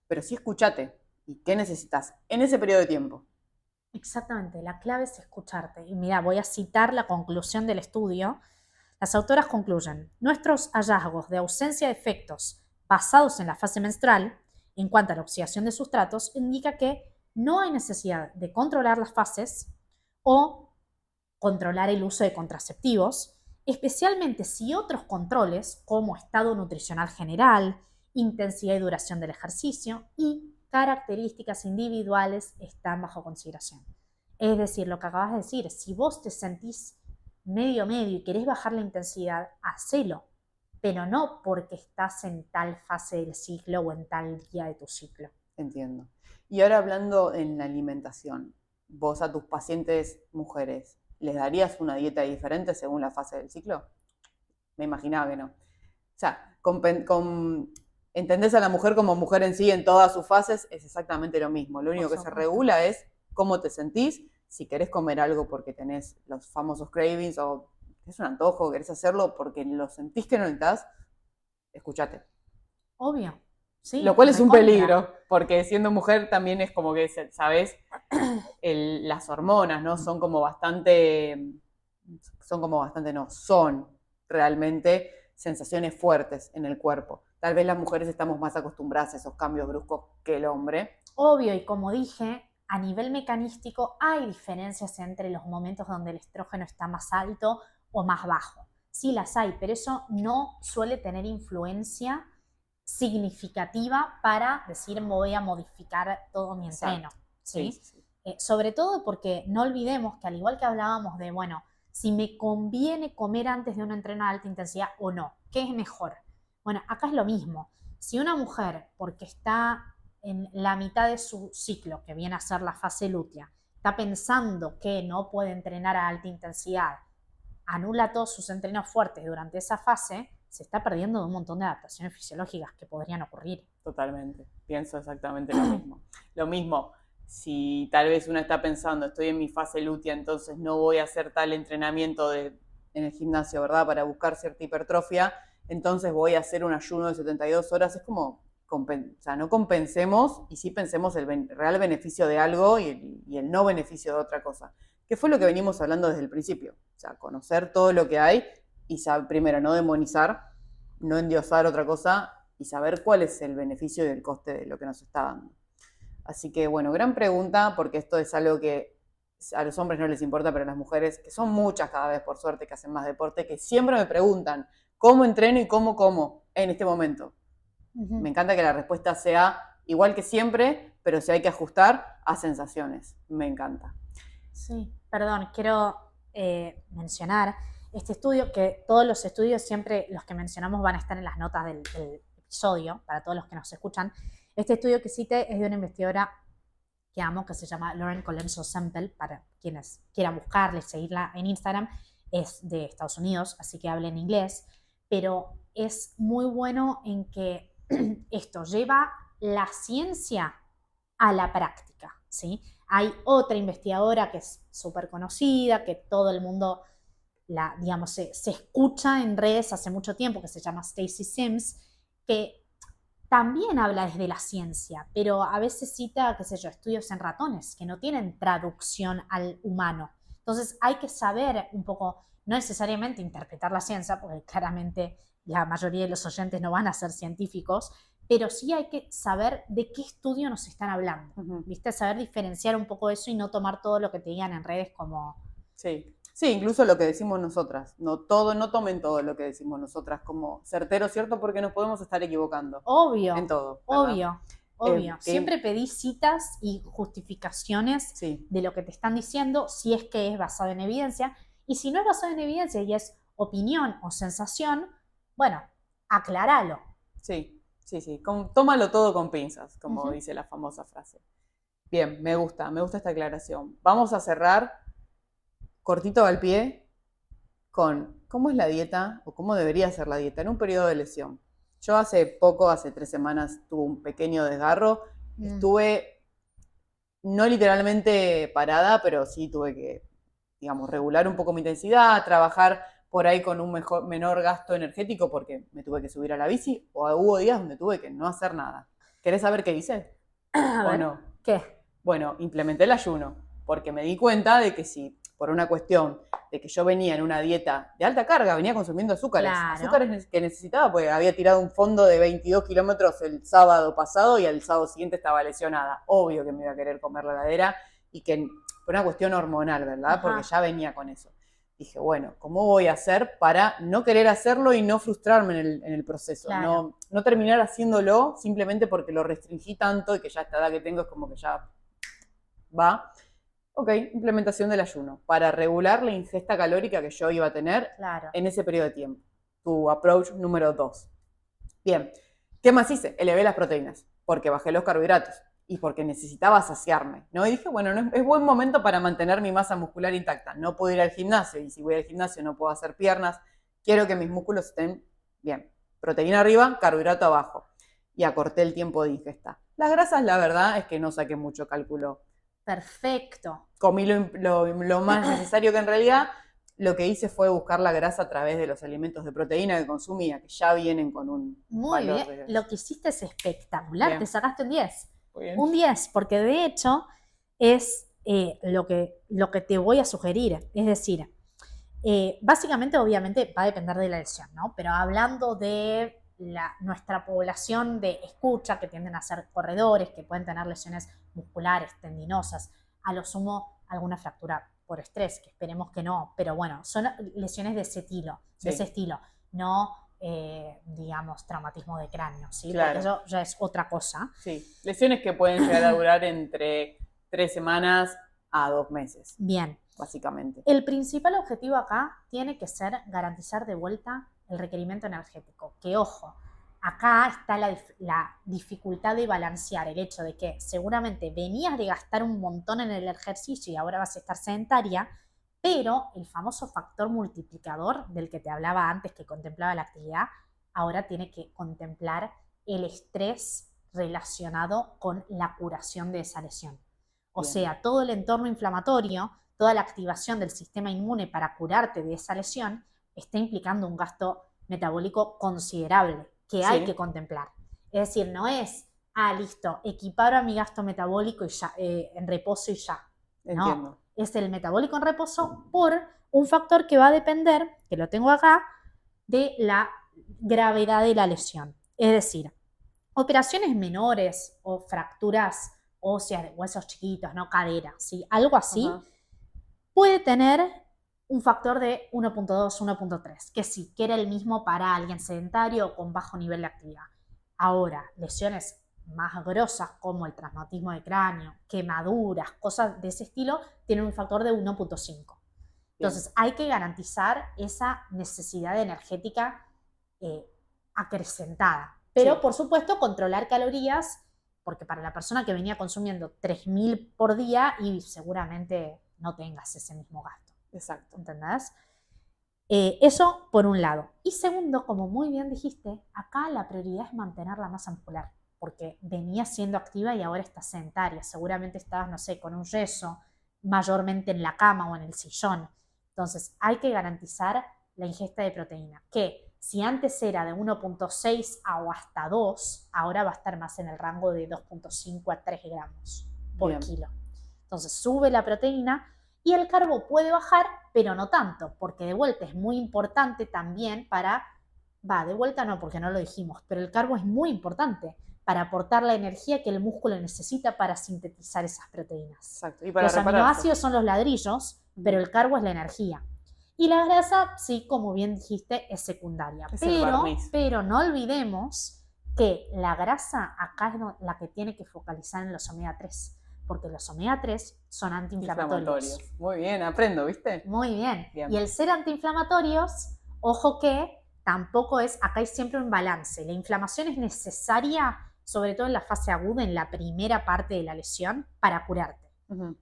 Pero sí escúchate. ¿Y qué necesitas en ese periodo de tiempo? Exactamente, la clave es escucharte. Y mira, voy a citar la conclusión del estudio. Las autoras concluyen, nuestros hallazgos de ausencia de efectos basados en la fase menstrual, en cuanto a la oxidación de sustratos, indica que no hay necesidad de controlar las fases o controlar el uso de contraceptivos, especialmente si otros controles, como estado nutricional general, intensidad y duración del ejercicio y características individuales están bajo consideración. Es decir, lo que acabas de decir, si vos te sentís medio y querés bajar la intensidad, hacelo, pero no porque estás en tal fase del ciclo o en tal día de tu ciclo. Entiendo. Y ahora hablando en la alimentación, vos a tus pacientes mujeres, ¿les darías una dieta diferente según la fase del ciclo? Me imaginaba que no. O sea, entendés a la mujer como mujer en sí en todas sus fases, es exactamente lo mismo. Lo único que se regula es cómo te sentís, si querés comer algo porque tenés los famosos cravings o es un antojo, querés hacerlo porque lo sentís que no necesitas, escúchate. Obvio. Sí, lo cual es un peligro, porque siendo mujer también es como que, ¿sabes? Las hormonas, ¿no? Son realmente sensaciones fuertes en el cuerpo. Tal vez las mujeres estamos más acostumbradas a esos cambios bruscos que el hombre. Obvio, y como dije, a nivel mecanístico hay diferencias entre los momentos donde el estrógeno está más alto o más bajo. Sí las hay, pero eso no suele tener influencia significativa para decir me voy a modificar todo mi entreno. ¿Sí? Sí. Sobre todo porque no olvidemos que al igual que hablábamos de, bueno, si me conviene comer antes de un entreno de alta intensidad o no, ¿qué es mejor? Bueno, acá es lo mismo. Si una mujer, porque está en la mitad de su ciclo, que viene a ser la fase lútea, está pensando que no puede entrenar a alta intensidad, anula todos sus entrenos fuertes durante esa fase, se está perdiendo de un montón de adaptaciones fisiológicas que podrían ocurrir. Totalmente, pienso exactamente lo mismo. Lo mismo, si tal vez uno está pensando, estoy en mi fase lútea, entonces no voy a hacer tal entrenamiento en el gimnasio, ¿verdad? Para buscar cierta hipertrofia, entonces voy a hacer un ayuno de 72 horas. Es como, o sea, no compensemos y sí pensemos el real beneficio de algo y el no beneficio de otra cosa. Que fue lo que venimos hablando desde el principio. O sea, conocer todo lo que hay y saber, primero, no demonizar, no endiosar otra cosa y saber cuál es el beneficio y el coste de lo que nos está dando. Así que, bueno, gran pregunta, porque esto es algo que a los hombres no les importa, pero a las mujeres, que son muchas cada vez por suerte que hacen más deporte, que siempre me preguntan cómo entreno y cómo como en este momento. Me encanta que la respuesta sea igual que siempre, pero si hay que ajustar a sensaciones. Me encanta. Sí, perdón, quiero mencionar este estudio, que todos los estudios siempre, los que mencionamos, van a estar en las notas del episodio, para todos los que nos escuchan. Este estudio que cité es de una investigadora que amo, que se llama Lauren Colenso Semple, para quienes quieran buscarla y seguirla en Instagram. Es de Estados Unidos, así que habla en inglés, pero es muy bueno en que esto lleva la ciencia a la práctica, ¿sí? Hay otra investigadora que es súper conocida, que todo el mundo digamos, se escucha en redes hace mucho tiempo, que se llama Stacy Sims, que también habla desde la ciencia, pero a veces cita, qué sé yo, estudios en ratones que no tienen traducción al humano. Entonces hay que saber un poco, no necesariamente interpretar la ciencia, porque claramente la mayoría de los oyentes no van a ser científicos, pero sí hay que saber de qué estudio nos están hablando, ¿viste? Saber diferenciar un poco eso y no tomar todo lo que te digan en redes como... Sí, sí, incluso lo que decimos nosotras. No tomen todo lo que decimos nosotras como certero, ¿cierto? Porque nos podemos estar equivocando. Obvio, en todo, ¿verdad? obvio. Siempre pedí citas y justificaciones Sí, de lo que te están diciendo, si es que es basado en evidencia. Y si no es basado en evidencia y es opinión o sensación, bueno, acláralo. sí, sí, sí. Tómalo todo con pinzas, como dice la famosa frase. Bien, me gusta esta aclaración. Vamos a cerrar cortito al pie con cómo es la dieta o cómo debería ser la dieta en un periodo de lesión. Yo hace 3 semanas, tuve un pequeño desgarro. Estuve no literalmente parada, pero sí tuve que, digamos, regular un poco mi intensidad, trabajar por ahí con un menor gasto energético porque me tuve que subir a la bici, o hubo días donde tuve que no hacer nada. ¿Querés saber qué hice? A ver, no? ¿qué? Bueno, implementé el ayuno, porque me di cuenta de que si por una cuestión de que yo venía en una dieta de alta carga, venía consumiendo azúcares, azúcares que necesitaba, porque había tirado un fondo de 22 kilómetros el sábado pasado y el sábado siguiente estaba lesionada. Obvio que me iba a querer comer la heladera y que fue una cuestión hormonal, ¿verdad? Porque ya venía con eso. Dije, bueno, ¿cómo voy a hacer para no querer hacerlo y no frustrarme en el proceso? Claro. No terminar haciéndolo simplemente porque lo restringí tanto y que ya a esta edad que tengo es como que ya va. Ok, implementación del ayuno para regular la ingesta calórica que yo iba a tener en ese periodo de tiempo. Tu approach número 2. Bien, ¿qué más hice? Elevé las proteínas porque bajé los carbohidratos y porque necesitaba saciarme, ¿no? Y dije, bueno, es buen momento para mantener mi masa muscular intacta. No puedo ir al gimnasio y si voy al gimnasio no puedo hacer piernas. Quiero que mis músculos estén bien. Proteína arriba, carbohidrato abajo. Y acorté el tiempo de ingesta. Las grasas, la verdad, es que no saqué mucho cálculo. Perfecto. Comí lo más necesario, que en realidad lo que hice fue buscar la grasa a través de los alimentos de proteína que consumía, que ya vienen con un Muy valor bien. Lo que hiciste es espectacular. Bien. Te sacaste un 10. Muy bien. Un 10, porque de hecho es lo que te voy a sugerir. Es decir, básicamente, obviamente, va a depender de la lesión, ¿no? Pero hablando de nuestra población de escucha, que tienden a ser corredores, que pueden tener lesiones musculares, tendinosas, a lo sumo alguna fractura por estrés, que esperemos que no, pero bueno, son lesiones de ese estilo, no, digamos, traumatismo de cráneo, ¿sí? Claro. Porque eso ya es otra cosa. Sí, lesiones que pueden llegar a durar entre 3 semanas a 2 meses. Bien. Básicamente. El principal objetivo acá tiene que ser garantizar de vuelta el requerimiento energético. Que, ojo, acá está la dificultad de balancear el hecho de que seguramente venías de gastar un montón en el ejercicio y ahora vas a estar sedentaria, pero el famoso factor multiplicador del que te hablaba antes que contemplaba la actividad, ahora tiene que contemplar el estrés relacionado con la curación de esa lesión. O Bien. sea, todo el entorno inflamatorio, toda la activación del sistema inmune para curarte de esa lesión, está implicando un gasto metabólico considerable que hay que contemplar. Es decir, no es, listo, equiparo a mi gasto metabólico y ya, en reposo y ya. Entiendo. No, es el metabólico en reposo por un factor que va a depender, que lo tengo acá, de la gravedad de la lesión. Es decir, operaciones menores o fracturas óseas de huesos chiquitos, no cadera, ¿sí? Algo así, puede tener un factor de 1.2, 1.3, que sí, que era el mismo para alguien sedentario o con bajo nivel de actividad. Ahora, lesiones más grosas como el traumatismo de cráneo, quemaduras, cosas de ese estilo, tienen un factor de 1.5. Entonces, hay que garantizar esa necesidad energética acrecentada. Pero, por supuesto, controlar calorías, porque para la persona que venía consumiendo 3.000 por día y seguramente no tengas ese mismo gasto. Exacto. ¿Entendés? Eso por un lado. Y segundo, como muy bien dijiste, acá la prioridad es mantener la masa muscular, porque venías siendo activa y ahora estás sedentaria. Seguramente estabas, no sé, con un yeso, mayormente en la cama o en el sillón. Entonces, hay que garantizar la ingesta de proteína, que si antes era de 1.6 o hasta 2, ahora va a estar más en el rango de 2.5 a 3 gramos por kilo. Entonces, sube la proteína y el carbo puede bajar, pero no tanto, porque de vuelta es muy importante también de vuelta no, porque no lo dijimos, pero el carbo es muy importante para aportar la energía que el músculo necesita para sintetizar esas proteínas. Exacto. Y para los aminoácidos son los ladrillos, pero el carbo es la energía. Y la grasa, sí, como bien dijiste, es secundaria. Pero no olvidemos que la grasa acá es la que tiene que focalizar en los omega 3, porque los omega 3 son antiinflamatorios. Muy bien, aprendo, ¿viste? Muy bien. Y el ser antiinflamatorios, ojo que tampoco es, acá hay siempre un balance. La inflamación es necesaria, sobre todo en la fase aguda, en la primera parte de la lesión, para curarte.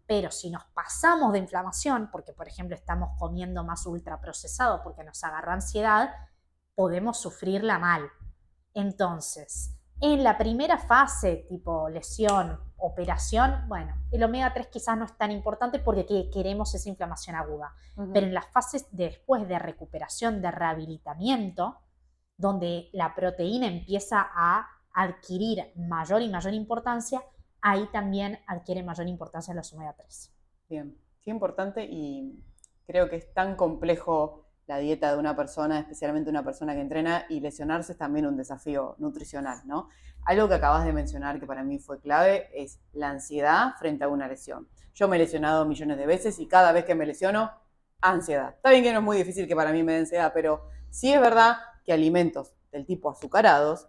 Pero si nos pasamos de inflamación, porque por ejemplo estamos comiendo más ultraprocesado porque nos agarró ansiedad, podemos sufrirla mal. Entonces, en la primera fase, tipo lesión, operación, bueno, el omega 3 quizás no es tan importante porque queremos esa inflamación aguda. Pero en las fases después de recuperación, de rehabilitamiento, donde la proteína empieza a adquirir mayor y mayor importancia, ahí también adquiere mayor importancia los omega 3. Bien, qué importante, y creo que es tan complejo la dieta de una persona, especialmente una persona que entrena, y lesionarse es también un desafío nutricional, ¿no? Algo que acabas de mencionar que para mí fue clave es la ansiedad frente a una lesión. Yo me he lesionado millones de veces y cada vez que me lesiono, ansiedad. Está bien que no es muy difícil que para mí me dé ansiedad, pero sí es verdad que alimentos del tipo azucarados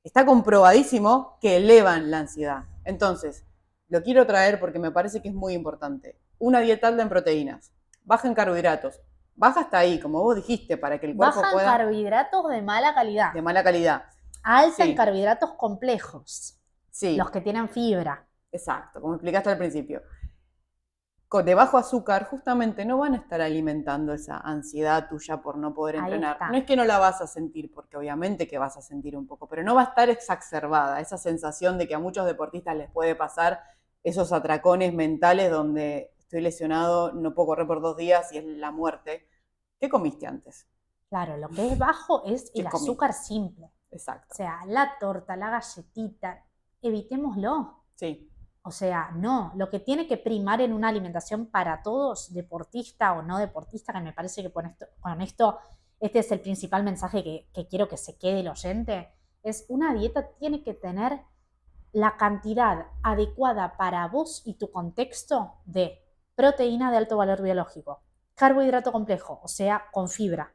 está comprobadísimo que elevan la ansiedad. Entonces, lo quiero traer porque me parece que es muy importante. Una dieta alta en proteínas, baja en carbohidratos, baja hasta ahí, como vos dijiste, para que el cuerpo pueda... Baja en carbohidratos de mala calidad. De mala calidad. Alta en carbohidratos complejos. Sí. Los que tienen fibra. Exacto, como explicaste al principio. De bajo azúcar justamente no van a estar alimentando esa ansiedad tuya por no poder entrenar. No es que no la vas a sentir, porque obviamente que vas a sentir un poco, pero no va a estar exacerbada esa sensación de que a muchos deportistas les puede pasar esos atracones mentales donde estoy lesionado, no puedo correr por 2 días y es la muerte. ¿Qué comiste antes? Claro, lo que es bajo es el azúcar simple. Exacto. O sea, la torta, la galletita, evitémoslo. Sí. O sea, no, lo que tiene que primar en una alimentación para todos, deportista o no deportista, que me parece que con esto este es el principal mensaje que quiero que se quede el oyente, es una dieta tiene que tener la cantidad adecuada para vos y tu contexto de proteína de alto valor biológico, carbohidrato complejo, o sea, con fibra,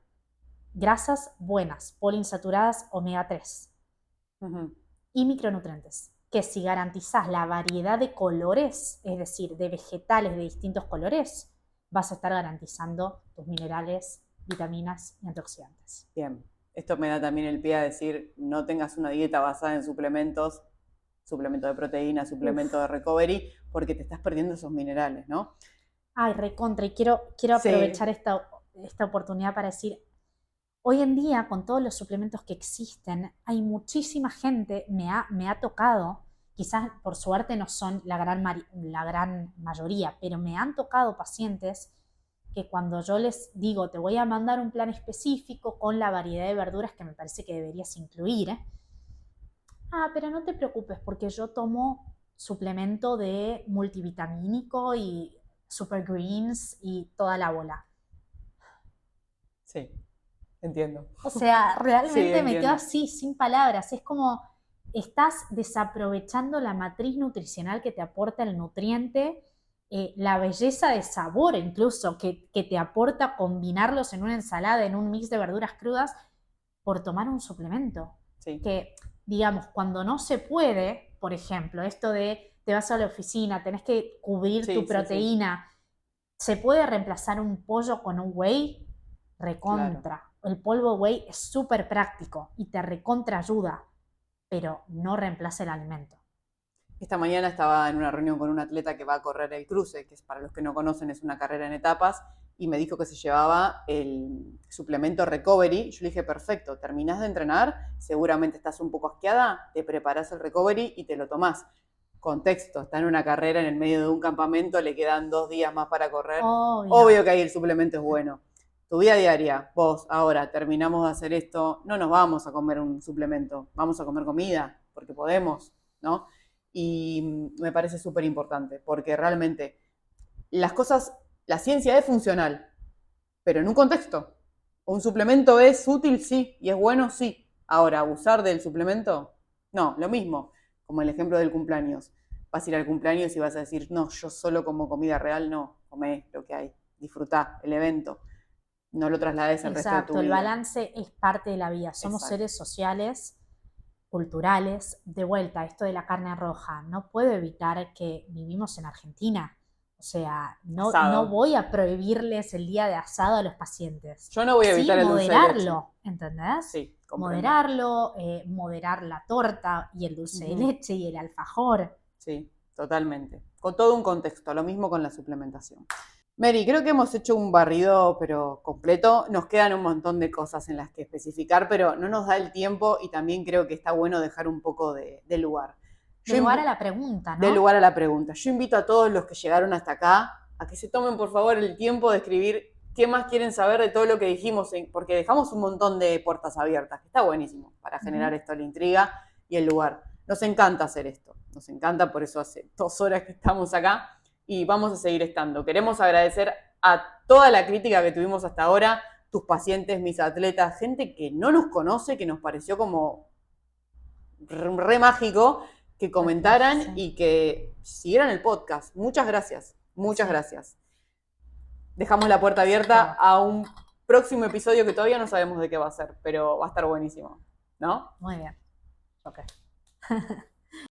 grasas buenas, poliinsaturadas, omega 3 y micronutrientes. Que si garantizás la variedad de colores, es decir, de vegetales de distintos colores, vas a estar garantizando tus minerales, vitaminas y antioxidantes. Bien, Esto me da también el pie a decir, no tengas una dieta basada en suplementos, suplemento de proteína, suplemento de recovery, porque te estás perdiendo esos minerales, ¿no? Ay, recontra, y quiero Sí, aprovechar esta oportunidad para decir, hoy en día, con todos los suplementos que existen, hay muchísima gente, me ha tocado, quizás por suerte no son la gran mayoría, pero me han tocado pacientes que cuando yo les digo, te voy a mandar un plan específico con la variedad de verduras que me parece que deberías incluir, pero no te preocupes porque yo tomo suplemento de multivitamínico y super greens y toda la bola. sí, entiendo. O sea, Sí, realmente me quedo entiendo. así, sin palabras. Es como estás desaprovechando la matriz nutricional que te aporta el nutriente, la belleza de sabor incluso que te aporta combinarlos en una ensalada, en un mix de verduras crudas, por tomar un suplemento. Sí, Que, digamos, cuando no se puede, por ejemplo, esto de te vas a la oficina, tenés que cubrir tu sí, sí, sí, proteína, ¿se puede reemplazar un pollo con un whey? claro. Recontra. El polvo whey es súper práctico y te recontra ayuda, pero no reemplaza el alimento. Esta mañana estaba en una reunión con un atleta que va a correr el cruce, que es, para los que no conocen, es una carrera en etapas, y me dijo que se llevaba el suplemento Recovery. Yo le dije, perfecto, terminás de entrenar, seguramente estás un poco asqueada, te preparás el Recovery y te lo tomás. Contexto, está en una carrera en el medio de un campamento, le quedan 2 días más para correr. Obvio. Obvio que ahí el suplemento es bueno. Tu vida diaria, vos, ahora, terminamos de hacer esto, no nos vamos a comer un suplemento, vamos a comer comida, porque podemos, ¿no? Y me parece súper importante, porque realmente las cosas, la ciencia es funcional, pero en un contexto. Un suplemento es útil, sí, y es bueno, sí. Ahora, abusar del suplemento, no, lo mismo, como el ejemplo del cumpleaños. Vas a ir al cumpleaños y vas a decir, no, yo solo como comida real, no, comé lo que hay, disfrutá el evento, no lo traslades al resto de tu Exacto, el vida. balance es parte de la vida. Somos Exacto. seres sociales, culturales. De vuelta, esto de la carne roja, no puedo evitar que vivimos en Argentina. O sea, no Asado. voy a prohibirles el día de asado a los pacientes. Yo no voy a Sí, evitar el dulce de leche. moderarlo, ¿entendés? Sí, comprendo. Moderarlo, moderar la torta y el dulce de Ujú. leche y el alfajor. Sí, totalmente. Con todo un contexto, lo mismo con la suplementación. Mary, creo que hemos hecho un barrido, pero completo. Nos quedan un montón de cosas en las que especificar, pero no nos da el tiempo y también creo que está bueno dejar un poco de lugar. De lugar a la pregunta, De ¿no? lugar a la pregunta. Yo invito a todos los que llegaron hasta acá a que se tomen, por favor, el tiempo de escribir qué más quieren saber de todo lo que dijimos, porque dejamos un montón de puertas abiertas, que está buenísimo para generar esto, la intriga y el lugar. Nos encanta hacer esto, nos encanta, por eso hace 2 horas que estamos acá y vamos a seguir estando. Queremos agradecer a toda la crítica que tuvimos hasta ahora, tus pacientes, mis atletas, gente que no nos conoce, que nos pareció como re mágico, que comentaran Sí. y que siguieran el podcast. Muchas gracias, muchas Sí. gracias. Dejamos la puerta abierta a un próximo episodio que todavía no sabemos de qué va a ser, pero va a estar buenísimo, ¿no? Muy bien. Ok.